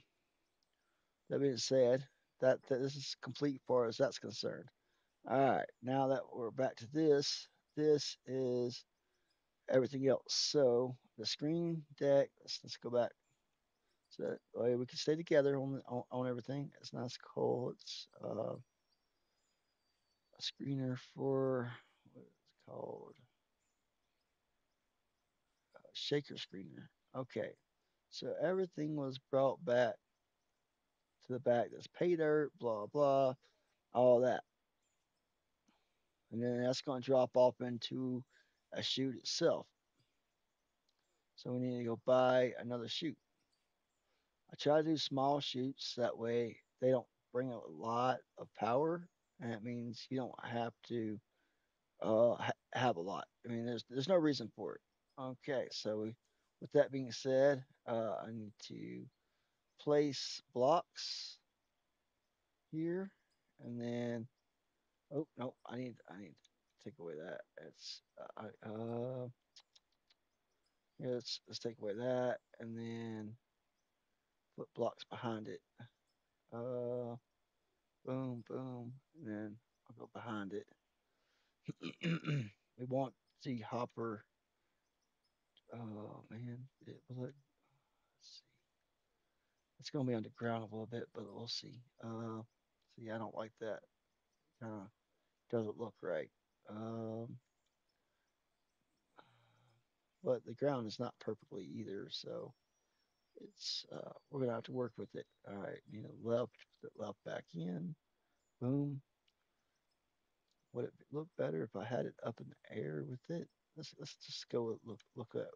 that being said, that this is complete for as that's concerned. All right, now that we're back to this is everything else. So the screen deck. Let's go back. So that way we can stay together on everything. It's nice cool. It's a screener for what is it called? Shaker screener. Okay. So everything was brought back to the back. That's pay dirt, blah blah, all that, and then that's going to drop off into a chute itself. So we need to go buy another chute. I try to do small chutes that way they don't bring a lot of power, and it means you don't have to have a lot. There's no reason for it. Okay, so with that being said, I need to place blocks here, and then oh no, I need to take away that. It's yeah, let's take away that, and then put blocks behind it. Uh, boom, boom, and then I'll go behind it. We want the hopper. Oh man, let's see. It's gonna be underground a little bit, but we'll see. See, I don't like that. Kind of doesn't look right. Um, but the ground is not perfectly either, so it's we're gonna have to work with it. All right, left, put the left back in. Boom. Would it look better if I had it up in the air with it? Let's just go look at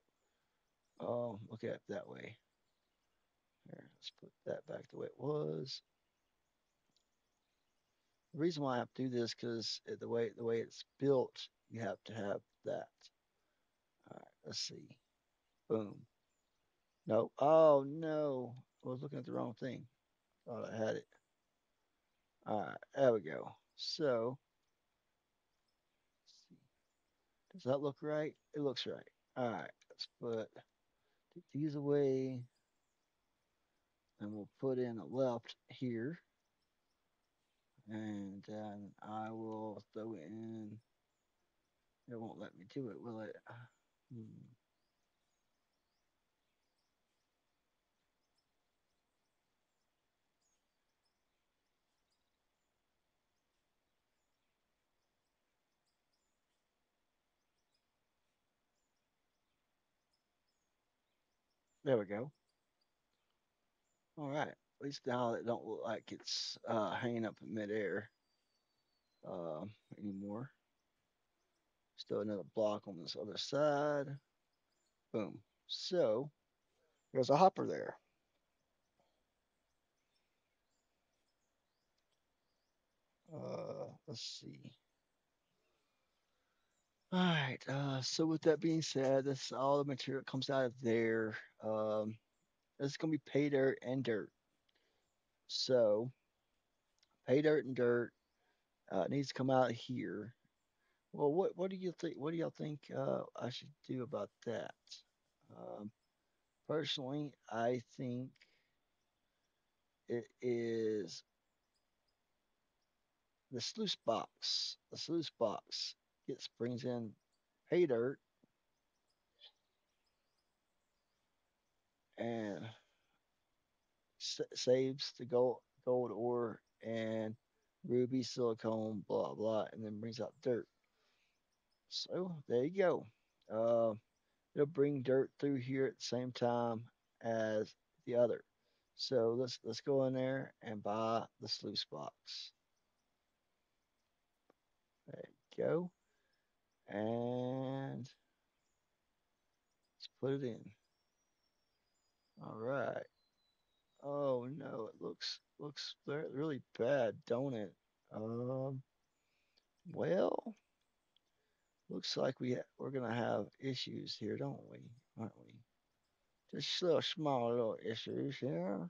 it that way. Here, let's put that back the way it was. The reason why I have to do this because the way it's built, you have to have that. All right, let's see. Boom. No. Oh no, I was looking at the wrong thing. Thought I had it. All right, there we go. So, let's see. Does that look right? It looks right. All right, let's take these away, and we'll put in a left here, and then I will throw in let me do it, will it? Hmm, there we go. All right. At least now it don't look like it's hanging up in midair anymore. Still another block on this other side. Boom. So there's a hopper there. Let's see. All right. So with that being said, that's all the material that comes out of there. It's gonna be pay dirt and dirt. So pay dirt and dirt needs to come out of here. Well, what do you think? What do y'all think I should do about that? Um, Personally, I think it is the sluice box. The sluice box gets brings in pay dirt and saves the gold ore and ruby silicone, blah blah, and then brings out dirt. So there you go. Uh, it'll bring dirt through here at the same time as the other. So let's go in there and buy the sluice box. There you go. And let's put it in. All right. Oh no, it looks really bad, don't it? Um, well, looks like we're gonna have issues here, don't we? Aren't we? Just little small little issues here.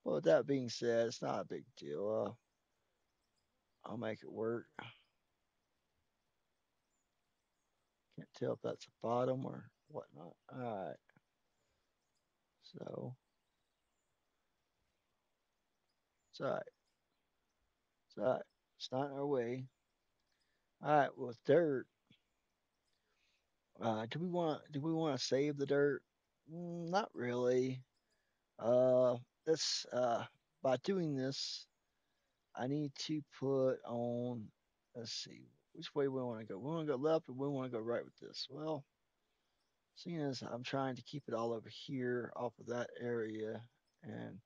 But with that being said, it's not a big deal. I'll make it work. Can't tell if that's a bottom or whatnot. All right. So it's all right. It's all right. It's not in our way. All right. With dirt, do we want to save the dirt? Not really. Uh, this by doing this, I need to put on. Let's see, which way we want to go. We want to go left, or we want to go right with this. Well, seeing as I'm trying to keep it all over here, off of that area, and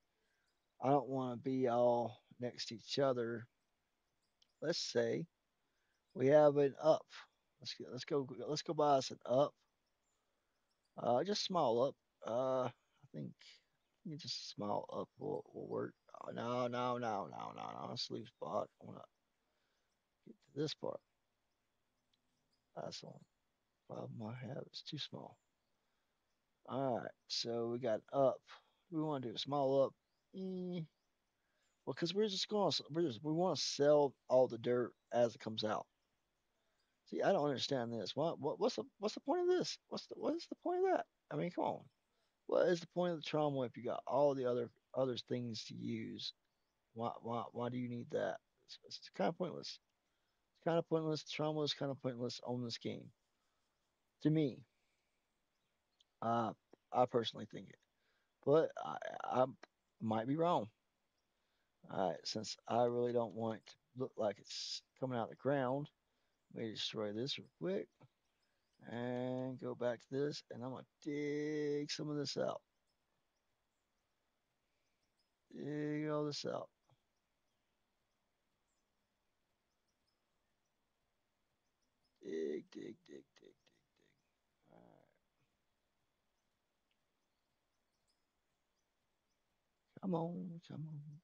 I don't want to be all next to each other. Let's say we have an up. Let's go buy us an up. Just small up. I think just a small up will work. Oh, no, no, no, no, no, no. Sleep spot. I want to get to this part. That's the only problem I have. It's too small. All right. So we got up. We want to do a small up. Well, because we want to sell all the dirt as it comes out. See, I don't understand this. What's the point of this? What is the point of that? I mean, come on. What is the point of the trauma if you got all the other things to use? Why do you need that? It's kind of pointless. It's kind of pointless. Trauma is kind of pointless on this game to me. Uh, I personally think it, but I might be wrong. All right, since I really don't want it to look like it's coming out of the ground, let me destroy this real quick and go back to this, and I'm gonna dig some of this out. Dig all this out. Dig, dig, dig, dig, dig, dig. All right, come on, come on.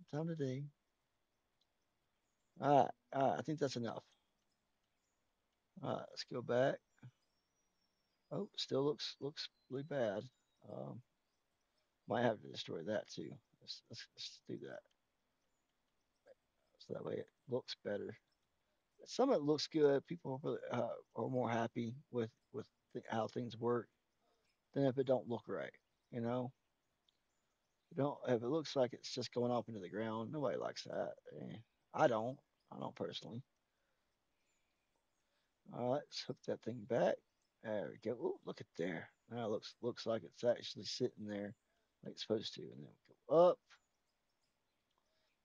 Sometime today. All right. I think that's enough. All right, let's go back. Oh, still looks really bad. Um, might have to destroy that too. Let's do that so that way it looks better. Some of it looks good. People are, really, are more happy with how things work than if it don't look right. You know, if it looks like it's just going off into the ground, nobody likes that. I don't. I don't personally. All right, let's hook that thing back. There we go. Ooh, look at there. Now it looks like it's actually sitting there like it's supposed to. And then we go up.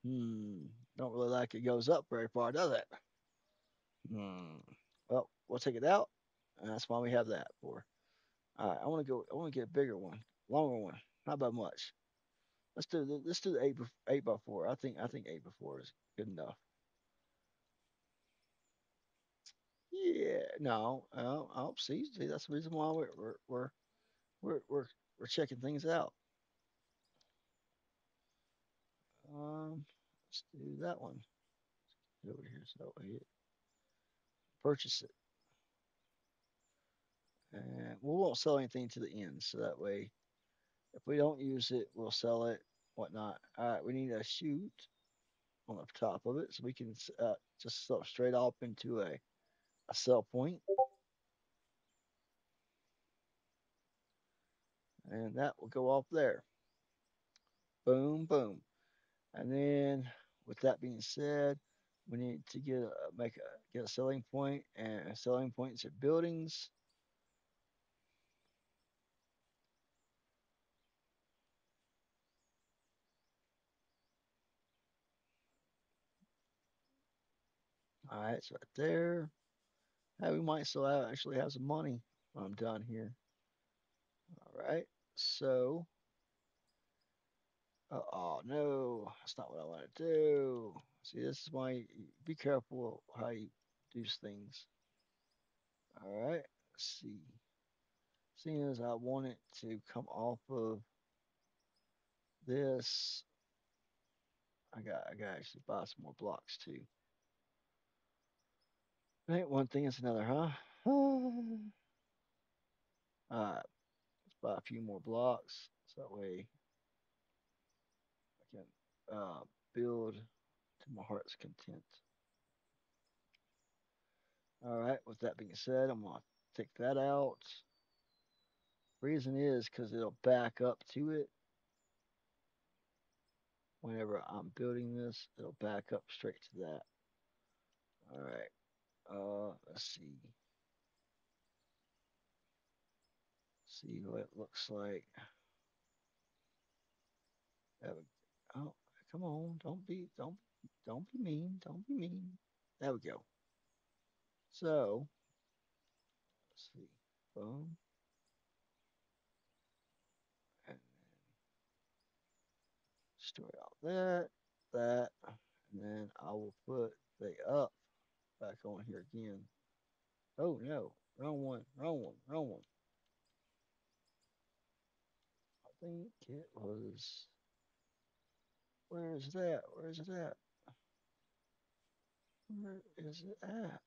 Hmm. Don't really like it goes up very far, does it? Hmm. Well, we'll take it out. And that's why we have that for. All right, I want to go. I want to get a bigger one, longer one. Not by much. Let's do the 8x4. I think 8x4 is good enough. Yeah. No. Oh, see, that's the reason why we're we're we're checking things out. Let's do that one. Get over here so we hit purchase it, and we won't sell anything to the end. So that way, if we don't use it, we'll sell it, whatnot. All right, we need a chute on the top of it so we can just sell straight off into a sell point, and that will go off there. Boom, boom. And then, with that being said, we need to get a selling point, and selling points are buildings. All right, it's right there. Hey, we might still actually have some money when I'm done here. All right, so oh no, that's not what I want to do. See, this is why be careful how you do things. All right, let's see. Seeing as I want it to come off of this, I got to actually buy some more blocks too. Ain't one thing, it's another, huh? All right, let's buy a few more blocks so that way I can build to my heart's content. All right, with that being said, I'm gonna take that out. Reason is because it'll back up to it whenever I'm building this. It'll back up straight to that. All right. Let's see what it looks like. There we, oh, come on! Don't be mean! Don't be mean! There we go. So let's see. Boom, and store out that, and then I will put the up back on here again. Oh no, wrong one, wrong one, wrong one. I think it was. Where is that? Where is it at? Where is it at?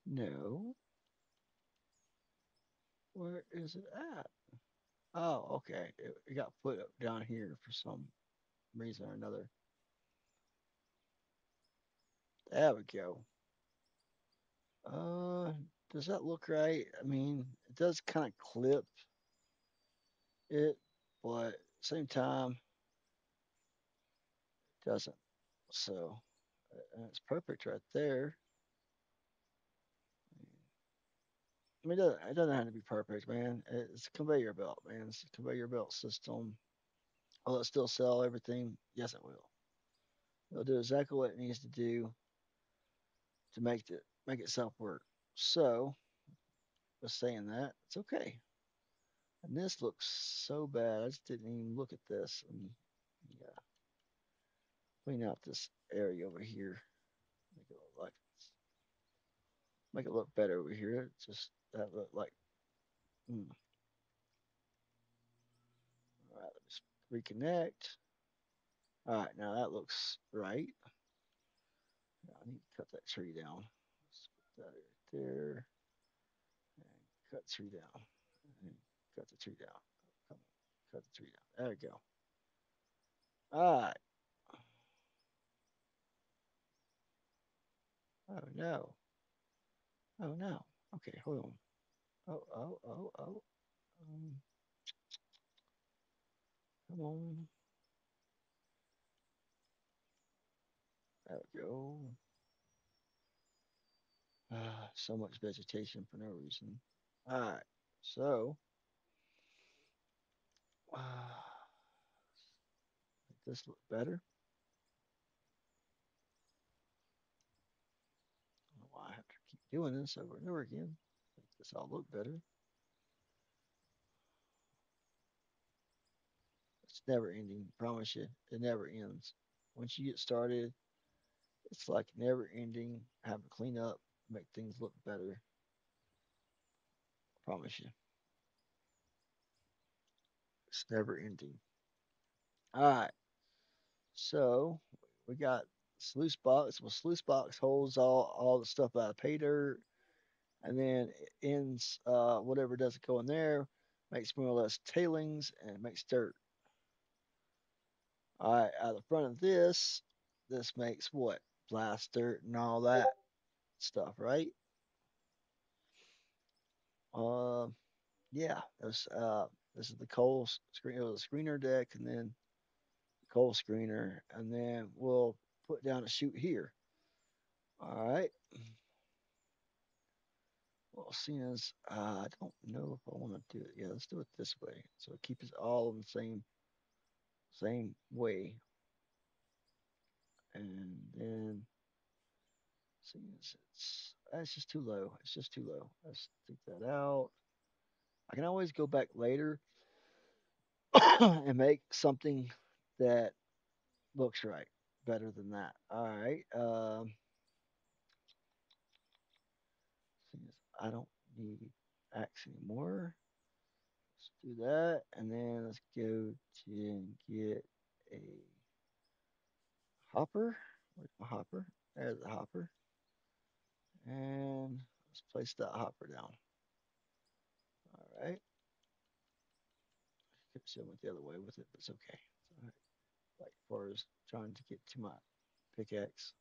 No. Where is it at? Oh, okay. It got put up down here for some reason or another. There we go. Uh, does that look right? I mean, it does kind of clip it, but at the same time, it doesn't. So, and it's perfect right there. I mean, it doesn't have to be perfect, man. It's a conveyor belt, man. It's a conveyor belt system. Will it still sell everything? Yes, it will. It'll do exactly what it needs to do to make itself work. So, with saying that, it's okay. And this looks so bad. I just didn't even look at this. Yeah, clean out this area over here. Make it look like make it look better over here. Just that look like. Mm. All right, let's reconnect. All right, now that looks right. I need to cut that tree down. Let's put that right there and cut the tree down. And cut the tree down. Come on, cut the tree down. There we go. All right. Oh no. Oh no. Okay, hold on. Oh. Um, come on. There we go. So much vegetation for no reason. All right. So, make this look better. I don't know why I have to keep doing this over and over again. Make this all look better. It's never ending. Promise you, it never ends. Once you get started, it's like never ending. Having to clean up, make things look better. Promise you, it's never ending. All right. So we got sluice box. Well, sluice box holds all the stuff out of pay dirt, and then it ends whatever doesn't go in there, makes more or less tailings and makes dirt. All right, out of the front of this makes what? Blast dirt and all that stuff, right? Um, yeah, this is the coal screen. It was a screener deck, and then coal screener, and then we'll put down a chute here. All right. Well, seeing as I don't know if I want to do it, yeah, let's do it this way. So keep it all in the same way, and then seeing as it's just too low. It's just too low. Let's take that out. I can always go back later and make something that looks right better than that. All right. Seeing as I don't need axe anymore. Let's do that, and then let's go to and get a hopper. Where's my hopper? There's the hopper. And let's place that hopper down. All right. Could have went the other way with it, but it's okay. It's all right. Like far as trying to get to my pickaxe.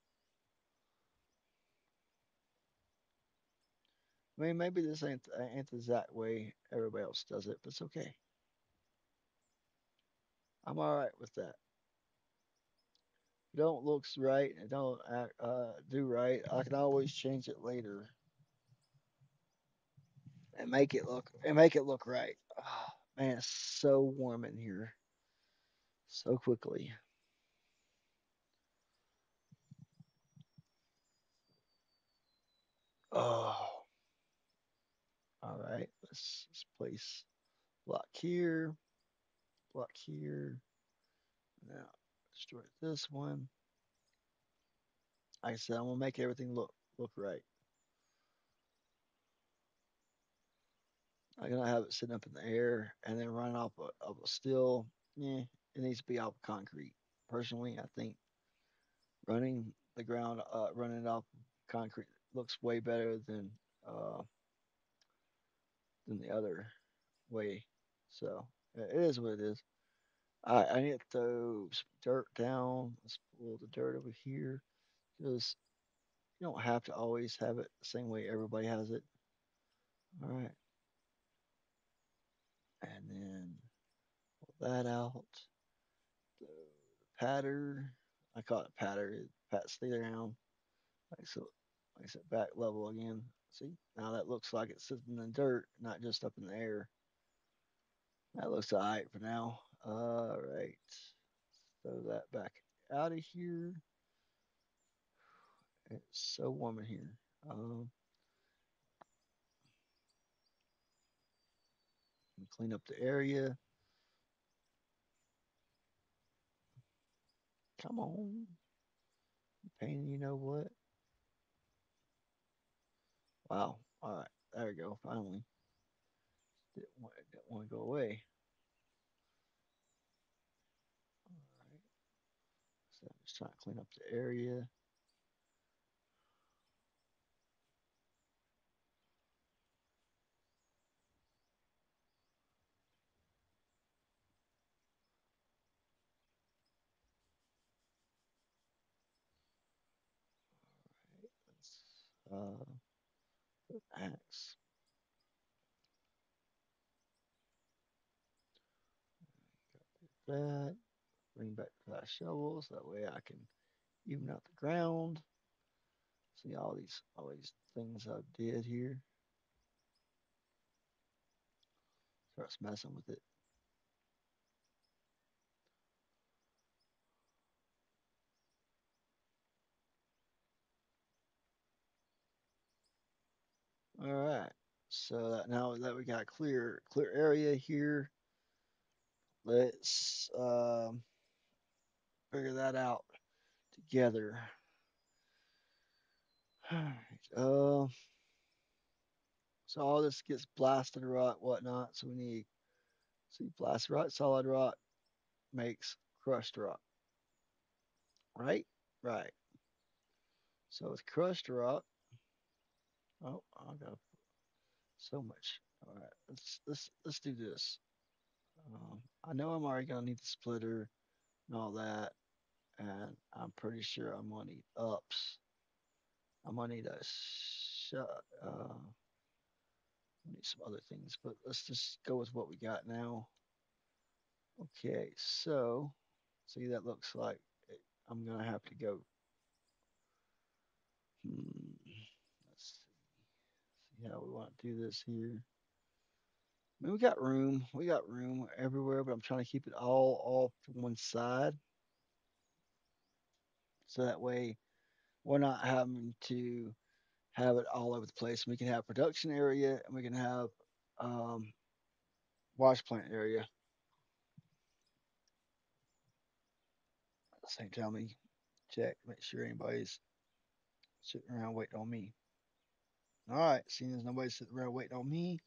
I mean, maybe this ain't the exact way everybody else does it, but it's okay. I'm all right with that. If it don't looks right and don't do right, I can always change it later and make it look right. Oh, man, it's so warm in here so quickly. Oh, all right. Let's place block here, block here. Now destroy this one. Like I said, I'm gonna make everything look right. I'm gonna have it sitting up in the air and then run off of a still. Yeah, it needs to be off concrete. Personally, I think running it off concrete looks way better uh, than the other way. So it is what it is. I need to throw some dirt down. Let's pull the dirt over here because you don't have to always have it the same way everybody has it. All right, and then pull that out. The patter, I call it patter. It pats the around. Like so, like I said, back level again. See, now that looks like it's sitting in the dirt, not just up in the air. That looks alright for now. All right, throw that back out of here. It's so warm in here. Um, clean up the area. Come on, pain. You know what? Wow. All right, there we go. Finally, didn't want to go away. All right. So I'm just trying to clean up the area. Let's put axe. That. Bring back the last shovels. That way I can even out the ground. See all these things I did here. Starts messing with it. All right. So that now that we got clear area here, let's figure that out together. All right. So all this gets blasted rock, whatnot. So we need see blasted rock, solid rock makes crushed rock, right? Right. So with crushed rock, oh, I got so much. All right, let's do this. I know I'm already gonna need the splitter and all that, and I'm pretty sure I'm gonna need ups. I'm gonna need a shot. I need some other things, but let's just go with what we got now. Okay, so see that looks like I'm gonna have to go. Let's see how we want to do this here. I mean, we got room. We got room everywhere, but I'm trying to keep it all off to one side, so that way we're not having to have it all over the place. We can have production area and we can have um, wash plant area at the same time. We check, make sure anybody's sitting around waiting on me. All right, seeing as nobody's sitting around waiting on me,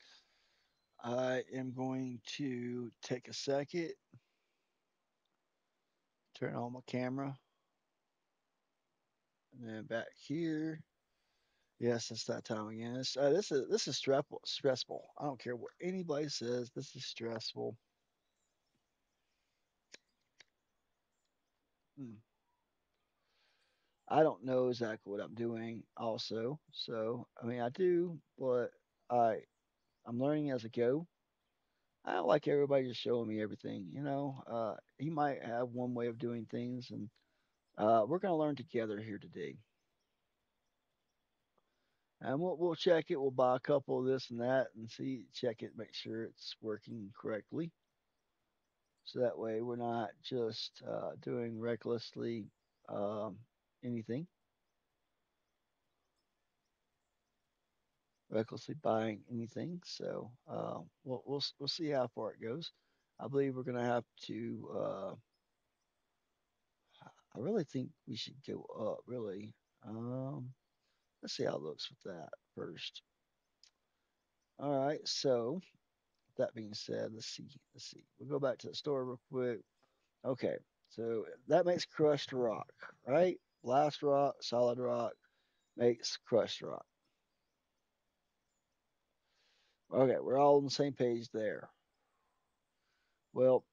I am going to take a second, turn on my camera, and then back here. Yes, it's that time again. This is stressful. Stressful. I don't care what anybody says. This is stressful. Hmm. I don't know exactly what I'm doing. Also, so I mean I do, but I I'm learning as I go. I don't like everybody just showing me everything. He might have one way of doing things, and we're gonna learn together here today. And we'll check it. We'll buy a couple of this and that, and see, check it, make sure it's working correctly. So that way we're not just doing recklessly um, anything, recklessly buying anything. So we'll see how far it goes. I believe we're gonna have to. I really think we should go up. Really, um, let's see how it looks with that first. All right. So that being said, let's see. Let's see. We'll go back to the store real quick. Okay. So that makes crushed rock, right? Blast rock, solid rock makes crushed rock. Okay, we're all on the same page there. Well,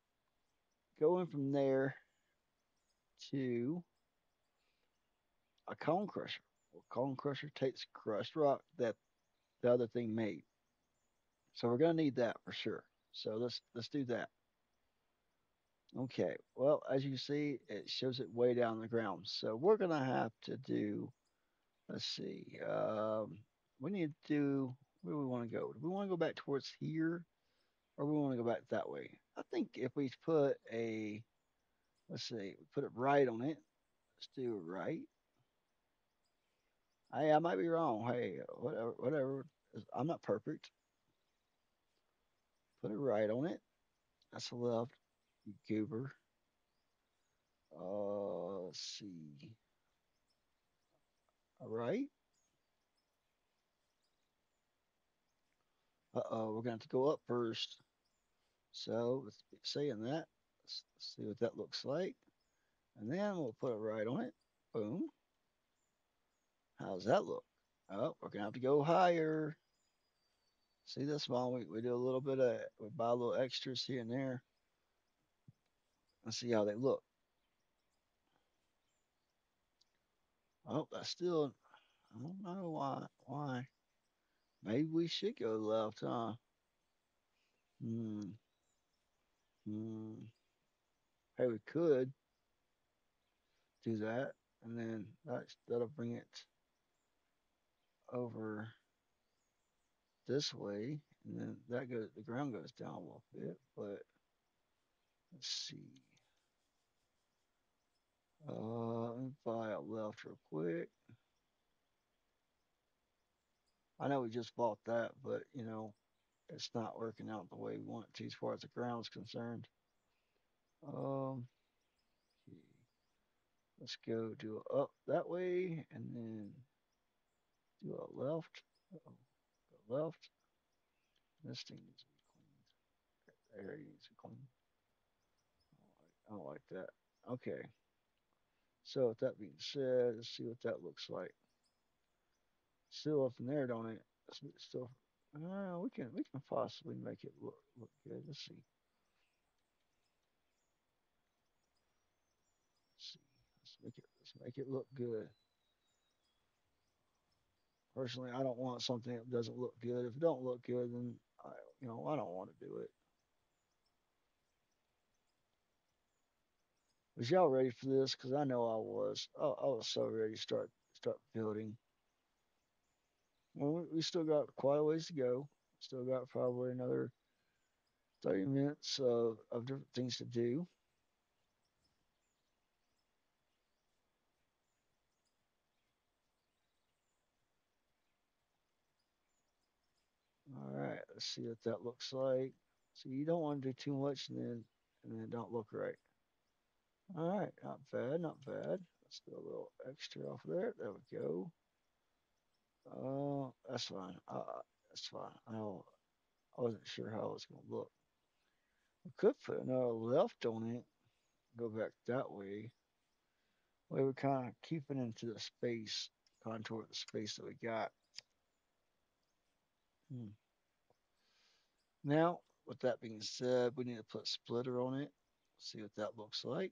going from there to a cone crusher. Well, cone crusher takes crushed rock that the other thing made. So we're gonna need that for sure. So let's do that. Okay. Well, as you see, it shows it way down the ground. So we're gonna have to do. Let's see. We need to do. Where do we want to go? Do we want to go back towards here, or we want to go back that way? I think if we put a, let's see, put it right on it. Let's do it right. Hey, I might be wrong. Hey, whatever. I'm not perfect. Put it right on it. That's a left, you goober. Let's see. All right. We're going to have to go up first. So let's be saying that. Let's see what that looks like. And then we'll put it right on it. Boom. How's that look? Oh, we're going to have to go higher. See this one? We do a little bit of, we buy a little extras here and there and see how they look. Oh, that's still, I don't know why. Why? Maybe we should go left, huh? Hmm. Hmm. Hey, we could do that, and then that'll bring it. over this way, and then the ground goes down a little bit. But let's see. Let me buy a left real quick. I know we just bought that, but it's not working out the way we want it to as far as the ground's concerned. Um, okay. Let's go do a up that way, and then do a left. Uh-oh. Go left. This thing needs to be cleaned. That area needs to be cleaned. I don't like that. Okay. So with that being said, let's see what that looks like. Still up in there, don't it? Still. We can possibly make it look good. Let's see. Let's make it look good. Personally, I don't want something that doesn't look good. If it don't look good, then I don't want to do it. Was y'all ready for this? Because I know I was. I was so ready to start building. Well, we still got quite a ways to go. Still got probably another 30 minutes of different things to do. All right, let's see what that looks like. So you don't want to do too much and then don't look right. All right, not bad, not bad. Let's do a little extra off there. There we go. That's fine. That's fine. I wasn't sure how it was gonna look. We could put another left on it. Go back that way. Way we're kind of keeping into the space, contour the space that we got. Hmm. Now, with that being said, we need to put a splitter on it. See what that looks like.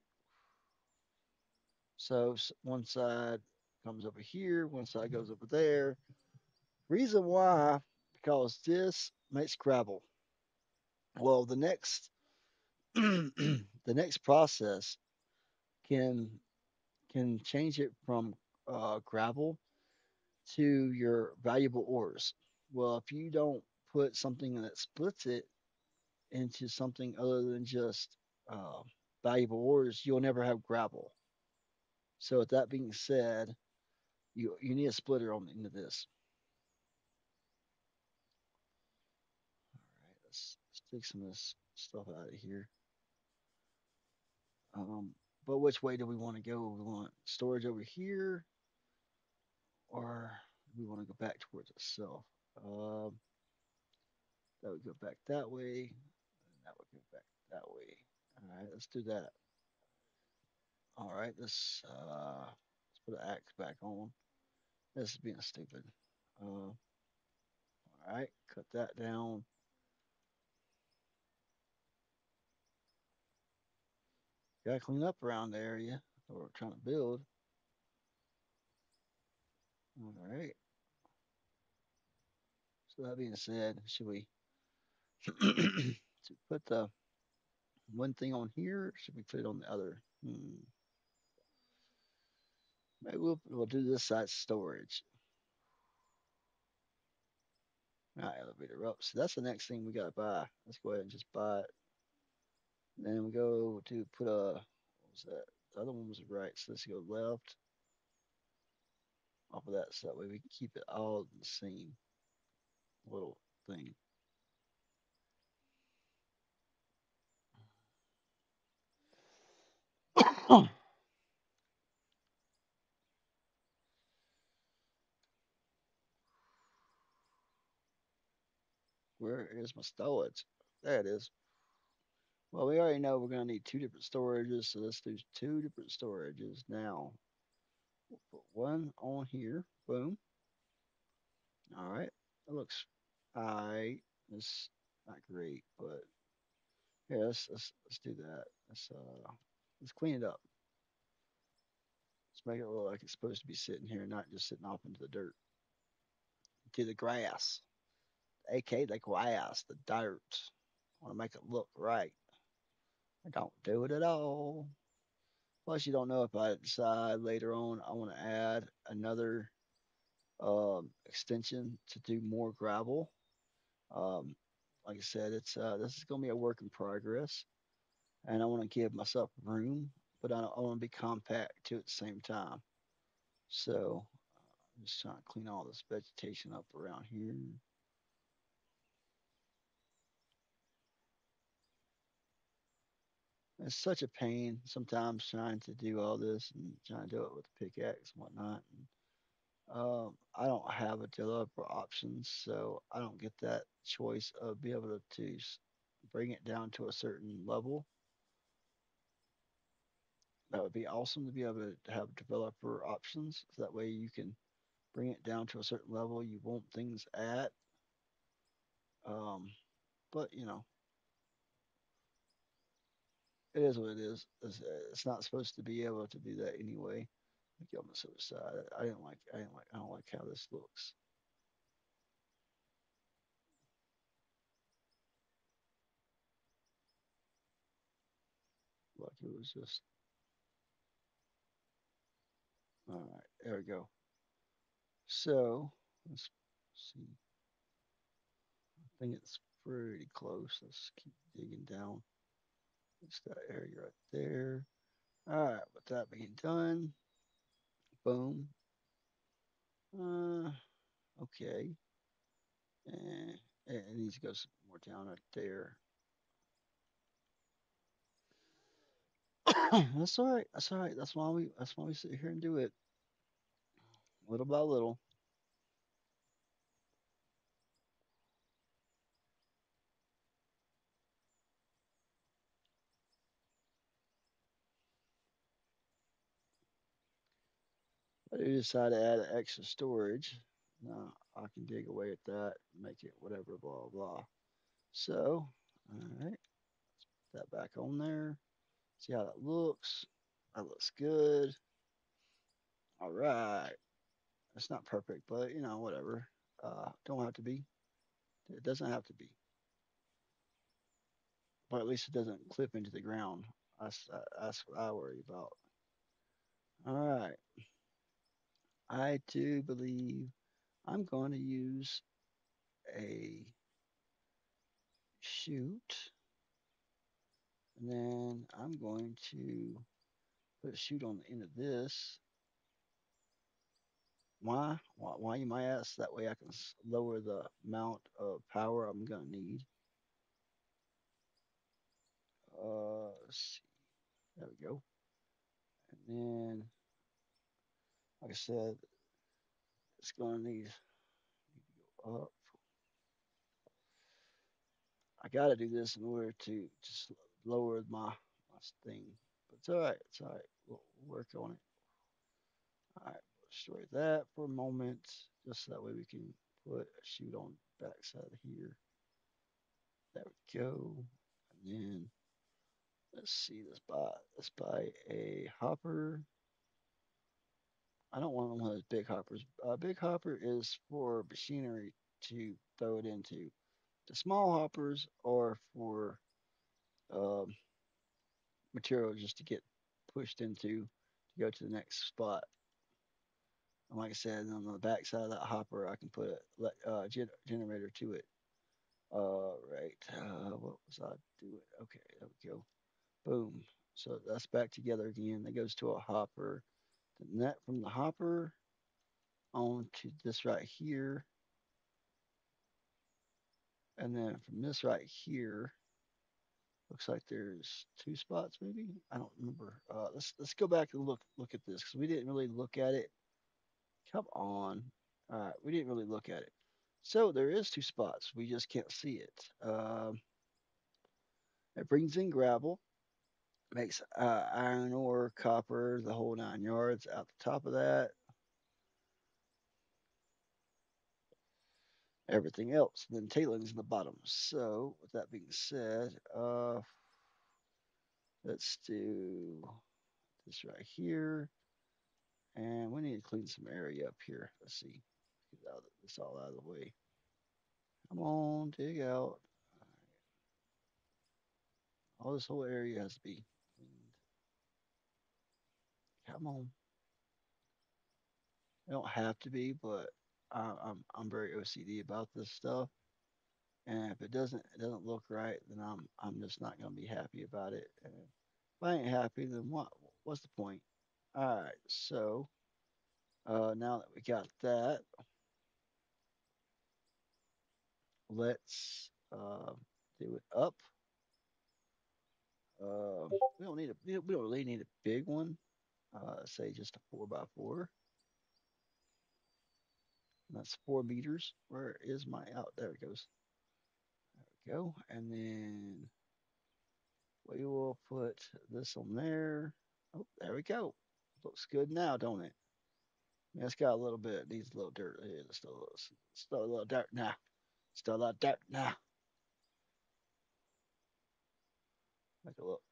So one side comes over here, one side goes over there. Reason why, because this makes gravel. Well, the next the next process can change it from gravel to your valuable ores. Well, if you don't put something that splits it into something other than just uh, valuable ores, you'll never have gravel. So, with that being said, you need a splitter on the end of this. All right, let's take some of this stuff out of here. Um, but which way do we want to go? We want storage over here, or we want to go back towards itself? Um, that would go back that way, and that would go back that way. All right, let's do that. All right, let's put the axe back on. This is being stupid. All right, cut that down. Gotta clean up around the area that we're trying to build. All right. So that being said, should we to put the one thing on here? Or should we put it on the other? Maybe we'll do this side storage. Not elevator up. So that's the next thing we gotta buy. Let's go ahead and just buy it. Then we go to put a what was that? The other one was right. So let's go left off of that so that way we can keep it all the same little thing. Where is my storage? There it is. Well, we already know we're going to need two different storages, so let's do two different storages. Now, we'll put one on here. Boom. All right. That looks all right. It's not great, but yeah, let's do that. Let's clean it up. Let's make it look like it's supposed to be sitting here, not just sitting off into the dirt, to the grass, aka the grass, the dirt. I want to make it look right. I don't do it at all. Plus, you don't know if I decide later on I want to add another extension to do more gravel. Um, like I said, it's this is going to be a work in progress, and I want to give myself room, but I want to be compact too at the same time. So I'm just trying to clean all this vegetation up around here. It's such a pain sometimes trying to do all this and trying to do it with the pickaxe and whatnot. And, I don't have a developer options, so I don't get that choice of be able to bring it down to a certain level. That would be awesome to be able to have developer options. So that way you can bring it down to a certain level you want things at. Um, but it is what it is. It's not supposed to be able to do that anyway. Let me get on this other side. I don't like how this looks. Like it was just, all right, there we go. So let's see. I think it's pretty close. Let's keep digging down. It's that area right there. All right, with that being done, boom. Uh, okay. And it needs to go some more down right there. That's all right. That's all right. That's why we sit here and do it little by little. I do decide to add an extra storage. Now I can dig away at that, make it whatever, blah blah. So, all right, put that back on there. See how that looks. That looks good. All right. It's not perfect, but whatever. Don't have to be. It doesn't have to be, but at least it doesn't clip into the ground. That's what I worry about. All right. I do believe I'm going to use a chute, and then I'm going to put a chute on the end of this. Why? Why you might ask? That way I can lower the amount of power I'm going to need. Let's see. There we go. And then, like I said, it's going to need to go up. I got to do this in order to just lower my thing. But it's all right. It's all right. We'll work on it. All right. Destroy that for a moment, just so that way we can put a chute on the backside of here. There we go. And then let's see. Let's buy a hopper. I don't want one of those big hoppers. A big hopper is for machinery to throw it into. The small hoppers are for um, material just to get pushed into to go to the next spot. And like I said, on the back side of that hopper, I can put a generator to it. Right. What was I doing? Okay, there we go. Boom. So that's back together again. That goes to a hopper. The net from the hopper on to this right here, and then from this right here, looks like there's two spots maybe. I don't remember. Let's go back and look at this because we didn't really look at it. Come on. All right, we didn't really look at it. So there is two spots. We just can't see it. It brings in gravel, makes iron ore, copper, the whole 9 yards. Out the top of that, everything else. And then tailings in the bottom. So with that being said, let's do this right here, and we need to clean some area up here. Let's see, get this all out of the way. Come on, dig out. All this whole area has to be cleaned. Come on. It don't have to be, but I'm very OCD about this stuff, and if it doesn't look right, then I'm just not gonna be happy about it. And if I ain't happy, then what's the point? All right, so now that we got that, let's do it up. We don't need we don't really need a big one. Say just a 4x4. And that's 4 meters. Where is my out? There it goes. There we go. And then we will put this on there. Oh, there we go. Looks good now, don't it? Yeah, it's got a little bit. It needs a little dirt. Yeah, still a little dirt now. Still a little dirt now.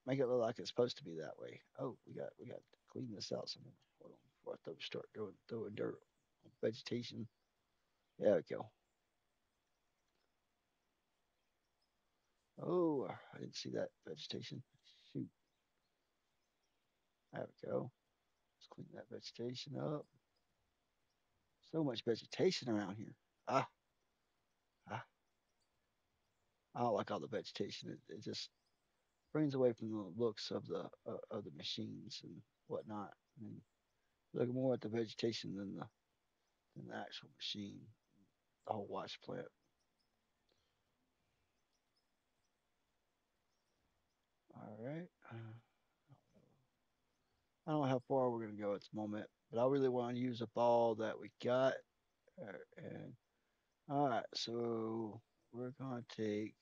Make it look like it's supposed to be that way. Oh, we got to clean this out some more. Hold on before start throwing dirt on vegetation. There we go. Oh, I didn't see that vegetation. Shoot. There we go. Let's clean that vegetation up. So much vegetation around here. Ah, ah. I don't like all the vegetation. It just brings away from the looks of the machines and whatnot. And look more at the vegetation than the actual machine, the whole watch plant. All right. I don't know how far we're gonna go at the moment, but I really want to use up all that we got. And all right, so we're gonna take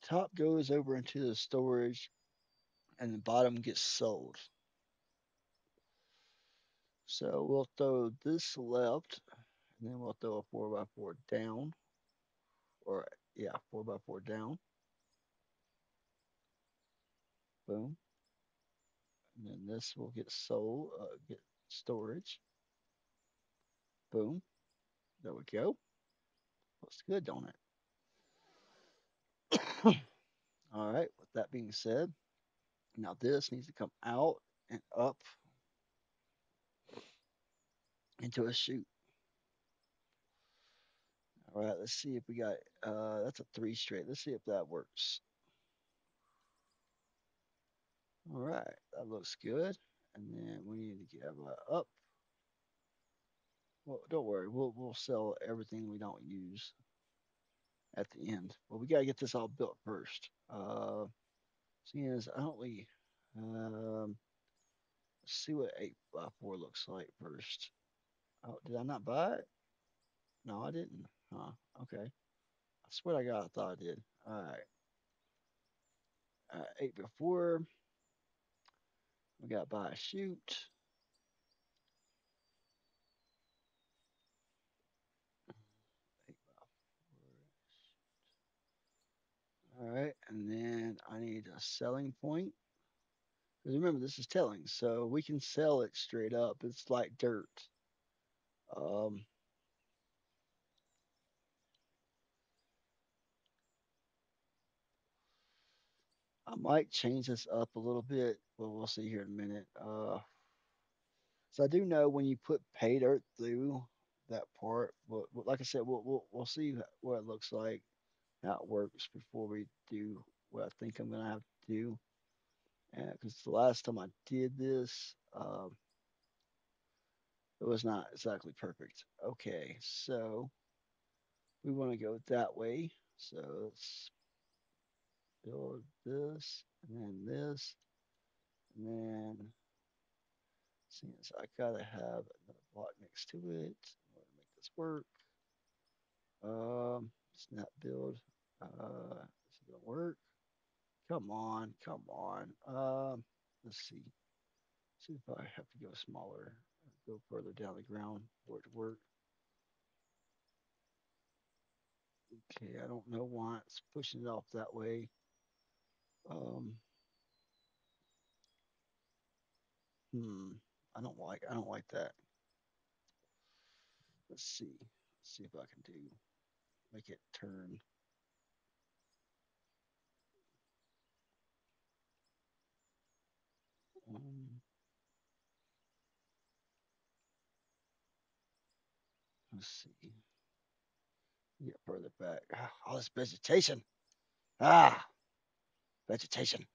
the top goes over into the storage, and the bottom gets sold. So we'll throw this left, and then we'll throw a 4x4 down, or yeah, 4x4 down. Boom. And then this will get sold, get storage. Boom. There we go. Looks good, don't it? All right. With that being said, now this needs to come out and up into a chute. All right. Let's see if we got. That's a three straight. Let's see if that works. All right. That looks good. And then we need to get up. Well, don't worry. We'll sell everything we don't use at the end. But we gotta get this all built first. Seeing as I don't we let's see what 8x4 looks like first. Oh, did I not buy it? No, I didn't. Huh. Okay. I swear I thought I did. All right. 8x4. We got buy a chute. 8x4. All right. And then I need a selling point. Because remember, this is telling, so we can sell it straight up. It's like dirt. Um, I might change this up a little bit, but we'll see here in a minute. So I do know when you put pay dirt through that part, but like I said, we'll see what it looks like, how it works before we do what I think I'm gonna have to do. Because the last time I did this, it was not exactly perfect. Okay, so we want to go that way. So let's build this, and then this, and then since I gotta have another block next to it in order to make this work. Snap build. Is it gonna work? Come on, come on. Let's see. See if I have to go smaller, go further down the ground for it to work. Okay, I don't know why it's pushing it off that way. Um, hmm. I don't like that. Let's see. Let's see if I can do make it turn. Um, Let's see. Get further back. Ah, all this vegetation. Ah, vegetation.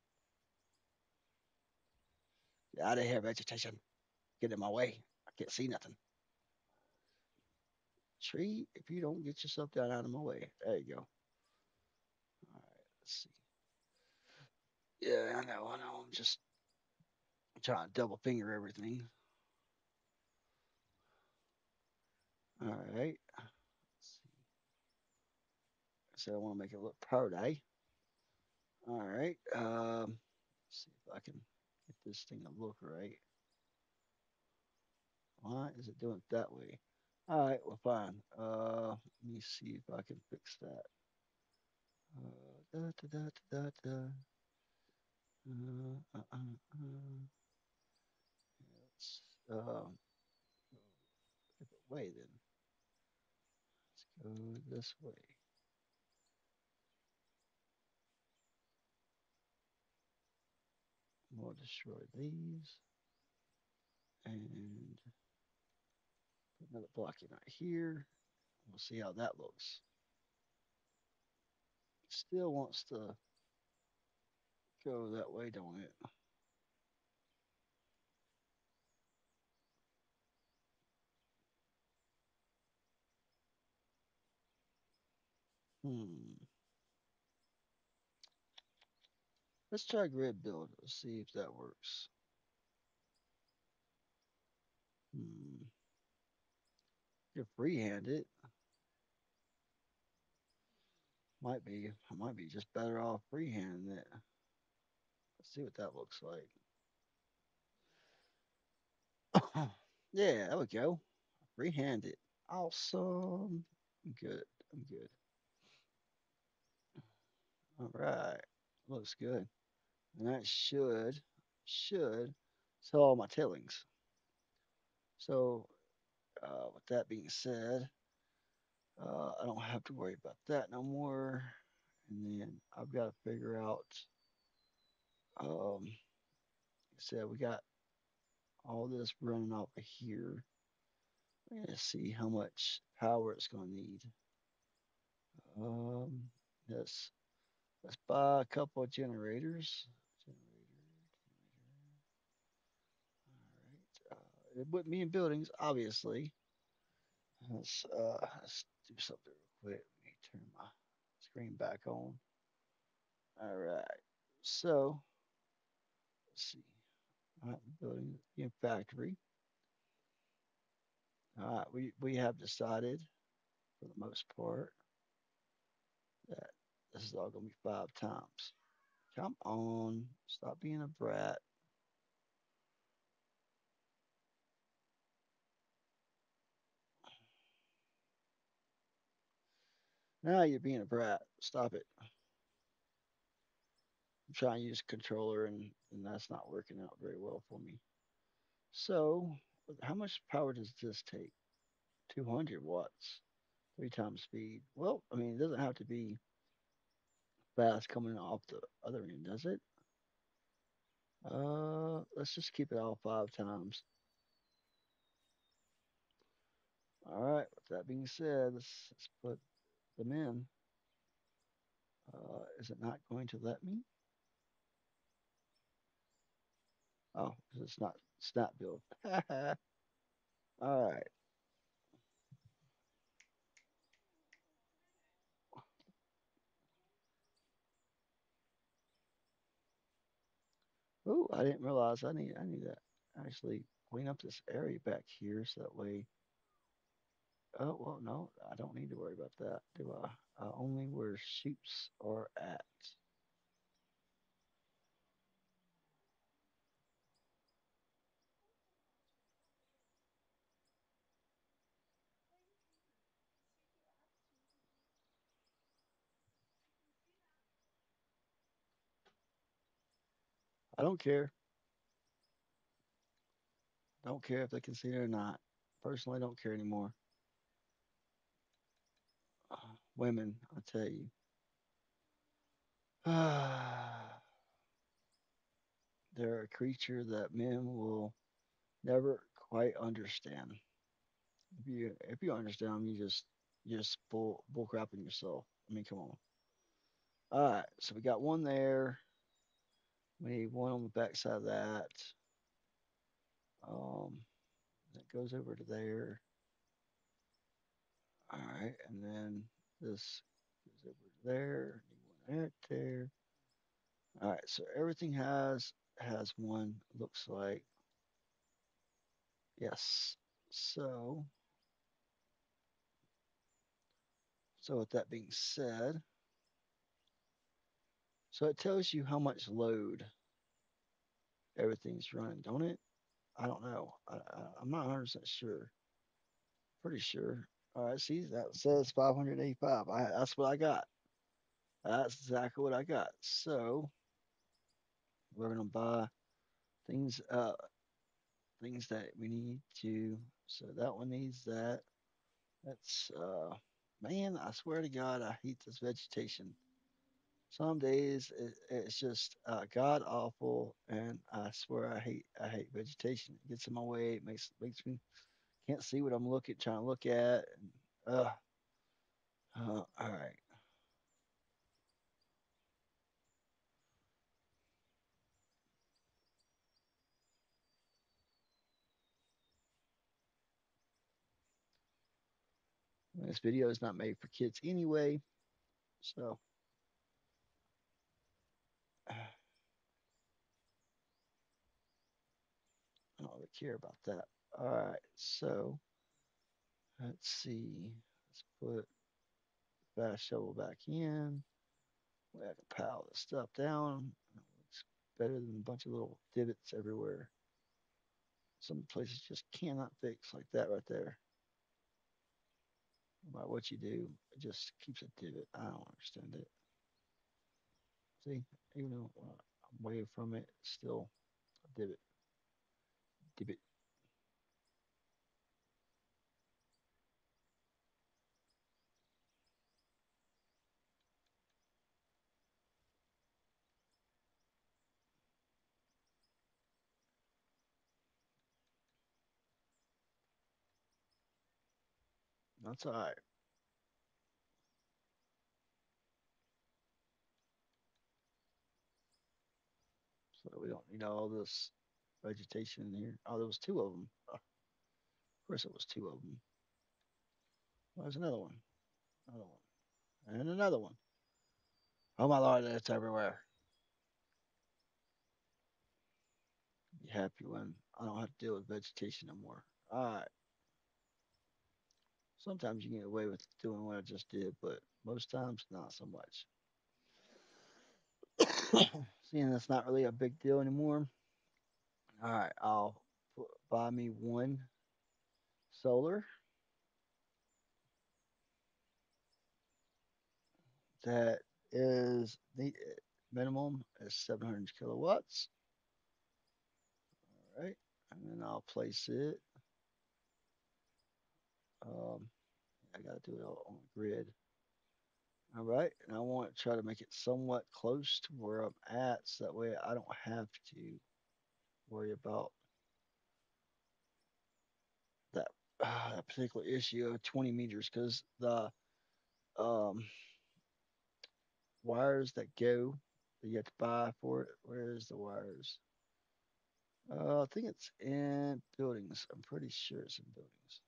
Get out of here, vegetation. Get in my way. I can't see nothing. Tree, if you don't get yourself down out of my way. There you go. All right, let's see. Yeah, I know, I know. I'm just trying to double finger everything. All right. Let's see. So I want to make it look pretty. All right. See if I can get this thing to look right. Why is it doing it that way? All right, well, fine. Let me see if I can fix that. Da, da, da, da, da. Let's go a different way then. Let's go this way. We'll destroy these and put another blocking right here. We'll see how that looks. Still wants to go that way, don't it? Hmm. Let's try grid build. Let's see if that works. Hmm. You freehand it. Might be. I might be just better off freehanding it. Let's see what that looks like. Yeah, there we go. Freehand it. Awesome. I'm good. I'm good. All right. Looks good. And that should sell all my tailings. So, with that being said, I don't have to worry about that no more. And then I've got to figure out. Said we got all this running off of here. Let's see how much power it's going to need. Um, yes, let's buy a couple of generators. All right. It wouldn't be in buildings, obviously. Let's do something real quick. Let me turn my screen back on. All right. So let's see. All right, building in factory. All right, we have decided for the most part that this is all gonna be 5 times. Come on, stop being a brat. Now you're being a brat. Stop it. I'm trying to use controller and that's not working out very well for me. So, how much power does this take? 200 watts, 3 times speed. Well, I mean, it doesn't have to be fast coming off the other end, does it? Let's just keep it all 5 times. All right. With that being said, let's put them in. Is it not going to let me? Oh, 'cause it's not snap build. All right. Ooh, I didn't realize I need to actually clean up this area back here so that way. Oh well, no, I don't need to worry about that, do I? Only where sheeps are at. I don't care. Don't care if they can see it or not. Personally, I don't care anymore. Women, I tell you, they're a creature that men will never quite understand. If you understand them, you just bull crapping yourself. I mean, come on. All right, so we got one there. We need one on the back side of that. Um, that goes over to there. All right, and then this goes over to there. Need one right there. All right, so everything has one. Looks like yes. So so with that being said, so it tells you how much load everything's running, don't it? I don't know. I'm not 100% sure. Pretty sure. All right, see, that says 585. That's what I got. That's exactly what I got. So we're gonna buy things, things that we need to. So that one needs that. That's man, I swear to God, I hate this vegetation. Some days it's just god awful, and I swear I hate vegetation. It gets in my way. It makes me can't see what I'm looking trying to look at. And, all right. This video is not made for kids anyway, so I don't really care about that. All right, so let's see. Let's put the fast shovel back in. We have to pile this stuff down. It looks better than a bunch of little divots everywhere. Some places just cannot fix like that right there. No matter what you do, it just keeps a divot. I don't understand it. See, even though I'm away from it, it's still a divot. Divot. That's all right. So we don't need all this vegetation in here. Oh, there was two of them. Of course, it was two of them. There's another one. Another one. And another one. Oh my lord, that's everywhere. Be happy when I don't have to deal with vegetation no more. All right. Sometimes you can get away with doing what I just did, but most times not so much. Seeing that's not really a big deal anymore. All right, I'll buy me one solar that is the minimum is 700 kilowatts. All right, and then I'll place it. Um, I got to do it all on the grid. All right, and I want to try to make it somewhat close to where I'm at, so that way I don't have to worry about that that particular issue of 20 meters, because the um, wires that go that you have to buy for it. Where's the wires? I think it's in buildings. I'm pretty sure it's in buildings.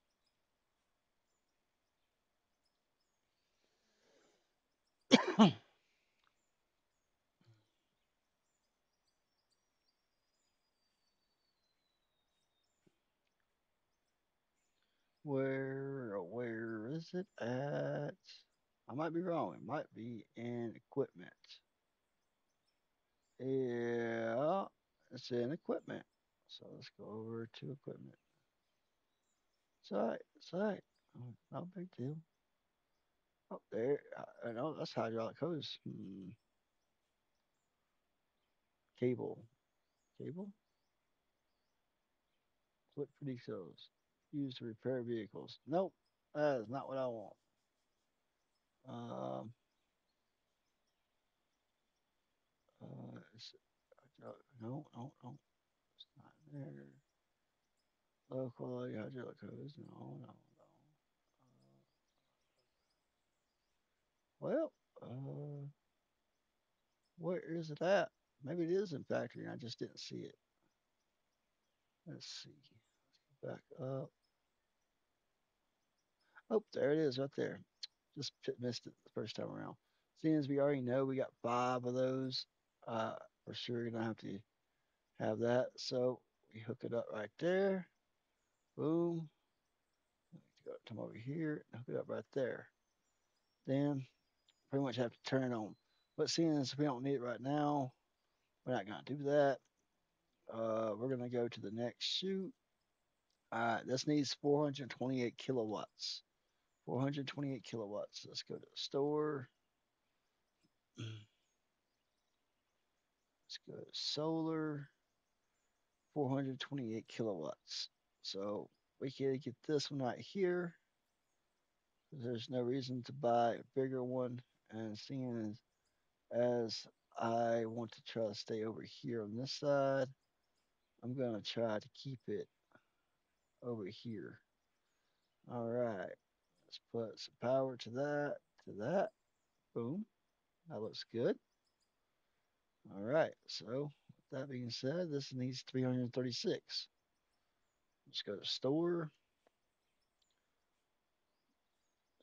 Where is it at? I might be wrong. It might be in equipment. Yeah, it's in equipment. So let's go over to equipment. It's all right. It's all right. No big deal. Oh, there. I know that's hydraulic hose. Cable. Cable? Clip for details. Used to repair vehicles. Nope. That is not what I want. Um, it's, no, no, no. It's not there. Low quality hydraulic hose. No, no. Well, where is it at? Maybe it is in factory and I just didn't see it. Let's see. Back up. Oh, there it is right there. Just missed it the first time around. Seeing as we already know we got five of those, uh, for sure gonna have to have that. So we hook it up right there. Boom. Come over here and hook it up right there. Then pretty much have to turn it on. But seeing as we don't need it right now, we're not gonna do that. We're gonna go to the next shoot. This needs 428 kilowatts. 428 kilowatts. Let's go to the store. Let's go to solar. 428 kilowatts. So we can get this one right here. There's no reason to buy a bigger one. And seeing as I want to try to stay over here on this side, I'm going to try to keep it over here. All right. Let's put some power to that. Boom. That looks good. All right. So, with that being said, this needs 336. Let's go to store.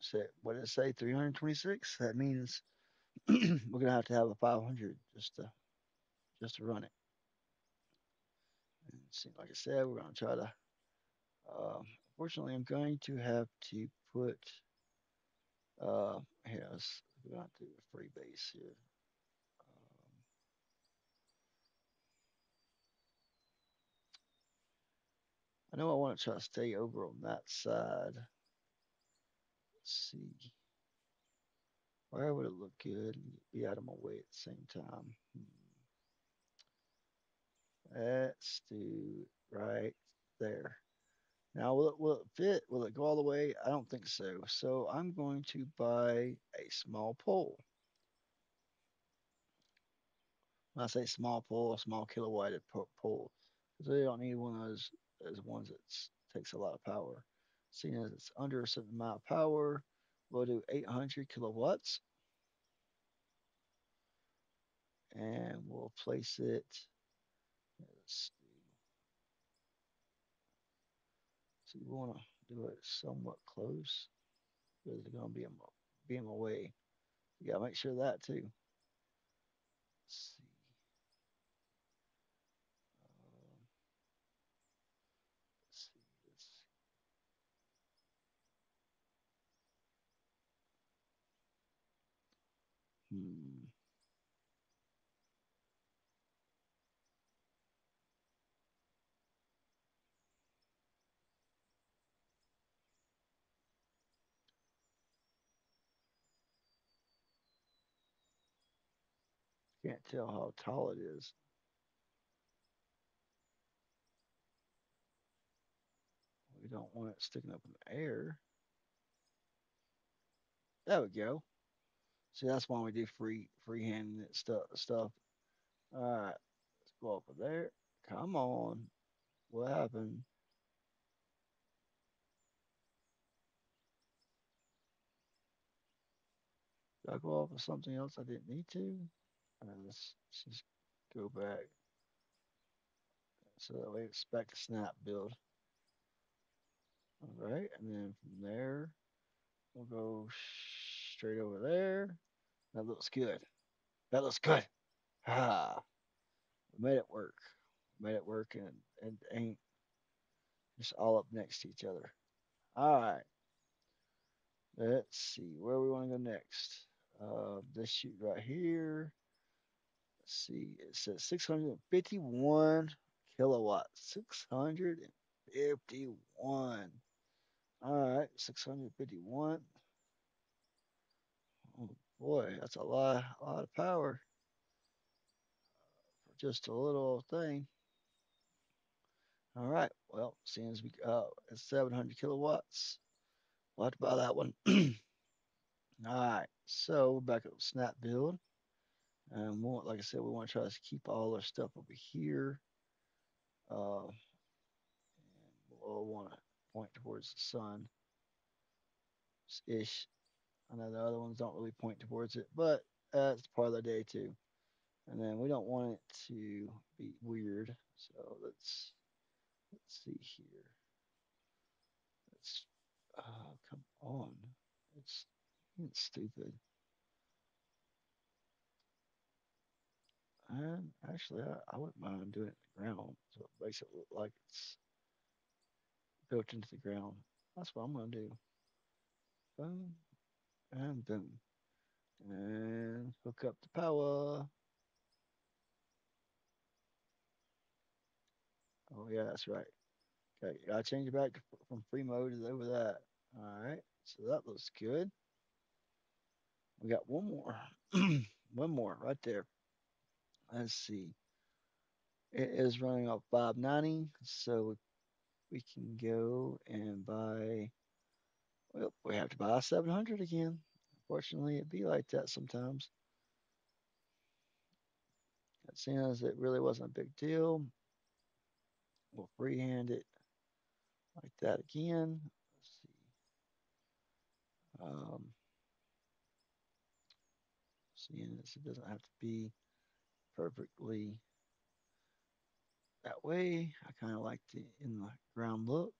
Say, what did it say? 326? That means we're gonna have to have a 500 just to run it. And see, like I said, we're gonna try to. Unfortunately, I'm going to have to put. Yes, we're gonna do a free base here. I know I want to try to stay over on that side. Let's see. Where would it look good and be out of my way at the same time? Let's do right there. Now, will it fit? Will it go all the way? I don't think so. So I'm going to buy a small pole. When I say small pole, a small kilowatted pole, because they don't need one of those ones that takes a lot of power. Seeing as it's under a certain amount of power, we'll do 800 kilowatts, and we'll place it. Let's see, we want to do it somewhat close because it's going to be in my way. You got to make sure of that too. Let's see. Um, let's see. Hmm. Can't tell how tall it is. We don't want it sticking up in the air. There we go. See, that's why we do freehanding it stuff. All right, let's go over there. Come on. What happened? Did I go off of something else I didn't need to? Let's just go back. So that way it's back to snap build. All right, and then from there, we'll go straight over there. That looks good. That looks good. Ha! We made it work. Made it work and ain't just all up next to each other. All right. Let's see where we want to go next. This shoot right here. Let's see. It says 651 kilowatts. 651. All right, 651. Oh boy, that's a lot of power for just a little thing. All right. Well, seeing as we it's 700 kilowatts, we'll have to buy that one. All right. So we're back up with Snap Build. And like I said, we want to try to keep all our stuff over here. And we'll want to point towards the sun ish. I know the other ones don't really point towards it, but that's part of the day too. And then we don't want it to be weird. So let's see here. Let's come on. It's it's stupid. And actually, I wouldn't mind doing it in the ground, so it makes it look like it's built into the ground. That's what I'm gonna do. Boom and boom, and hook up the power. Oh yeah, that's right. Okay, gotta change it back to, from free mode to over that. All right, so that looks good. We got one more, one more right there. Let's see. It is running off 590, so we can go and buy. Well, we have to buy 700 again. Unfortunately, it be like that sometimes. Seeing as it really wasn't a big deal, we'll freehand it like that again. Let's see. Um, Seeing as it doesn't have to be perfectly that way, I kind of like the in the ground look.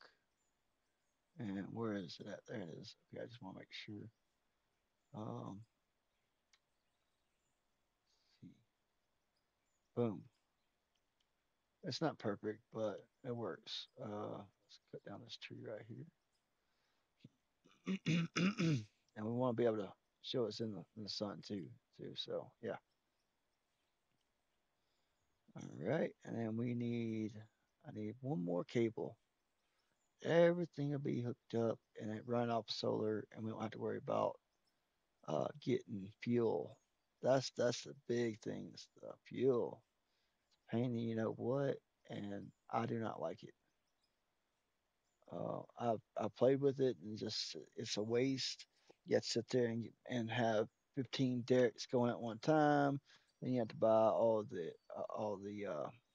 And where is it at? There it is. Okay, I just want to make sure. Um, see. Boom. It's not perfect, but it works. Let's cut down this tree right here. And we want to be able to show us in the sun too. So yeah. All right. And then I need one more cable. Everything will be hooked up and it run off solar and we don't have to worry about getting fuel. That's the big thing, is the fuel. Pain, you know what? And I do not like it. I've played with it and just it's a waste. You have to sit there and have 15 derricks going at one time. Then you have to buy all the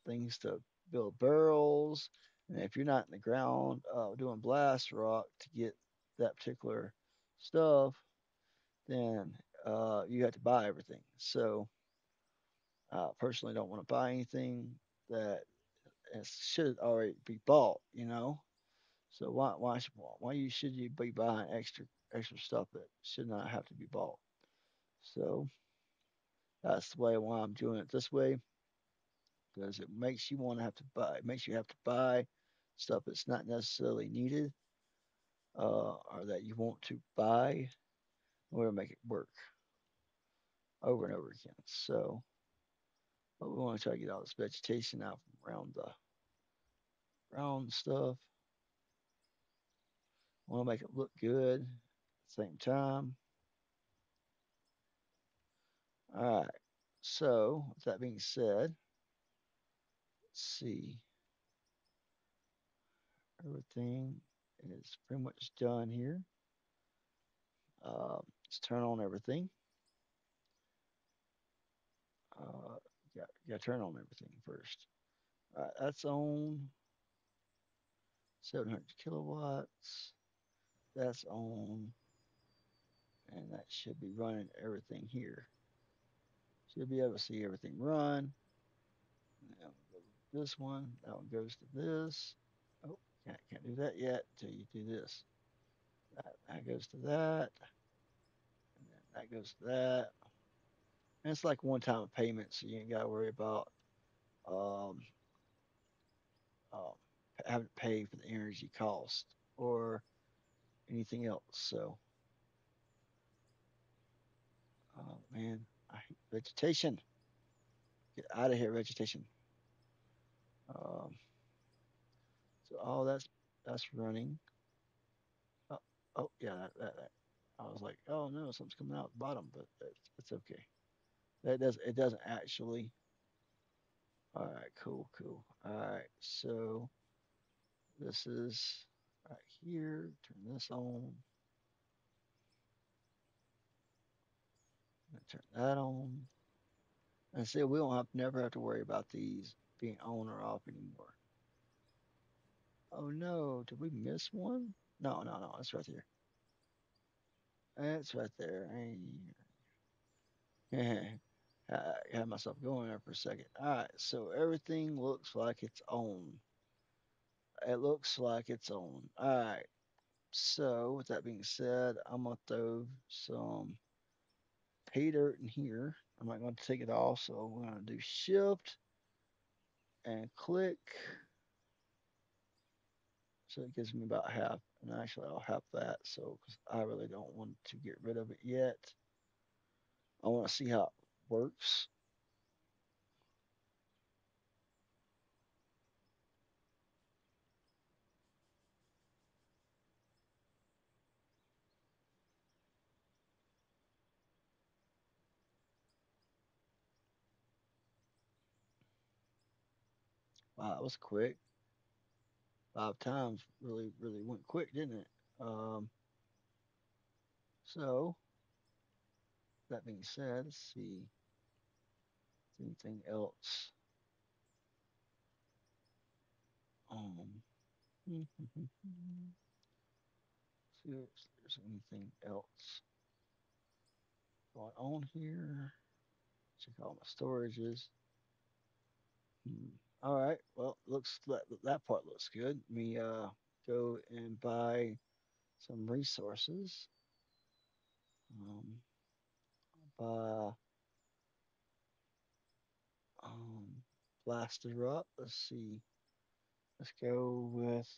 things to build barrels. And if you're not in the ground doing blast rock to get that particular stuff, then you have to buy everything. So I personally don't want to buy anything that should already be bought. So should you be buying extra stuff that should not have to be bought? So that's the way why I'm doing it this way, because it makes you want to have to buy. It makes you have to buy stuff that's not necessarily needed, or that you want to buy in order to make it work over and over again. So, but we want to try to get all this vegetation out from around the ground stuff. We want to make it look good at the same time. All right. So, with that being said, let's see. Everything is pretty much done here. Let's turn on everything. Uh, got to turn on everything first. All right, that's on 700 kilowatts. That's on, and that should be running everything here. Should be able to see everything run. Now go to this one. That one goes to this. Oh, can't do that yet until you do this. That goes to that, and then that goes to that. And it's like one time payment, so you ain't got to worry about um, um, having to pay for the energy cost or anything else. So, oh man, I hate vegetation. Get out of here, vegetation. Um, so all that's running. Oh, oh yeah, that. I was like, oh no, something's coming out the bottom, but it's okay. It doesn't actually. All right, cool. All right, so this is right here. Turn this on. Turn that on. And see, we don't never have to worry about these being on or off anymore. Oh no, did we miss one? No, it's right here. It's right there. I had myself going there for a second. All right, so everything looks like it's on. It looks like it's on. All right. So with that being said, I'm gonna throw some pay dirt in here. I'm not gonna take it all, so we're gonna do shift and click. So it gives me about half. And actually, I'll have that. So because I really don't want to get rid of it yet. I want to see how it works. Wow, that was quick. 5 times really, really went quick, didn't it? Um, so that being said, let's see. Anything else? Um, see if there's anything else going on here. Check all my storages. Hmm. All right. Well, looks that part looks good. Let me go and buy some resources. Um, buy um blaster up. Let's see. Let's go with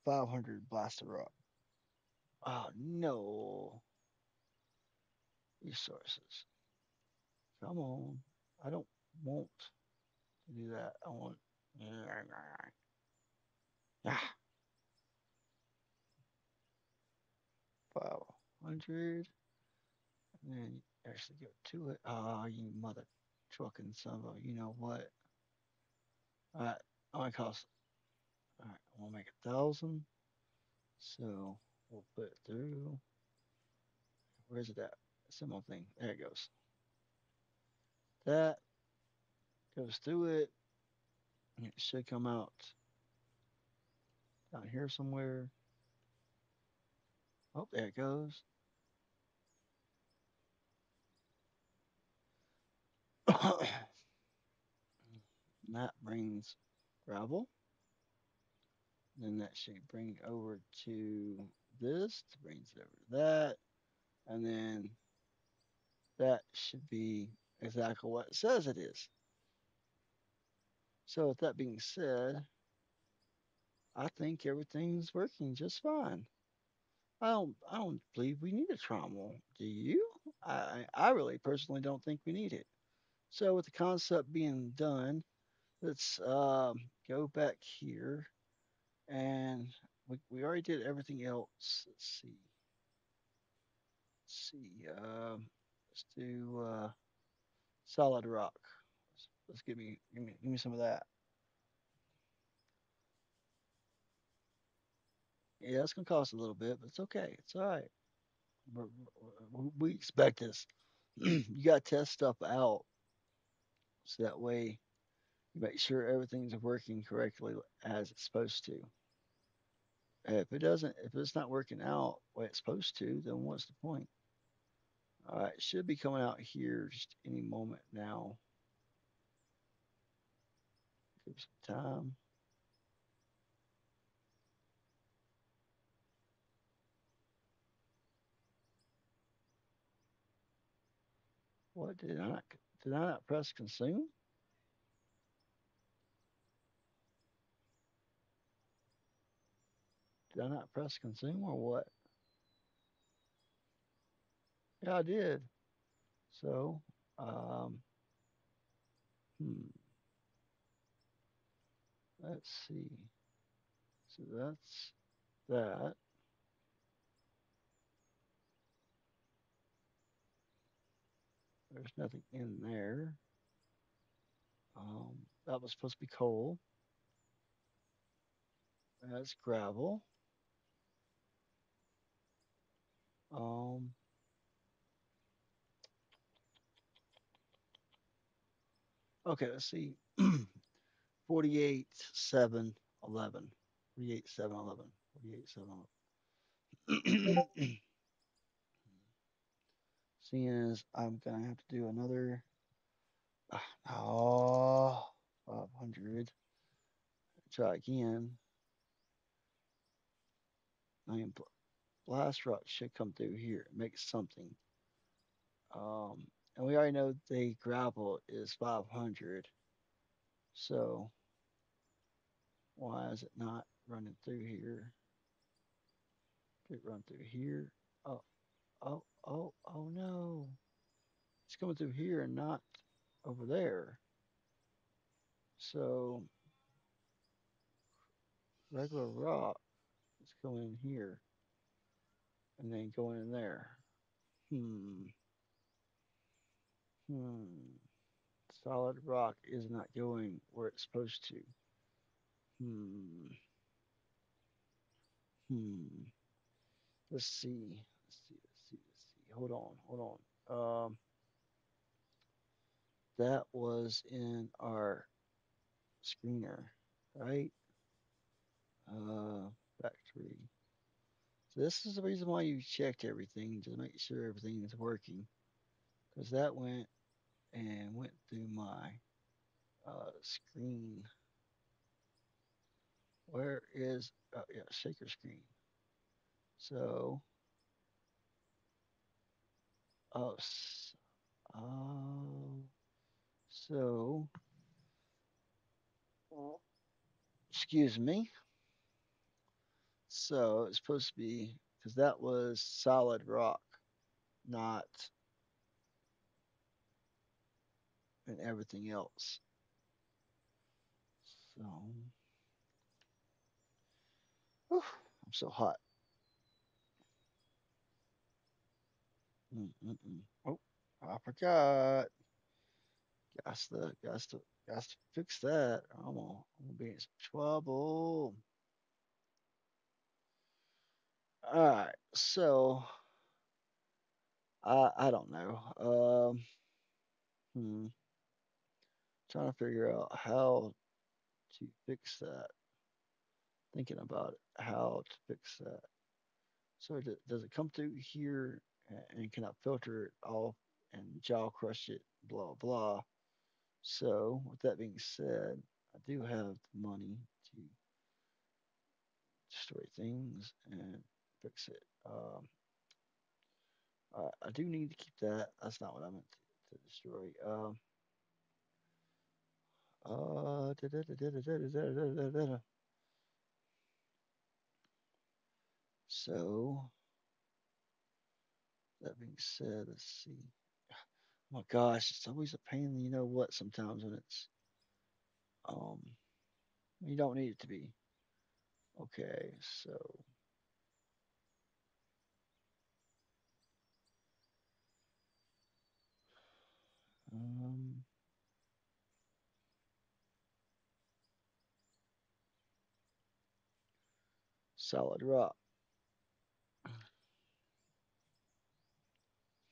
500 blaster rock. Oh no, resources. Come on. I don't want to do that. I want. Ah, 500. And then actually go to it. Oh, you mother trucking son of a. You know what? All right. Only cost. All right. I want to make 1,000. So we'll put it through. Where's it at? Similar thing. There it goes. That goes through it. It should come out down here somewhere. Oh, there it goes. That brings gravel. Then that should bring over to this, brings it over to that. And then that should be exactly what it says it is. So with that being said, I think everything's working just fine. I don't believe we need a trauma. Do you? I really personally don't think we need it. So with the concept being done, let's go back here and we already did everything else. Let's see. Let's see. Let's do solid rock. Let's give me some of that. Yeah, it's gonna cost a little bit, but it's okay. It's all right. We expect this. You gotta test stuff out so that way you make sure everything's working correctly as it's supposed to. If it doesn't, if it's not working out the way it's supposed to, then what's the point? All right, it should be coming out here just any moment now. Give it some time. What did I not press consume? Did I not press consume or what? Yeah, I did. So, um, hmm, let's see. So that's that. There's nothing in there. That was supposed to be coal. That's gravel. Um, okay, let's see. 48, 7, 11. 48, 7, 11. 48, 7, 11. Seeing as I'm gonna have to do another. Oh, 500. Try again. I mean, blast rock should come through here. Make something. Um, and we already know the grapple is 500. So why is it not running through here? Did it run through here? Oh, oh no. It's coming through here and not over there. So regular rock is going in here and then going in there. Hmm. Hmm. Solid rock is not going where it's supposed to. Hmm. Hmm. Let's see. Let's see. Hold on. Hold on. That was in our screener, right? Uh, factory. So this is the reason why you checked everything to make sure everything is working, because that went through my screen. Where is yeah, shaker screen? So oh oh so excuse me. So it's supposed to be because that was solid rock, not and everything else. So whew, I'm so hot. Mm-mm-mm. Oh, I forgot. Got to fix that. I'm gonna be in some trouble. All right, so I don't know. Hmm, trying to figure out how to fix that. Thinking about it, how to fix that. So does it come through here and can I filter it off and jaw crush it? Blah blah. So with that being said, I do have the money to destroy things and fix it. I do need to keep that. That's not what I meant to destroy. So that being said, let's see. Oh my gosh, it's always a pain. You know what? Sometimes when it's um, you don't need it to be. Okay, so um, solid rock.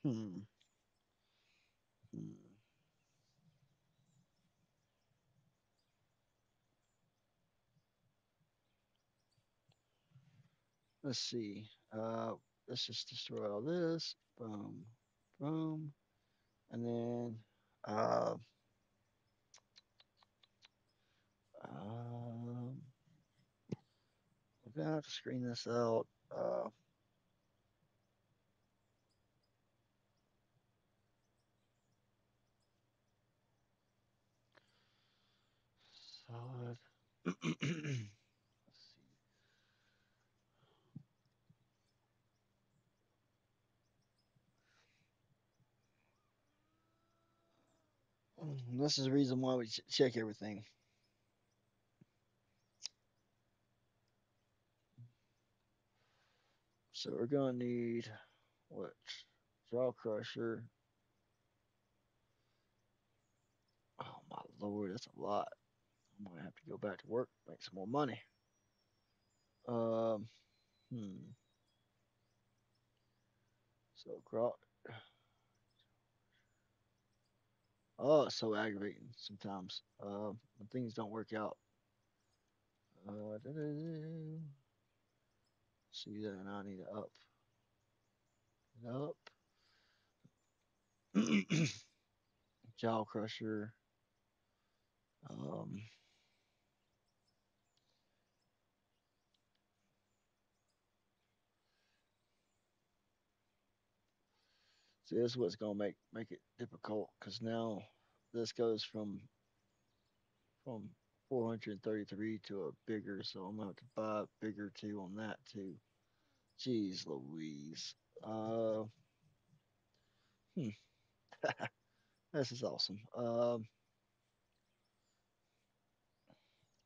Hmm. Hmm. Let's see. Let's just destroy all this. Boom, boom, and then uh, um, we're gonna have to screen this out. Solid. Let's see. This is the reason why we check everything. So we're gonna need what? Jaw crusher. Oh my lord, that's a lot. I'm gonna have to go back to work, make some more money. Um, hmm. So, oh, it's so aggravating sometimes. When things don't work out. See that, and I need to up, up. Jaw Crusher. Um, See, this is what's gonna make it difficult because now this goes from 433 to a bigger, so I'm gonna have to buy a bigger too on that too. Jeez Louise. Uh, hmm, this is awesome.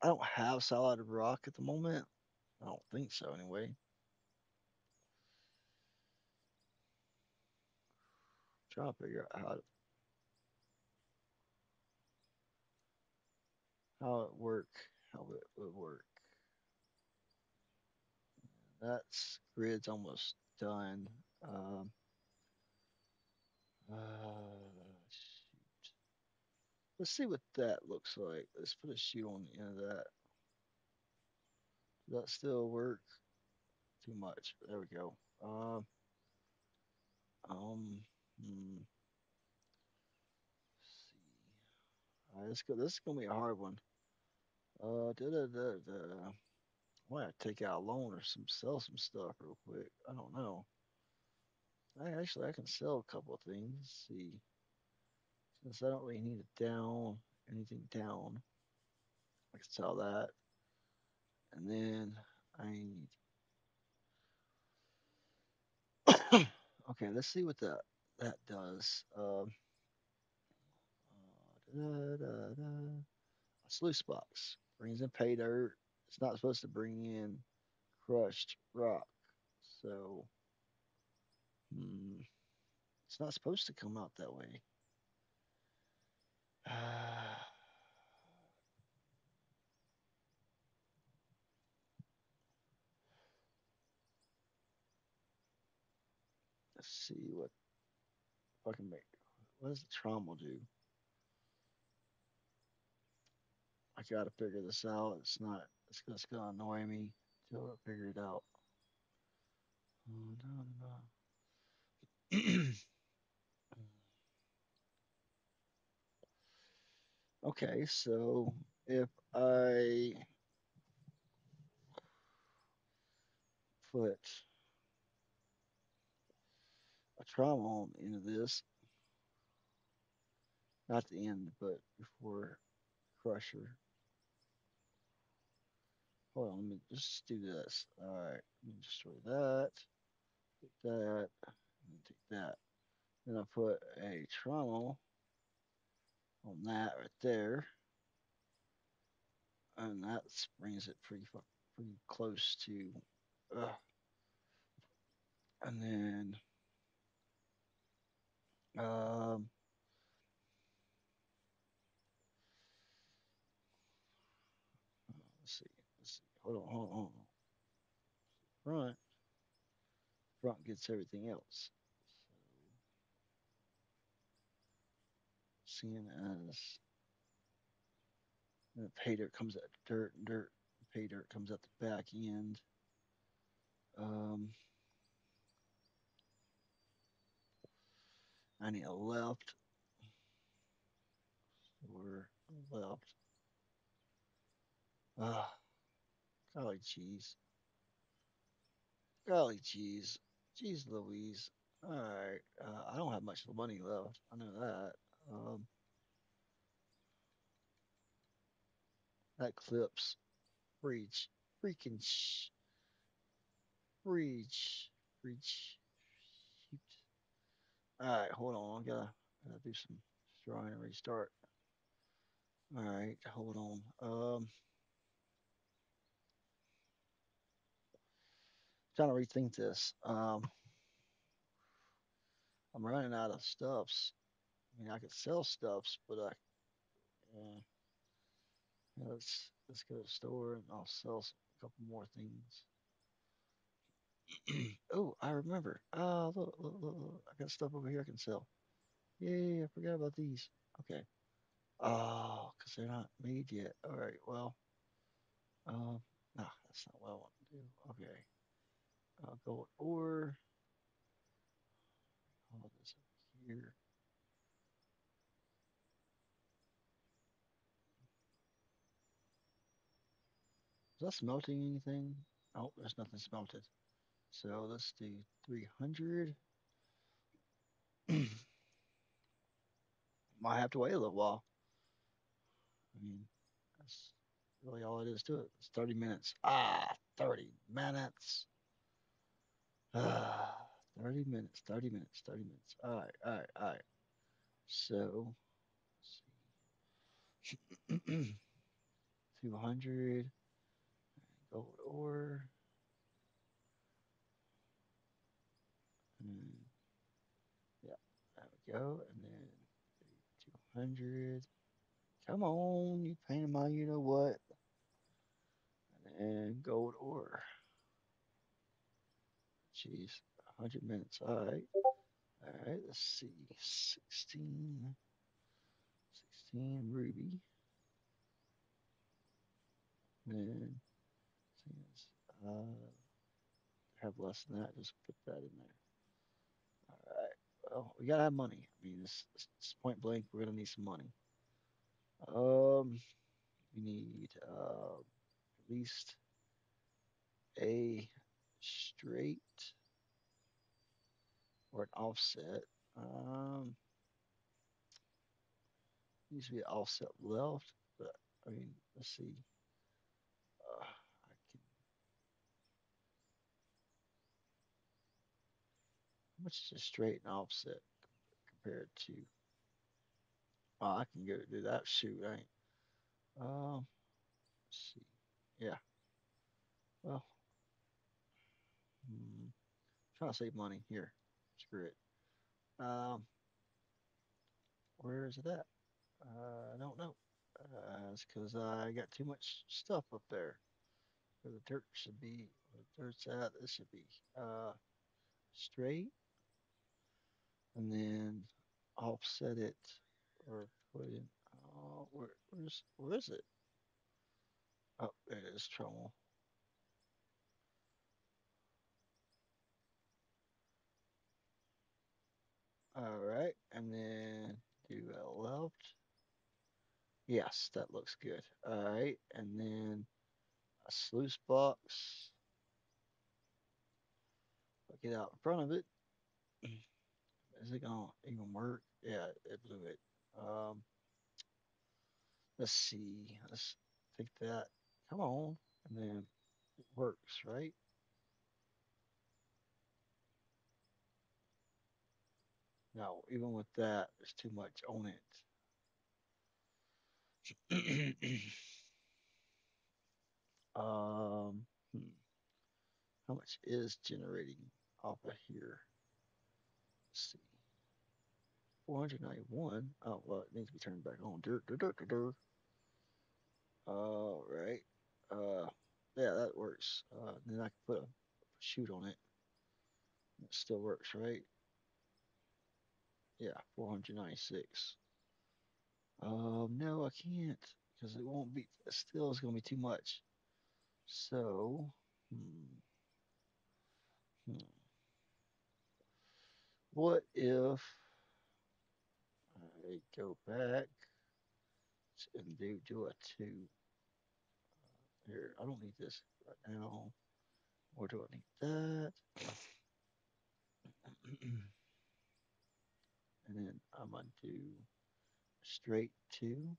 I don't have solid rock at the moment. I don't think so anyway. Try to figure out how it work, how it would work. That's grid's almost done. Um, shoot. Let's see what that looks like. Let's put a shoe on the end of that. Does that still work? Too much. There we go. Um, um, let's see. All right, let's go. This is gonna be a hard one. Da da da da. I might have to take out a loan or sell some stuff real quick. I don't know. I can sell a couple of things. Let's see, since I don't really need it down, anything down, I can sell that. And then I need. Okay, let's see what that does. Da, da, da. A sluice box brings in pay dirt. It's not supposed to bring in crushed rock, so hmm, it's not supposed to come out that way. Let's see what if I can make. What does the trommel do? I gotta figure this out. It's not. It's just gonna annoy me till I figure it out. Okay, so if I put a trombone into this, not the end, but before crusher. Hold on, let me just do this. All right, let me destroy that, take that, and take that. Then I put a trommel on that right there, and that brings it pretty close to. Uh, and then um, let's see, let's see. Hold on. Front, front gets everything else. So seeing as pay dirt comes out dirt, pay dirt comes out the back end. Um, I need a left or left. Ah, golly cheese, golly cheese, cheese Louise. All right, I don't have much money left. I know that. Um, that clips breach, freaking breach, breach. Shoot. All right, hold on. I gotta do some drawing and restart. All right, hold on. Trying to rethink this. I'm running out of stuffs. I mean, I could sell stuffs, but uh, let's go to the store and I'll sell a couple more things. Oh, I remember. Look, I got stuff over here I can sell. Yay, I forgot about these. Okay. Oh, because they're not made yet. All right, well, um, nah, that's not what I want to do. Okay. I'll go with ore. All this over here. that smelting anything? Oh, there's nothing smelted. So let's do 300. Might have to wait a little while. I mean, that's really all it is to it. It's 30 minutes. 30 minutes. Ah, 30 minutes, 30 minutes, 30 minutes. All right, all right, all right. So, let's see. 200 gold ore. And yeah, there we go. And then 200. Come on, you painted my you know what. And gold ore. Jeez, 100 minutes. All right. All right, let's see. 16 ruby. Then, since have less than that, just put that in there. All right. Well, we gotta have money. I mean, this point blank. We're gonna need some money. We need at least a straight or an offset. Needs to be an offset left, but I mean, let's see. I can. How much is a straight and offset compared to? Oh, I can go do that. Shoot, I ain't. Let's see. Yeah. Well, trying to save money here. Screw it. Um, where is it at? I don't know. It's because I got too much stuff up there. Where the dirt should be, where the dirt's at, this should be straight, and then offset it or put in. Where is it? Oh, there it is. Trouble. All right, and then do a left. Yes, that looks good. All right, and then a sluice box. Get out in front of it. Is it gonna even work? Yeah, it blew it. Um, let's see. Let's take that. Come on, and then it works, right? No, even with that, there's too much on it. Hmm, how much is generating off of here? Let's see. 491. Oh, well, it needs to be turned back on. All right. Yeah, that works. Then I can put a shoot on it. It still works, right? Yeah, 496. No, I can't because it won't be. Still, it's gonna be too much. So, hmm, hmm. What if I go back and do a two here? I don't need this right now. Or do I need that? And then I'm gonna do straight two.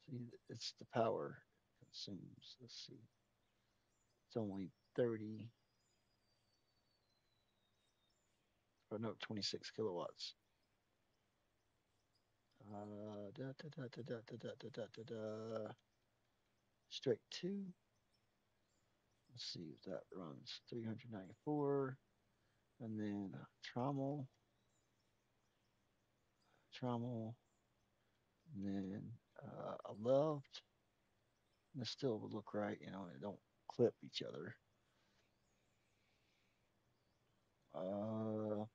See, it's the power it consumes. Let's see. It's only 30, or no, 26 kilowatts. Da, da, da, da, da, da, da, da, da, da. Straight two. Let's see if that runs 394. And then trommel, and then a left. And it still would look right, it don't clip each other. Uh,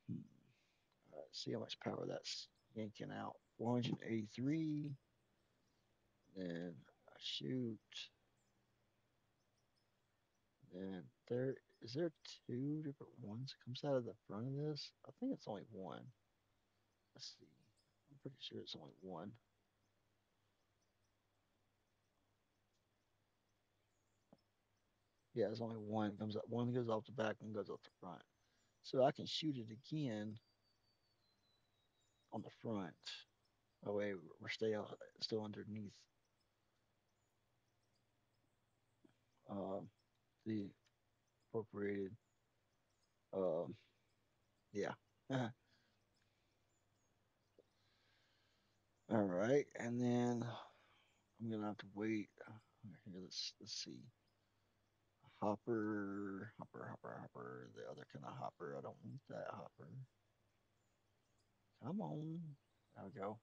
hmm. All right, see how much power that's. yanking out 483. Then I shoot. Then there is there two different ones that comes out of the front of this? I think it's only one. Let's see. I'm pretty sure it's only one. Yeah, it's only one comes up. One goes off the back, one goes off the front. So I can shoot it again on the front. That way we're still underneath uh, the appropriated. Um, yeah. All right, and then I'm gonna have to wait. Here, let's see. Hopper. The other kind of hopper. I don't want that hopper. Come on. There we go.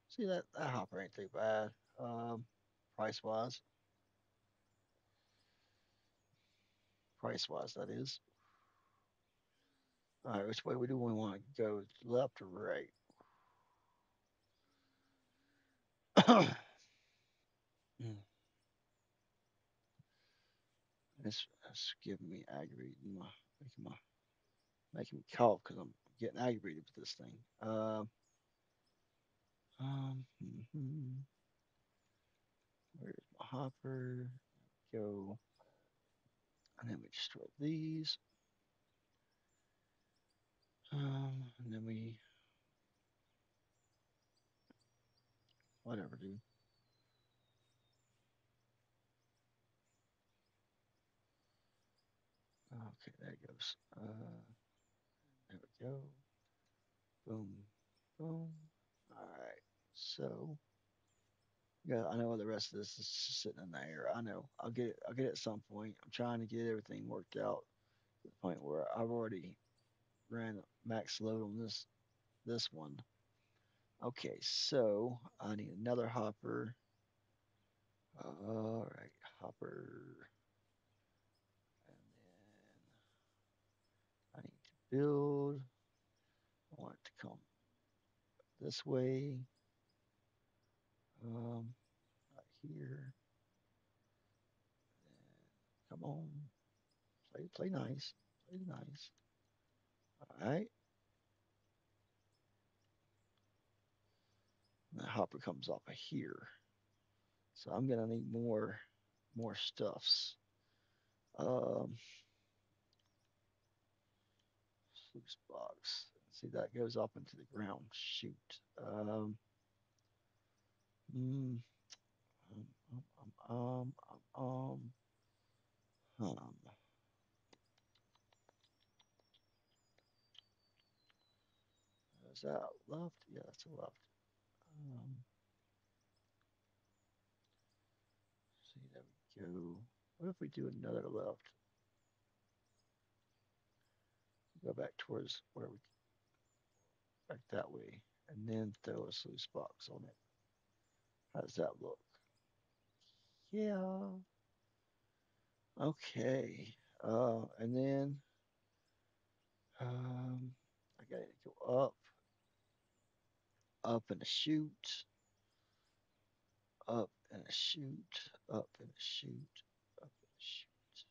See that hopper ain't too bad. Price wise, price wise that is. All right, which way do we want to go? Left or right? It's giving me aggravating making my making me cough because I'm getting aggravated with this thing. Mhm. Where's my hopper? Go, and then we destroy these. And then we whatever, dude. Okay, there it goes. There we go. Boom, boom. All right. So yeah, I know the rest of this is just sitting in the air. I know. I'll get it. I'll get it at some point. I'm trying to get everything worked out to the point where I've already ran max load on this one. Okay, so I need another hopper. All right, hopper, and then I need to build. I want it to come this way. Right here. And come on, play nice, play nice. All right, and the hopper comes off of here. So I'm gonna need more stuffs. Um, Sluice box. See that goes up into the ground. Shoot. Mm, um, um, um, um, um, um. Is that left? Yeah, that's a left. Um, see, there we go. What if we do another left? Go back towards where we back that way, and then throw a sluice box on it. How does that look? Yeah. Okay. And then um, I got to go up and a shoot, up and a shoot, up and a shoot, up and a shoot.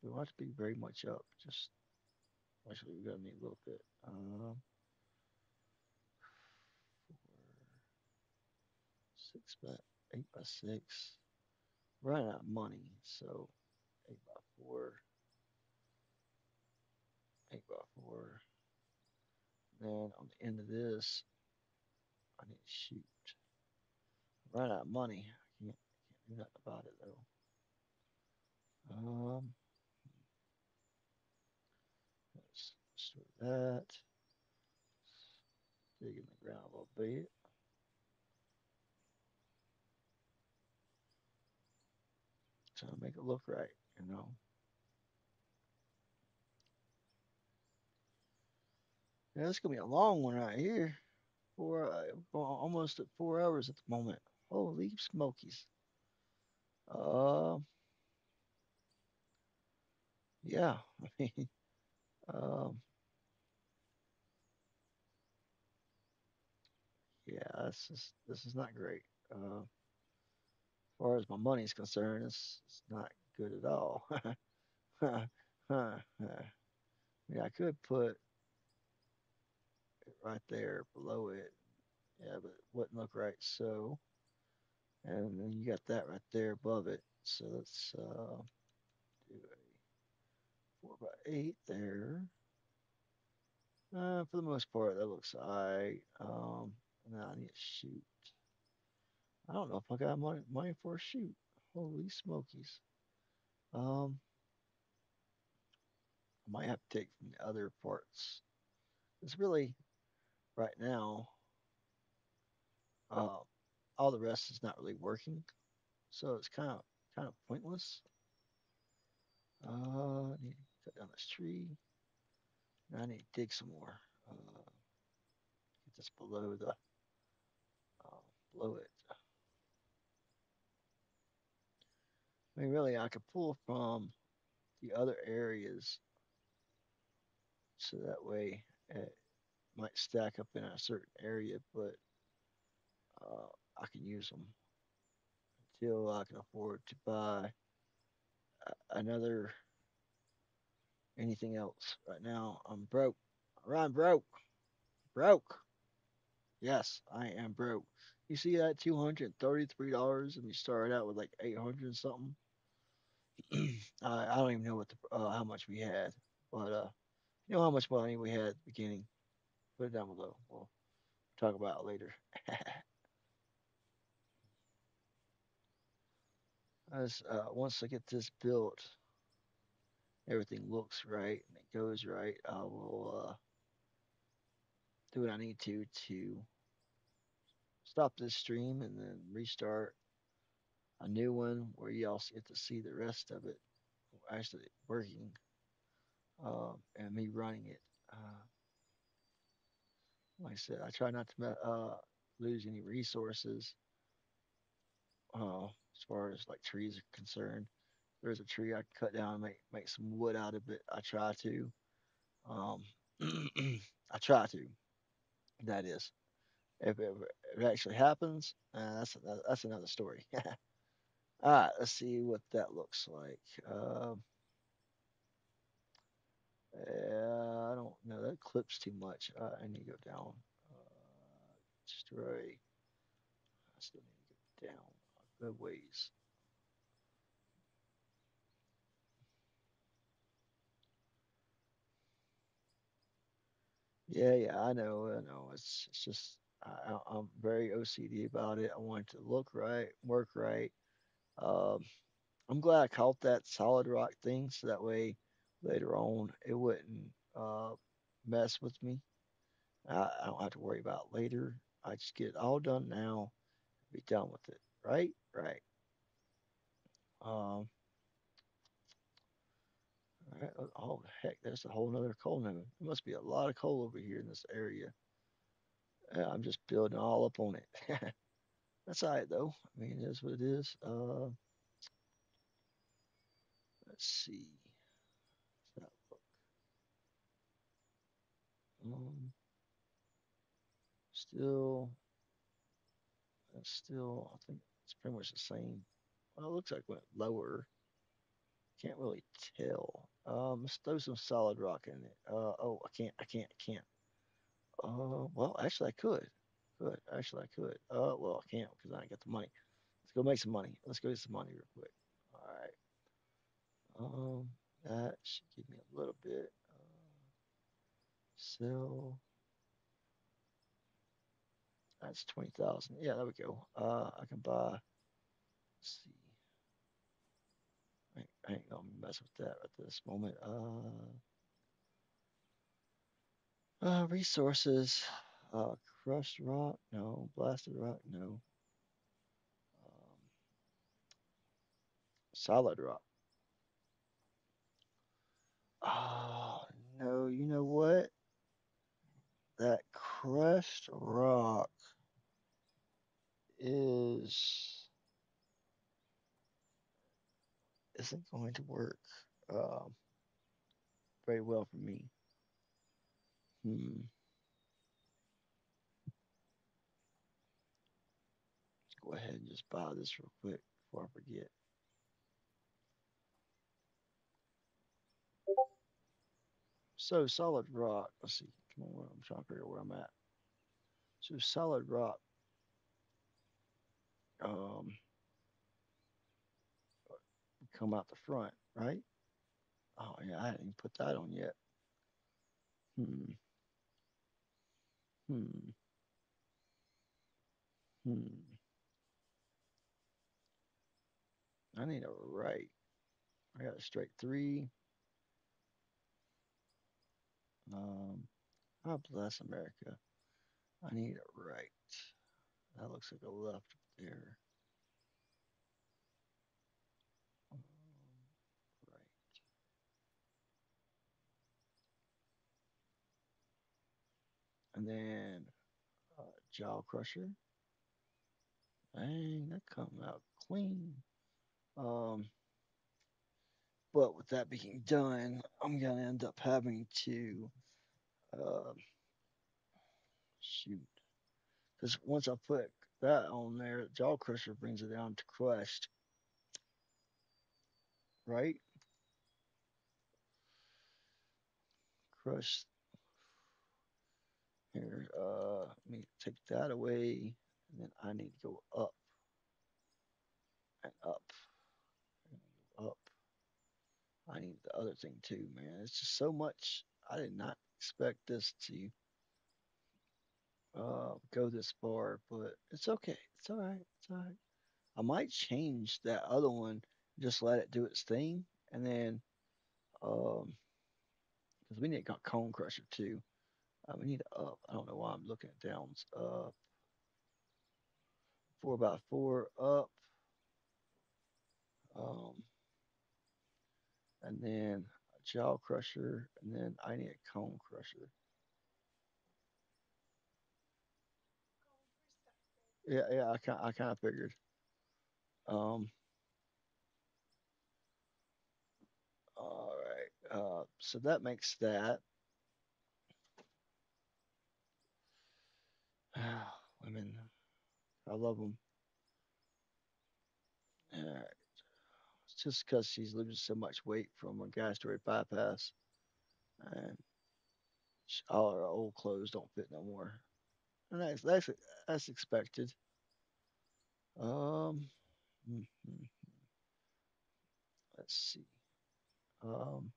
We don't have to be very much up. Just actually, we're gonna need a little bit. 8 by 6. Running out of money, so 8 by 4, 8 by 4. Then on the end of this, I need to shoot. Run out of money. I can't do nothing about it though. Let's start that. Dig in the ground a little bit. Trying to make it look right. Yeah, it's gonna be a long one right here. Almost at 4 hours at the moment. Holy smokies. Uh, yeah. I mean, um, this is not great. As far as my money's concerned, it's not good at all. Yeah, I could put it right there below it. Yeah, but it wouldn't look right. So, and then you got that right there above it. So let's do a 4x8 there. For the most part, that looks alright. Now I need to shoot. I don't know if I got money for a shoot. Holy smokies. Um, I might have to take from the other parts. It's really right now. Uh, all the rest is not really working, so it's kind of pointless. I need to cut down this tree. Now I need to dig some more. Get this uh, below it. I mean, really, I could pull from the other areas so that way it might stack up in a certain area, but uh, I can use them until I can afford to buy another anything else. Right now, I'm broke. I'm broke. Broke. Yes, I am broke. You see that $233, and we started out with like 800 and something. I don't even know how much we had, but you know how much money we had at the beginning. Put it down below. We'll talk about it later. As once I get this built, everything looks right and it goes right. I will do what I need to stop this stream and then restart a new one where you also get to see the rest of it actually working and me running it. Uh, like I said, I try not to lose any resources as far as like trees are concerned. There's a tree I can cut down and make some wood out of it. I try to. Um, I try to. That is, if it actually happens, that's another story. All right, let's see what that looks like. I don't know. That clips too much. I need to go down. Destroy. I still need to go down a good ways. Yeah, I know. It's just I'm very OCD about it. I want it to look right, work right. Um, I'm glad I caught that solid rock thing, so that way later on it wouldn't mess with me. I don't have to worry about it later. I just get it all done now, be done with it. Right, right. Um, right. Oh heck, there's a whole nother coal node. There must be a lot of coal over here in this area. I'm just building all up on it. That's all right though. I mean, it is what it is. Let's see. How's that look? Um, still, still. I think it's pretty much the same. Well, it looks like it went lower. Can't really tell. Let's throw some solid rock in it. Oh, I can't. Well, actually, I could. Could actually I could. Well, I can't because I ain't got the money. Let's go make some money. Let's go get some money real quick. All right. That should give me a little bit. Sell. That's 20,000. Yeah, there we go. I can buy. Let's see. I ain't gonna mess with that at this moment. Resources. Uh, crushed rock. No. Blasted rock. No. Solid rock. Oh no. You know what? That crushed rock is isn't going to work um, very well for me. Hmm. Go ahead and just buy this real quick before I forget. So solid rock. Let's see. Come on, I'm trying to figure out where I'm at. So solid rock. Um, come out the front, right? Oh yeah, I didn't even put that on yet. Hmm. Hmm. Hmm. I need a right. I got a straight three. Um. God bless America. I need a right. That looks like a left there. Um, right. And then jaw crusher. Dang, that come out clean. Um, but with that being done, I'm gonna end up having to uh, shoot, because once I put that on there, jaw crusher brings it down to crushed, right? Crushed. Here, let me take that away, and then I need to go up and up and up. I need the other thing too, man. It's just so much. I did not expect this to go this far, but it's okay. It's all right. It's all right. I might change that other one, just let it do its thing, and then because we need a cone crusher too. We need a up. I don't know why I'm looking at downs. Up 4x4 up, um, and then a jaw crusher, and then I need a cone crusher. Yeah, yeah. I kind of figured. Um, all right. So that makes that. Women, I love them. It's just because she's losing so much weight from a gastric bypass, and all her old clothes don't fit no more. And that's expected. Um, mhm, let's see. Um,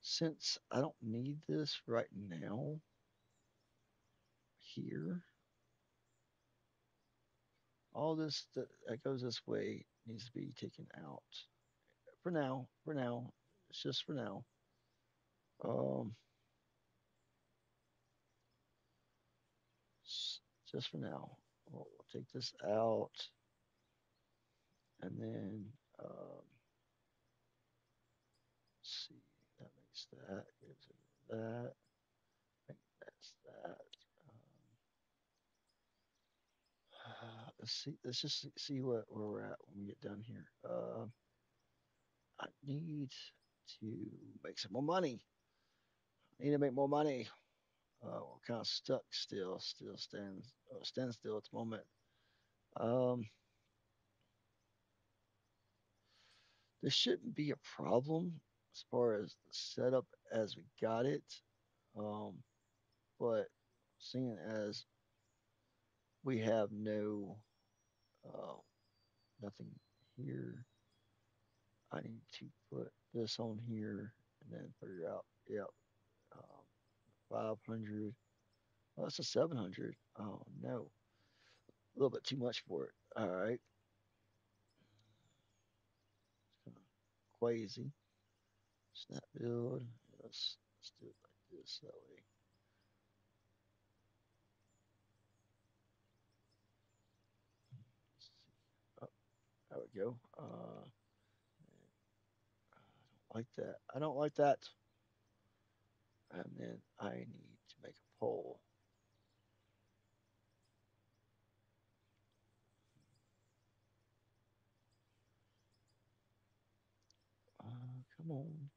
since I don't need this right now here, all this that goes this way needs to be taken out for now. For now, it's just for now. Um, just for now. We'll take this out, and then see. That makes that. Gives it that. I think that's that. Let's see. Let's just see where we're at when we get done here. I need to make some more money. I need to make more money. We're kind of stuck still stand still at the moment. Um, this shouldn't be a problem as far as the setup as we got it. Um, but seeing as we have uh, nothing here, I need to put this on here and then figure out, yep, 500. Oh, that's a 700. Oh, no. A little bit too much for it. All right. It's kind of crazy. Snap build. Let's do it like this. That way. Let's see. Oh, there we go. I don't like that. I don't like that. And then I need to make a poll. Come on.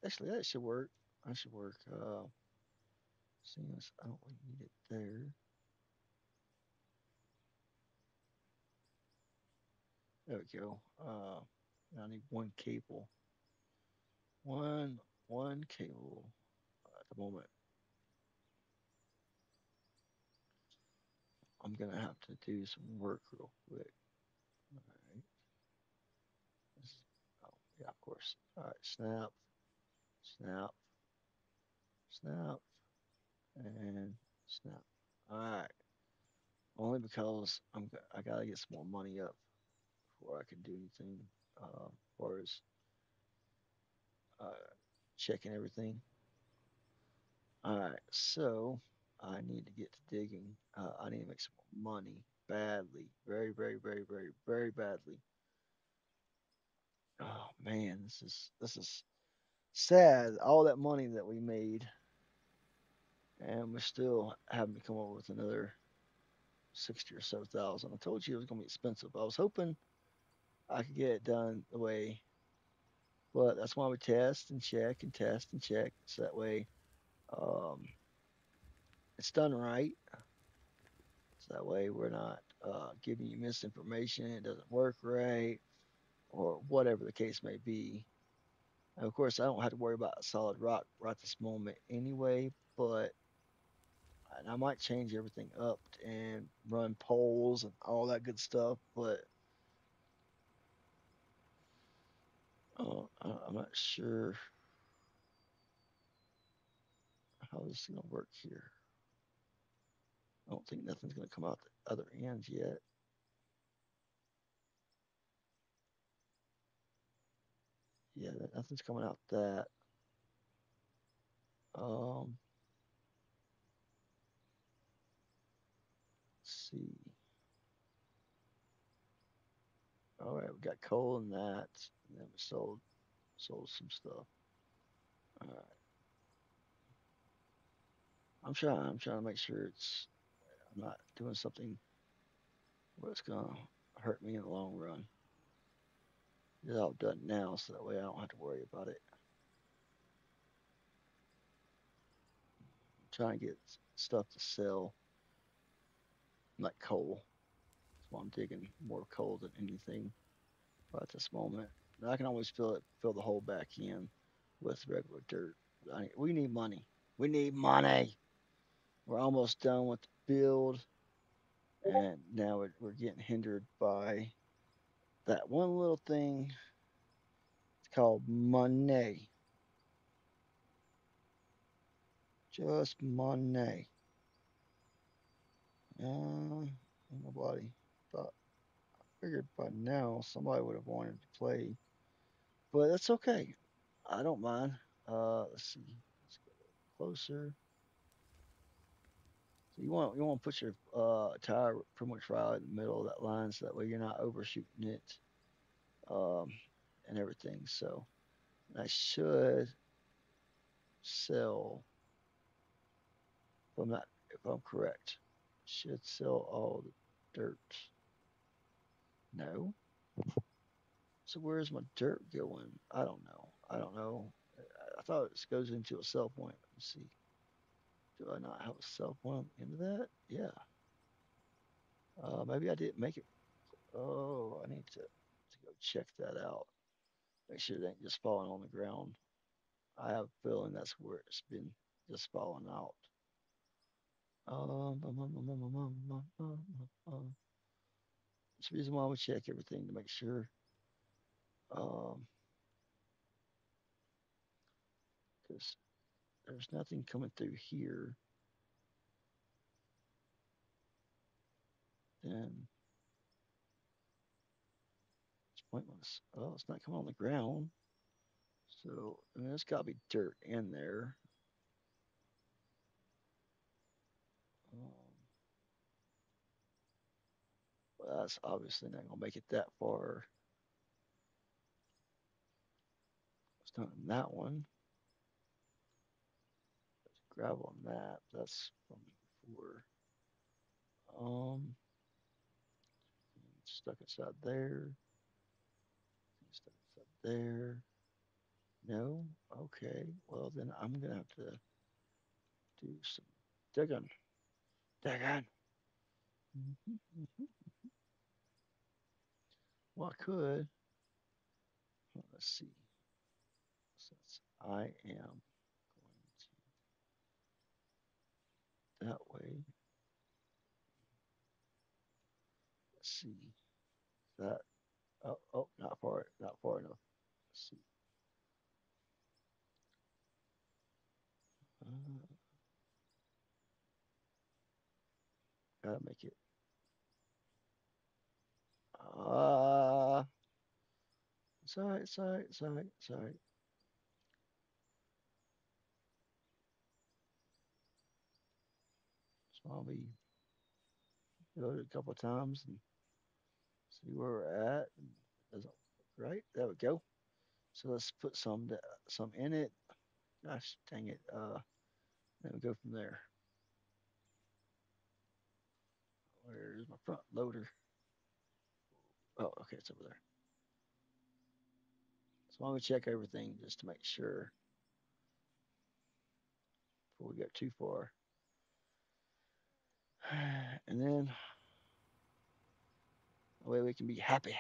Actually, that should work. That should work. Seeing as I don't really need it there. There we go. I need one cable. One cable at the moment. I'm gonna have to do some work real quick. All right. This is, oh yeah, of course. All right. Snap, snap, snap, and snap. All right. Only because I gotta get some more money up before I can do anything. As far as uh, checking everything. All right, so I need to get to digging. I need to make some more money badly, very, very, very, very, very badly. Oh man, this is sad. All that money that we made, and we still having to come up with another 60 or so thousand. I told you it was gonna be expensive. I was hoping I could get it done the way, but that's why we test and check and test and check, so that way um, it's done right. So that way we're not giving you misinformation, it doesn't work right, or whatever the case may be. And of course, I don't have to worry about solid rock right this moment anyway, but and I might change everything up and run polls and all that good stuff, but I'm not sure how this is going to work here. I don't think nothing's going to come out the other end yet. Yeah, nothing's coming out that. Um, let's see. All right, we got coal in that, and then we sold some stuff. All right, I'm trying to make sure I'm not doing something what's gonna hurt me in the long run. It's all done now, so that way I don't have to worry about it. I'm trying to get stuff to sell, like coal. That's why I'm digging more coal than anything right at this moment. And I can always fill the hole back in with regular dirt. We need money. We need money. We're almost done with the build, and now we're getting hindered by that one little thing. It's called money. Just money. Nobody thought. I figured by now somebody would have wanted to play, but that's okay. I don't mind. Let's see. Let's go closer. So you want to put your tire pretty much right in the middle of that line, so that way you're not overshooting it, um, and everything. So I should sell, if I'm correct, should sell all the dirt. No. So where's my dirt going? I don't know. I don't know. I thought it goes into a sell point. Let's see. Do I not have a sell point on the end of that? Yeah. Maybe I didn't make it. Oh, I need to go check that out. Make sure it ain't just falling on the ground. I have a feeling that's where it's been just falling out. That's the reason why we check everything to make sure. Um, because there's nothing coming through here. Then it's pointless. Oh, it's not coming on the ground. So, I mean, there's got to be dirt in there. Um, but that's obviously not going to make it that far. It's not in that one. There's gravel on that. That's from before. Um, stuck inside there. Stuck inside there. No. Okay, well then I'm gonna have to do some digging. Digging. Mhm, mhm. Well, I could. Well, let's see. Since I am going to that way, let's see. That not far enough. Let's see. Uh, gotta make it. Ah, sorry, sorry, sorry, sorry. So I'll be load it a couple of times and see where we're at. And it doesn't look right. There we go. So let's put some in it. Gosh, dang it. Then we go from there. Where's my front loader? Oh, okay, it's over there. So I'm gonna check everything just to make sure before we get too far. And then that way we can be happy.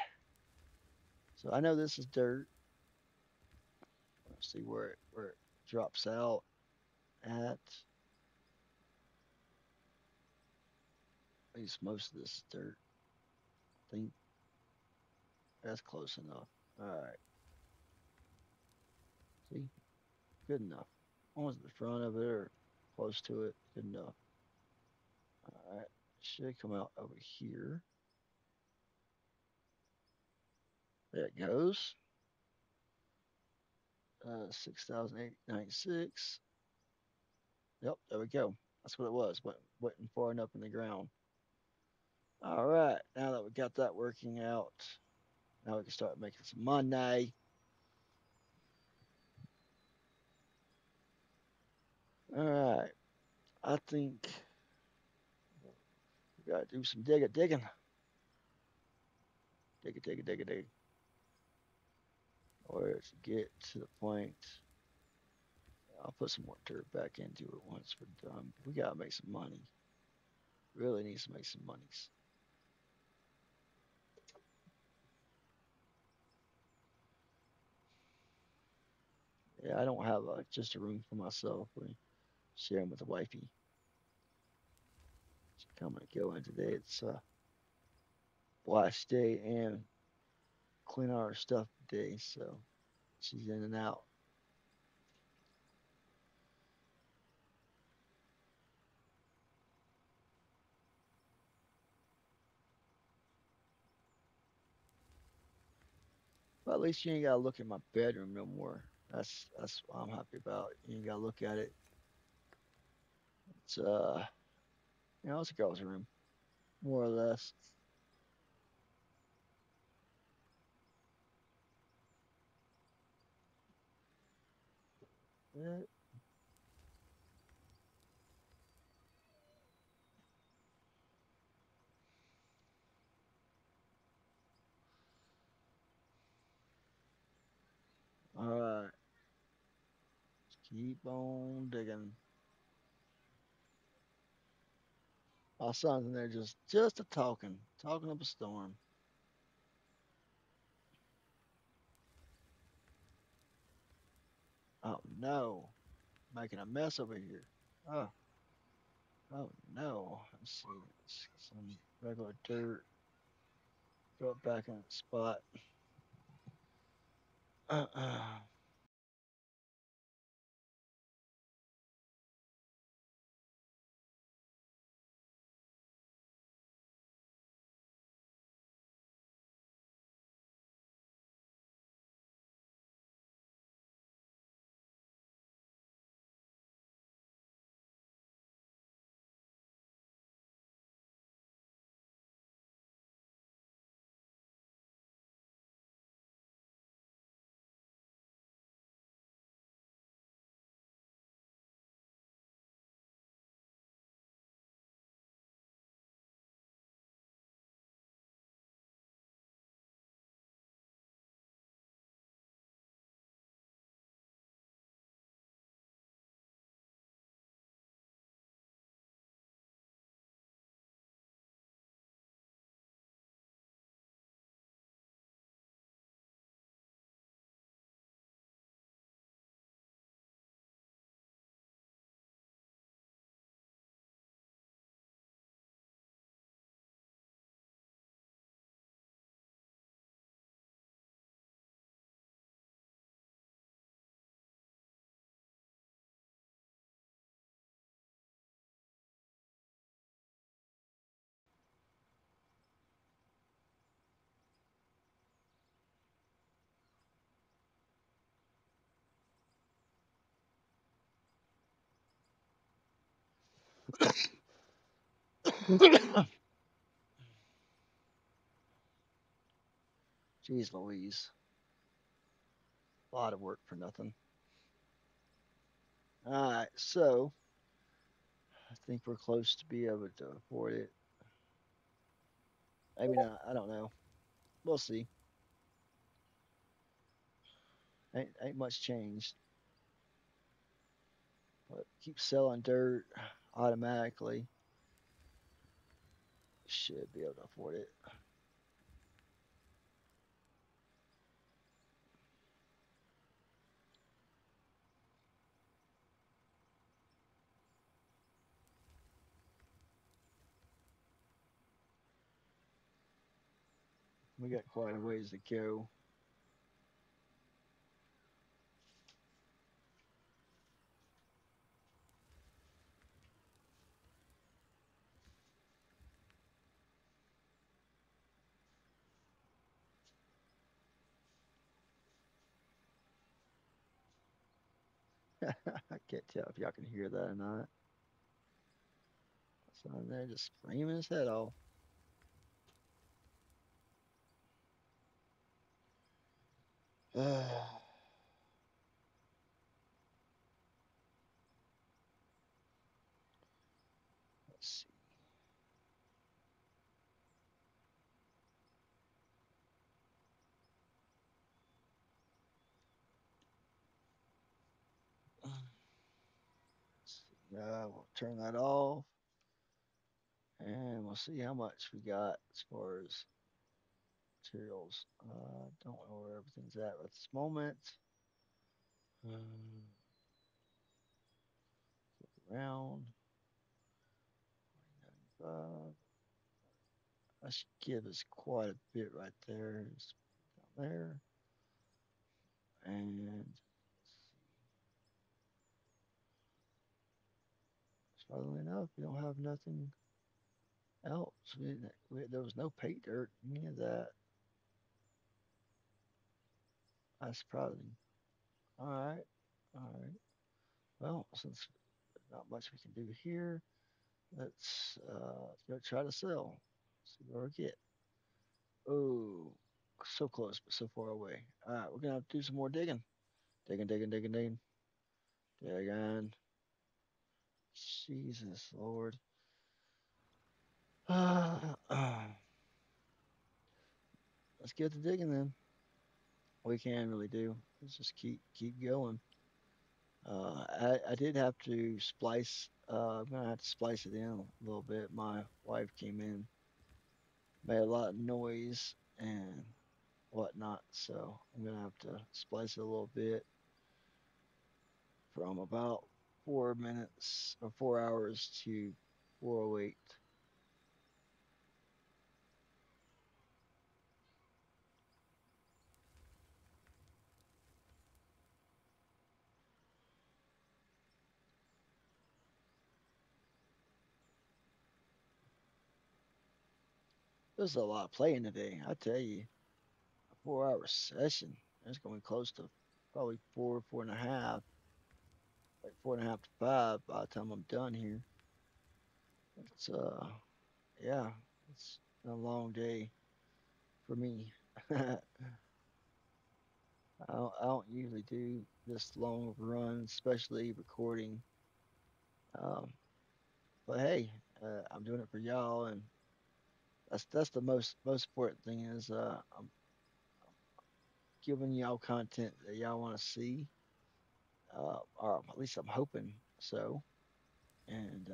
So I know this is dirt. Let's see where it drops out at. At least most of this is dirt. I think that's close enough. All right. See, good enough. Almost at the front of it or close to it. Good enough. All right. Should come out over here. There it goes. 6,896. Yep, there we go. That's what it was. Went far enough in the ground. All right. Now that we got that working out, now we can start making some money. All right. I think we got to do some digging. Dig. Or to get to the point. I'll put some more dirt back into it once we're done. We got to make some money. Really needs to make some monies. Yeah, I don't have just a room for myself. We share them with the wifey. She coming and going today. It's wash day and clean our stuff day, so she's in and out. But at least you ain't gotta look at my bedroom no more. That's what I'm happy about. You ain't gotta look at it. It's it's a girl's room, more or less. Yeah. All right, keep on digging. My son's in there just a talking up a storm. Oh no, making a mess over here. Oh oh no. Let's see. Let's get some regular dirt. Throw it back in its spot. Uh-uh. Jeez Louise, a lot of work for nothing. All right, so I think we're close to be able to afford it. Maybe not. I don't know. We'll see. Ain't much changed, but keep selling dirt automatically. Should be able to afford it. We got quite a ways to go. I can't tell if y'all can hear that or not. Son there just screaming his head off. Let's see. We'll turn that off and we'll see how much we got as far as materials. Don't know where everything's at this moment. Look around. 95. That should give us quite a bit right there. Just down there. And funnily enough, we don't have nothing else. There was no pay dirt, any of that. That's surprising. All right. All right. Well, since not much we can do here, let's go try to sell. See where we get. Oh, so close, but so far away. All right, we're gonna have to do some more digging. Digging, digging, digging, digging. Digging. Jesus Lord. Let's get to digging then. We can really do. Let's just keep going. I did have to splice. I'm gonna have to splice it in a little bit. My wife came in, made a lot of noise and whatnot, so I'm gonna have to splice it a little bit from about 4 minutes or 4 hours to 4:08. There's a lot of playing today. I tell you, a 4 hour session. It's going close to probably four, 4.5, like 4.5 to 5 by the time I'm done here. It's yeah, it's been a long day for me. I don't usually do this long of a run, especially recording. Um, but hey, I'm doing it for y'all, and that's the most important thing is giving y'all content that y'all want to see, or at least I'm hoping so. And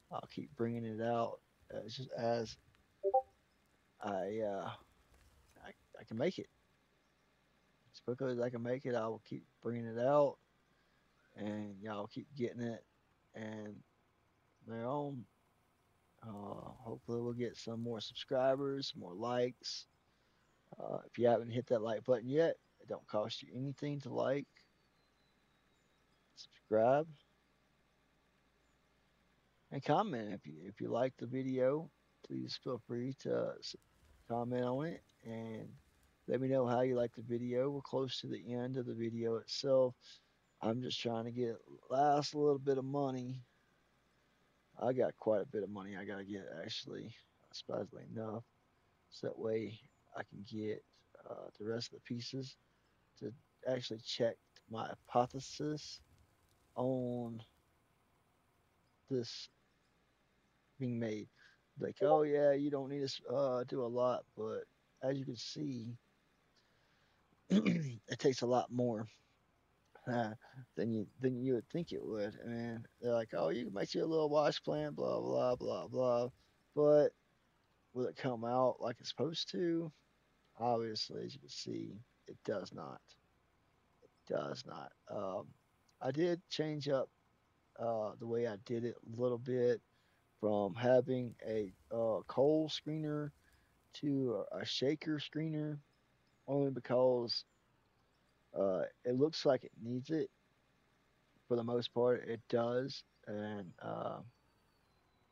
I'll keep bringing it out just as I, uh, I I can make it as quickly as I can make it. I will keep bringing it out, and y'all keep getting it, and they're on. Hopefully, we'll get some more subscribers, more likes. If you haven't hit that like button yet, it don't cost you anything to like, subscribe, and comment. If you like the video, please feel free to comment on it and let me know how you like the video. We're close to the end of the video itself. I'm just trying to get last little bit of money I got quite a bit of money I gotta get actually, surprisingly enough, so that way I can get the rest of the pieces to actually check my hypothesis on this being made. Like, oh yeah, you don't need to do a lot, but as you can see, it takes a lot more uh, than you would think it would. And they're like, oh, you can make you a little wash plant, blah blah blah blah. But will it come out like it's supposed to? Obviously, as you can see, it does not. Does not. I did change up the way I did it a little bit from having a coal screener to a shaker screener, only because it looks like it needs it. For the most part, it does, and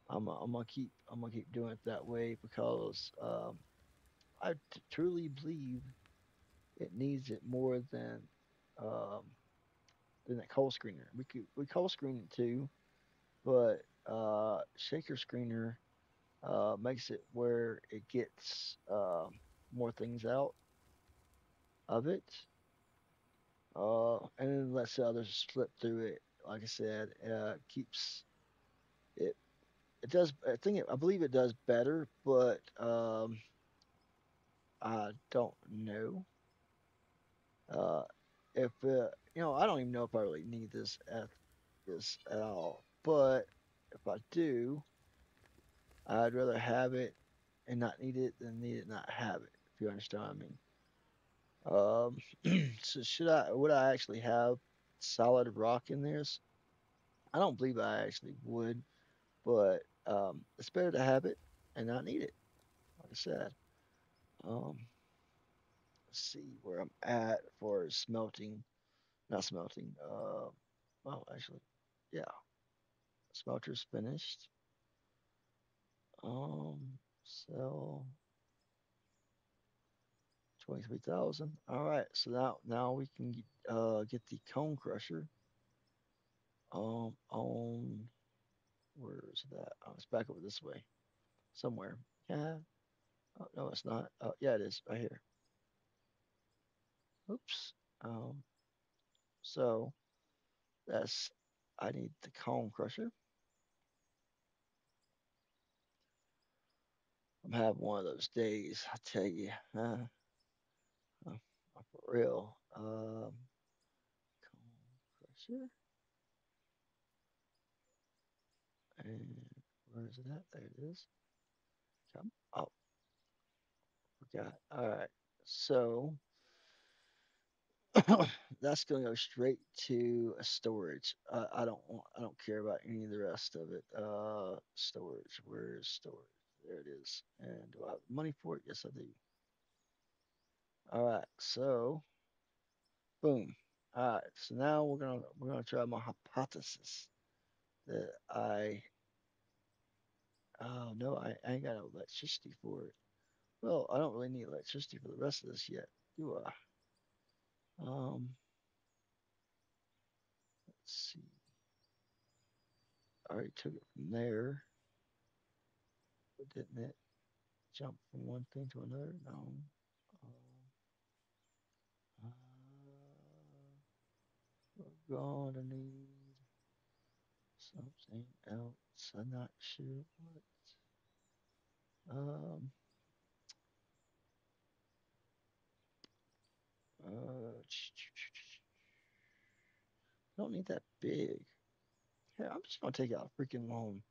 I'm gonna keep doing it that way because I truly believe it needs it more um, than that coal screener. We coal screen it too, but shaker screener makes it where it gets more things out of it, and then lets the others slip through it. Like I said, keeps it. It does. I believe it does better, but I don't know uh, if I don't even know if I really need this at all. But if I do, I'd rather have it and not need it than need it and not have it. If you understand what I mean. So would I actually have solid rock in this? I don't believe I actually would, but it's better to have it and not need it. Like I said, um, let's see where I'm at for smelting, not smelting. Well, actually, yeah, smelter's finished. Sell 23,000. All right, so now we can get the cone crusher. On where is that? Oh, it's back over this way somewhere. Yeah. Oh, no, it's not. Oh, yeah, it is right here. Oops. Um, so that's I need the cone crusher. I'm having one of those days, I tell you. For real. Cone crusher. And where is it at? There it is. Come. Oh, forgot. All right. So that's going to go straight to a storage. I don't care about any of the rest of it. Storage. Where is storage? There it is. And do I have money for it? Yes, I do. All right. So boom. All right. So now we're gonna try my hypothesis that no, I ain't got no electricity for it. Well, I don't really need electricity for the rest of this yet, do I? Let's see. I already took it from there, but didn't it jump from one thing to another? No. Uh, we're gonna need something else. I'm not sure what. Um, don't need that big. Yeah, I'm just gonna take out a freaking loan.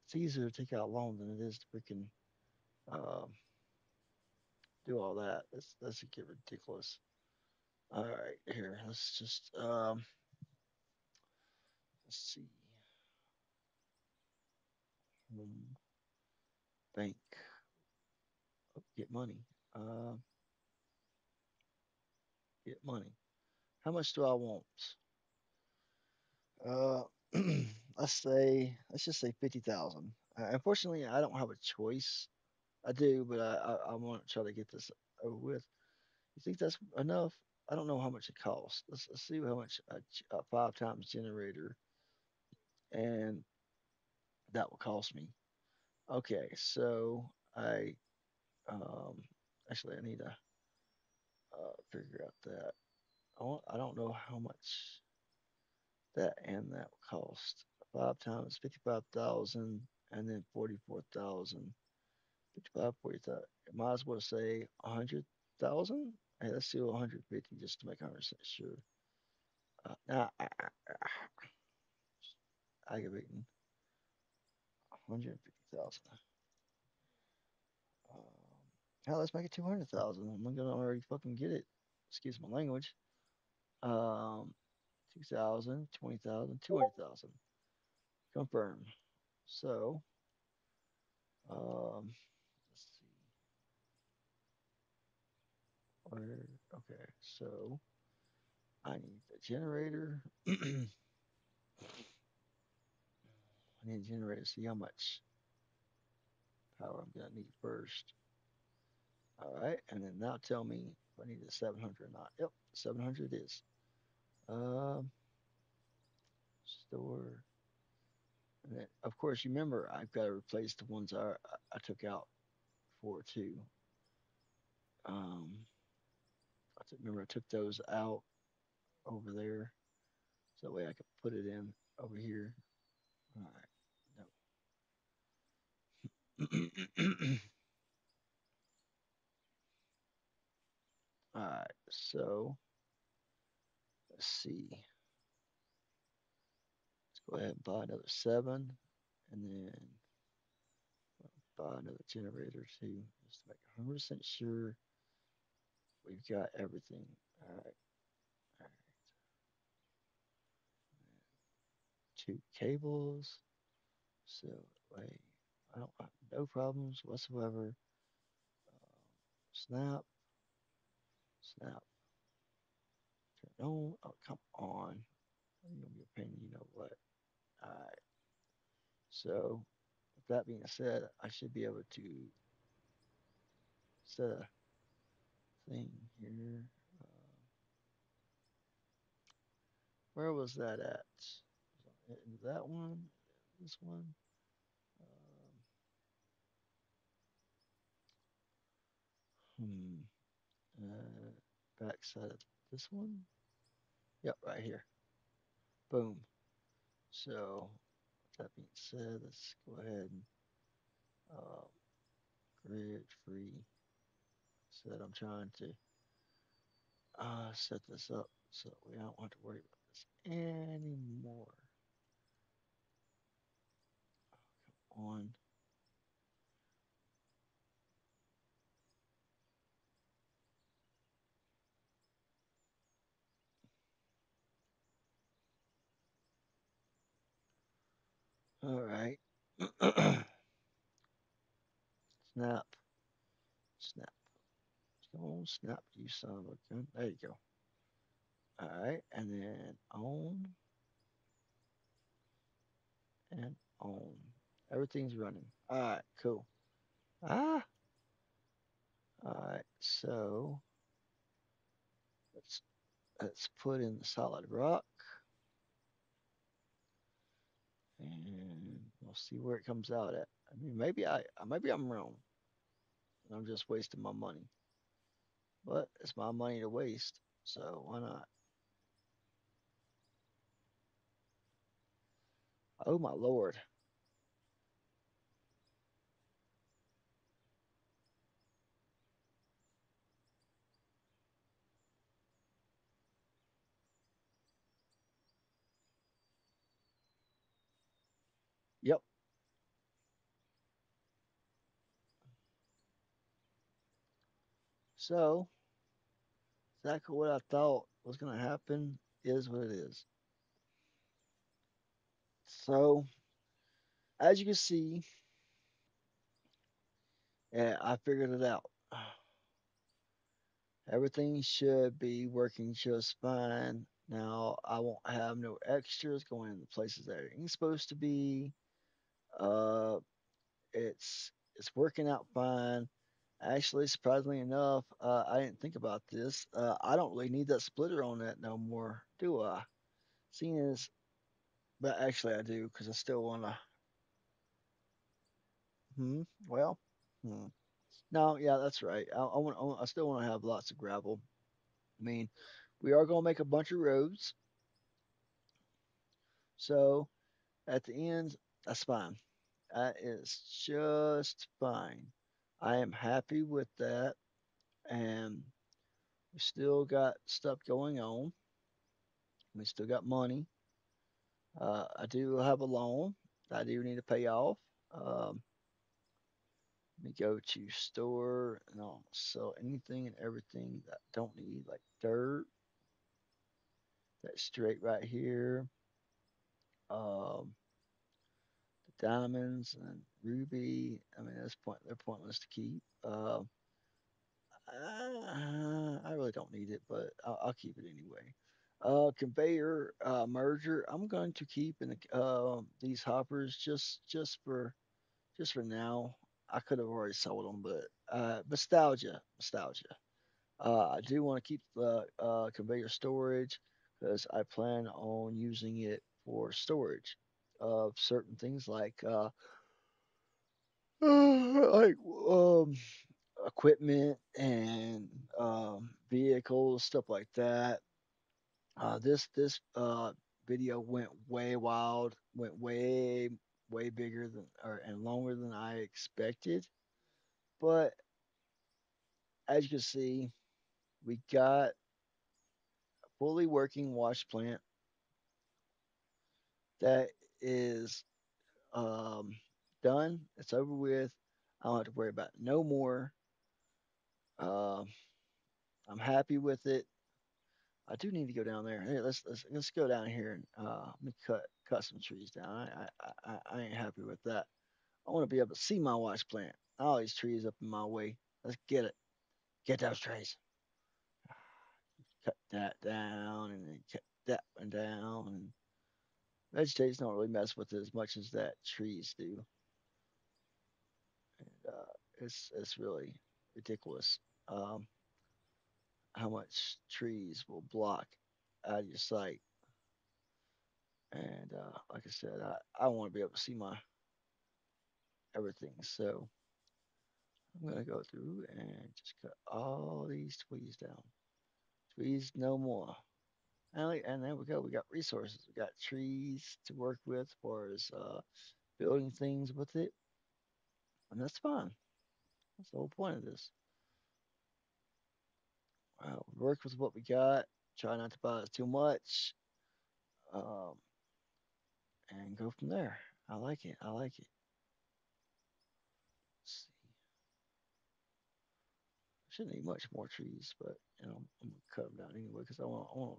It's easier to take out a loan than it is to freaking um, do all that. That's get ridiculous. All right, here. Let's just let's see. Home bank. Oh, get money. Uh, get money. How much do I want? Uh, let's just say 50,000. Unfortunately, I don't have a choice. I do, but I want to try to get this over with. You think that's enough? I don't know how much it costs. Let's see how much a five times generator and that will cost me. Okay, so I um actually I need to figure out that. I don't know how much that and that will cost. Five times 55,000 and then 44,000. 55, 40,000. Might as well say 100,000. Hey, let's do 150 just to make 100% sure. Nah, I give it 150,000. Um, Hell, let's make it 200,000. I'm gonna already fucking get it. Excuse my language. Um, 2,000, 20,000, 200,000. Confirm. So, let's see. Where? Okay, so I need the generator. I need a generator to see how much power I'm gonna need first. All right, and then now tell me if I need a 700 or not. Yep, 700 it is. Um, Store. And then, of course, you remember I've got to replace the ones I took out for too. Um, remember I took those out over there, so that way I could put it in over here. All right, no. All right, so let's see. Let's go ahead and buy another seven, and then buy another generator too, just to make 100% sure we've got everything. All right, all right. Two cables. So wait, I don't have no problems whatsoever. Snap, snap, turn on. Oh, come on. You're gonna be a pain, you know what? All right. So with that being said, I should be able to set a thing here. Uh, where was that at? That one? This one? Um, Backside of this one? Yep, right here. Boom. So, with that being said, let's go ahead and uh, grid free. Said I'm trying to set this up so we don't have to worry about this anymore. On. All right. Snap. Snap. Don't snap, you son of a gun. There you go. All right. And then on and on. Everything's running. All right. Cool. Ah. All right. So let's put in the solid rock and we'll see where it comes out at. I mean, maybe I'm wrong. And I'm just wasting my money, but it's my money to waste, so why not? Oh my lord! Yep. So exactly what I thought was gonna happen is what it is. So as you can see, yeah, I figured it out. Everything should be working just fine. Now I won't have no extras going in the places that it ain't supposed to be. Uh, it's working out fine. Actually, surprisingly enough, I didn't think about this. I don't really need that splitter on that no more, do I? Seeing as, but actually I do because I still want to. Hmm. Well, hmm. No, yeah, that's right. I still want to have lots of gravel. I mean, we are going to make a bunch of roads, so at the end, that's fine. That is just fine. I am happy with that, and we still got stuff going on. We still got money. I do have a loan that I do need to pay off. Um, Let me go to store and I'll sell anything and everything that I don't need, like dirt, that's straight right here. Um, the diamonds and ruby. I mean, they're pointless to keep. I really don't need it, but I'll keep it anyway. Conveyor merger. I'm going to keep in these hoppers just for now. I could have already sold them, but nostalgia. I do want to keep the conveyor storage because I plan on using it for storage of certain things like equipment and vehicles, stuff like that. This video went way wild, went way bigger than or and longer than I expected. But as you can see, we got a fully working wash plant that is um, done. It's over with. I don't have to worry about it no more. Um, I'm happy with it. I do need to go down there. Hey, let's go down here and let me cut some trees down. I ain't happy with that. I want to be able to see my watch plant. All these trees up in my way. Let's get it. Get those trees. Cut that down and then cut that one down. And vegetation don't really mess with it as much as that trees do. And it's really ridiculous um, how much trees will block out of your sight. And like I said, I want to be able to see my everything. So I'm gonna go through and just cut all these trees down. Trees no more. And there we go. We got resources. We got trees to work with as far as building things with it, and that's fine. That's the whole point of this. Work with what we got. Try not to buy too much, um, and go from there. I like it. I like it. Let's see. Shouldn't need much more trees, but I'm gonna cut them down anyway because I want a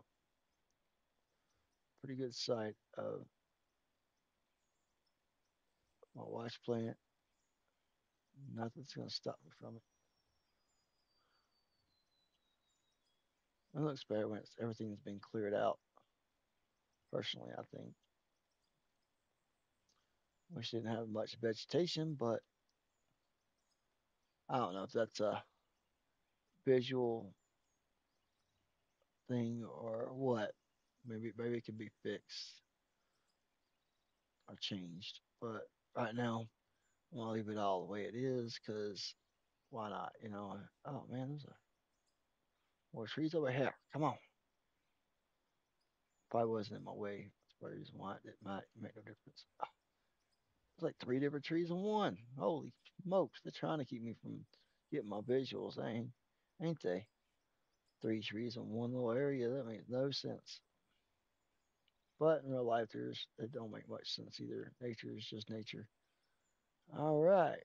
pretty good sight of my watch plant. Nothing's gonna stop me from it. It looks better when everything's been cleared out. Personally, I think. Wish it didn't have much vegetation, but I don't know if that's a visual thing or what. Maybe it can be fixed or changed. But right now, I'm gonna leave it all the way it is because why not? Oh man, there's more trees over here. Come on. Probably wasn't in my way. That's the reason why it might make no difference. It's like three different trees in one. Holy smokes! They're trying to keep me from getting my visuals, ain't they? Three trees in one little area. That makes no sense. But in real life, it don't make much sense either. Nature is just nature. All right,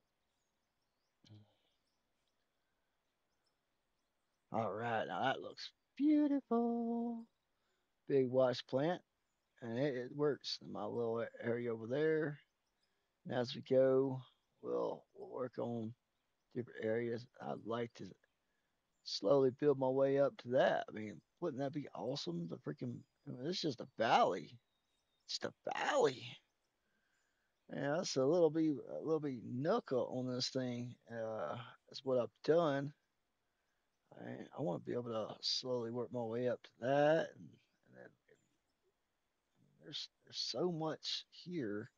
all right. Now that looks beautiful. Big watch plant, and it works in my little area over there. And as we go, we'll work on different areas. I'd like to slowly build my way up to that. I mean, wouldn't that be awesome? The freaking, I mean, it's just a valley. Just a valley. Yeah, that's a little bit knuckle on this thing. That's what I've done. I want to be able to slowly work my way up to that, and then there's so much here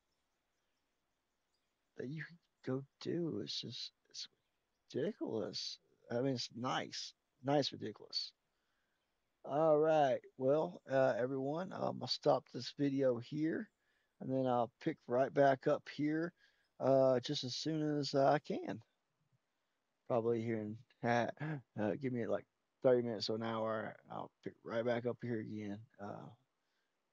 that go do. It's just it's ridiculous. I mean, it's nice, nice, ridiculous. All right. Well, everyone, I'll stop this video here, and then I'll pick right back up here, just as soon as I can. Probably here in give me like 30 minutes or an hour. I'll pick right back up here again.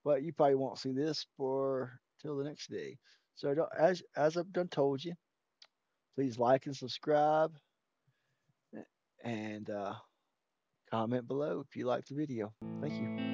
But you probably won't see this for till the next day. So as I've done told you, please like and subscribe, and comment below if you like the video. Thank you.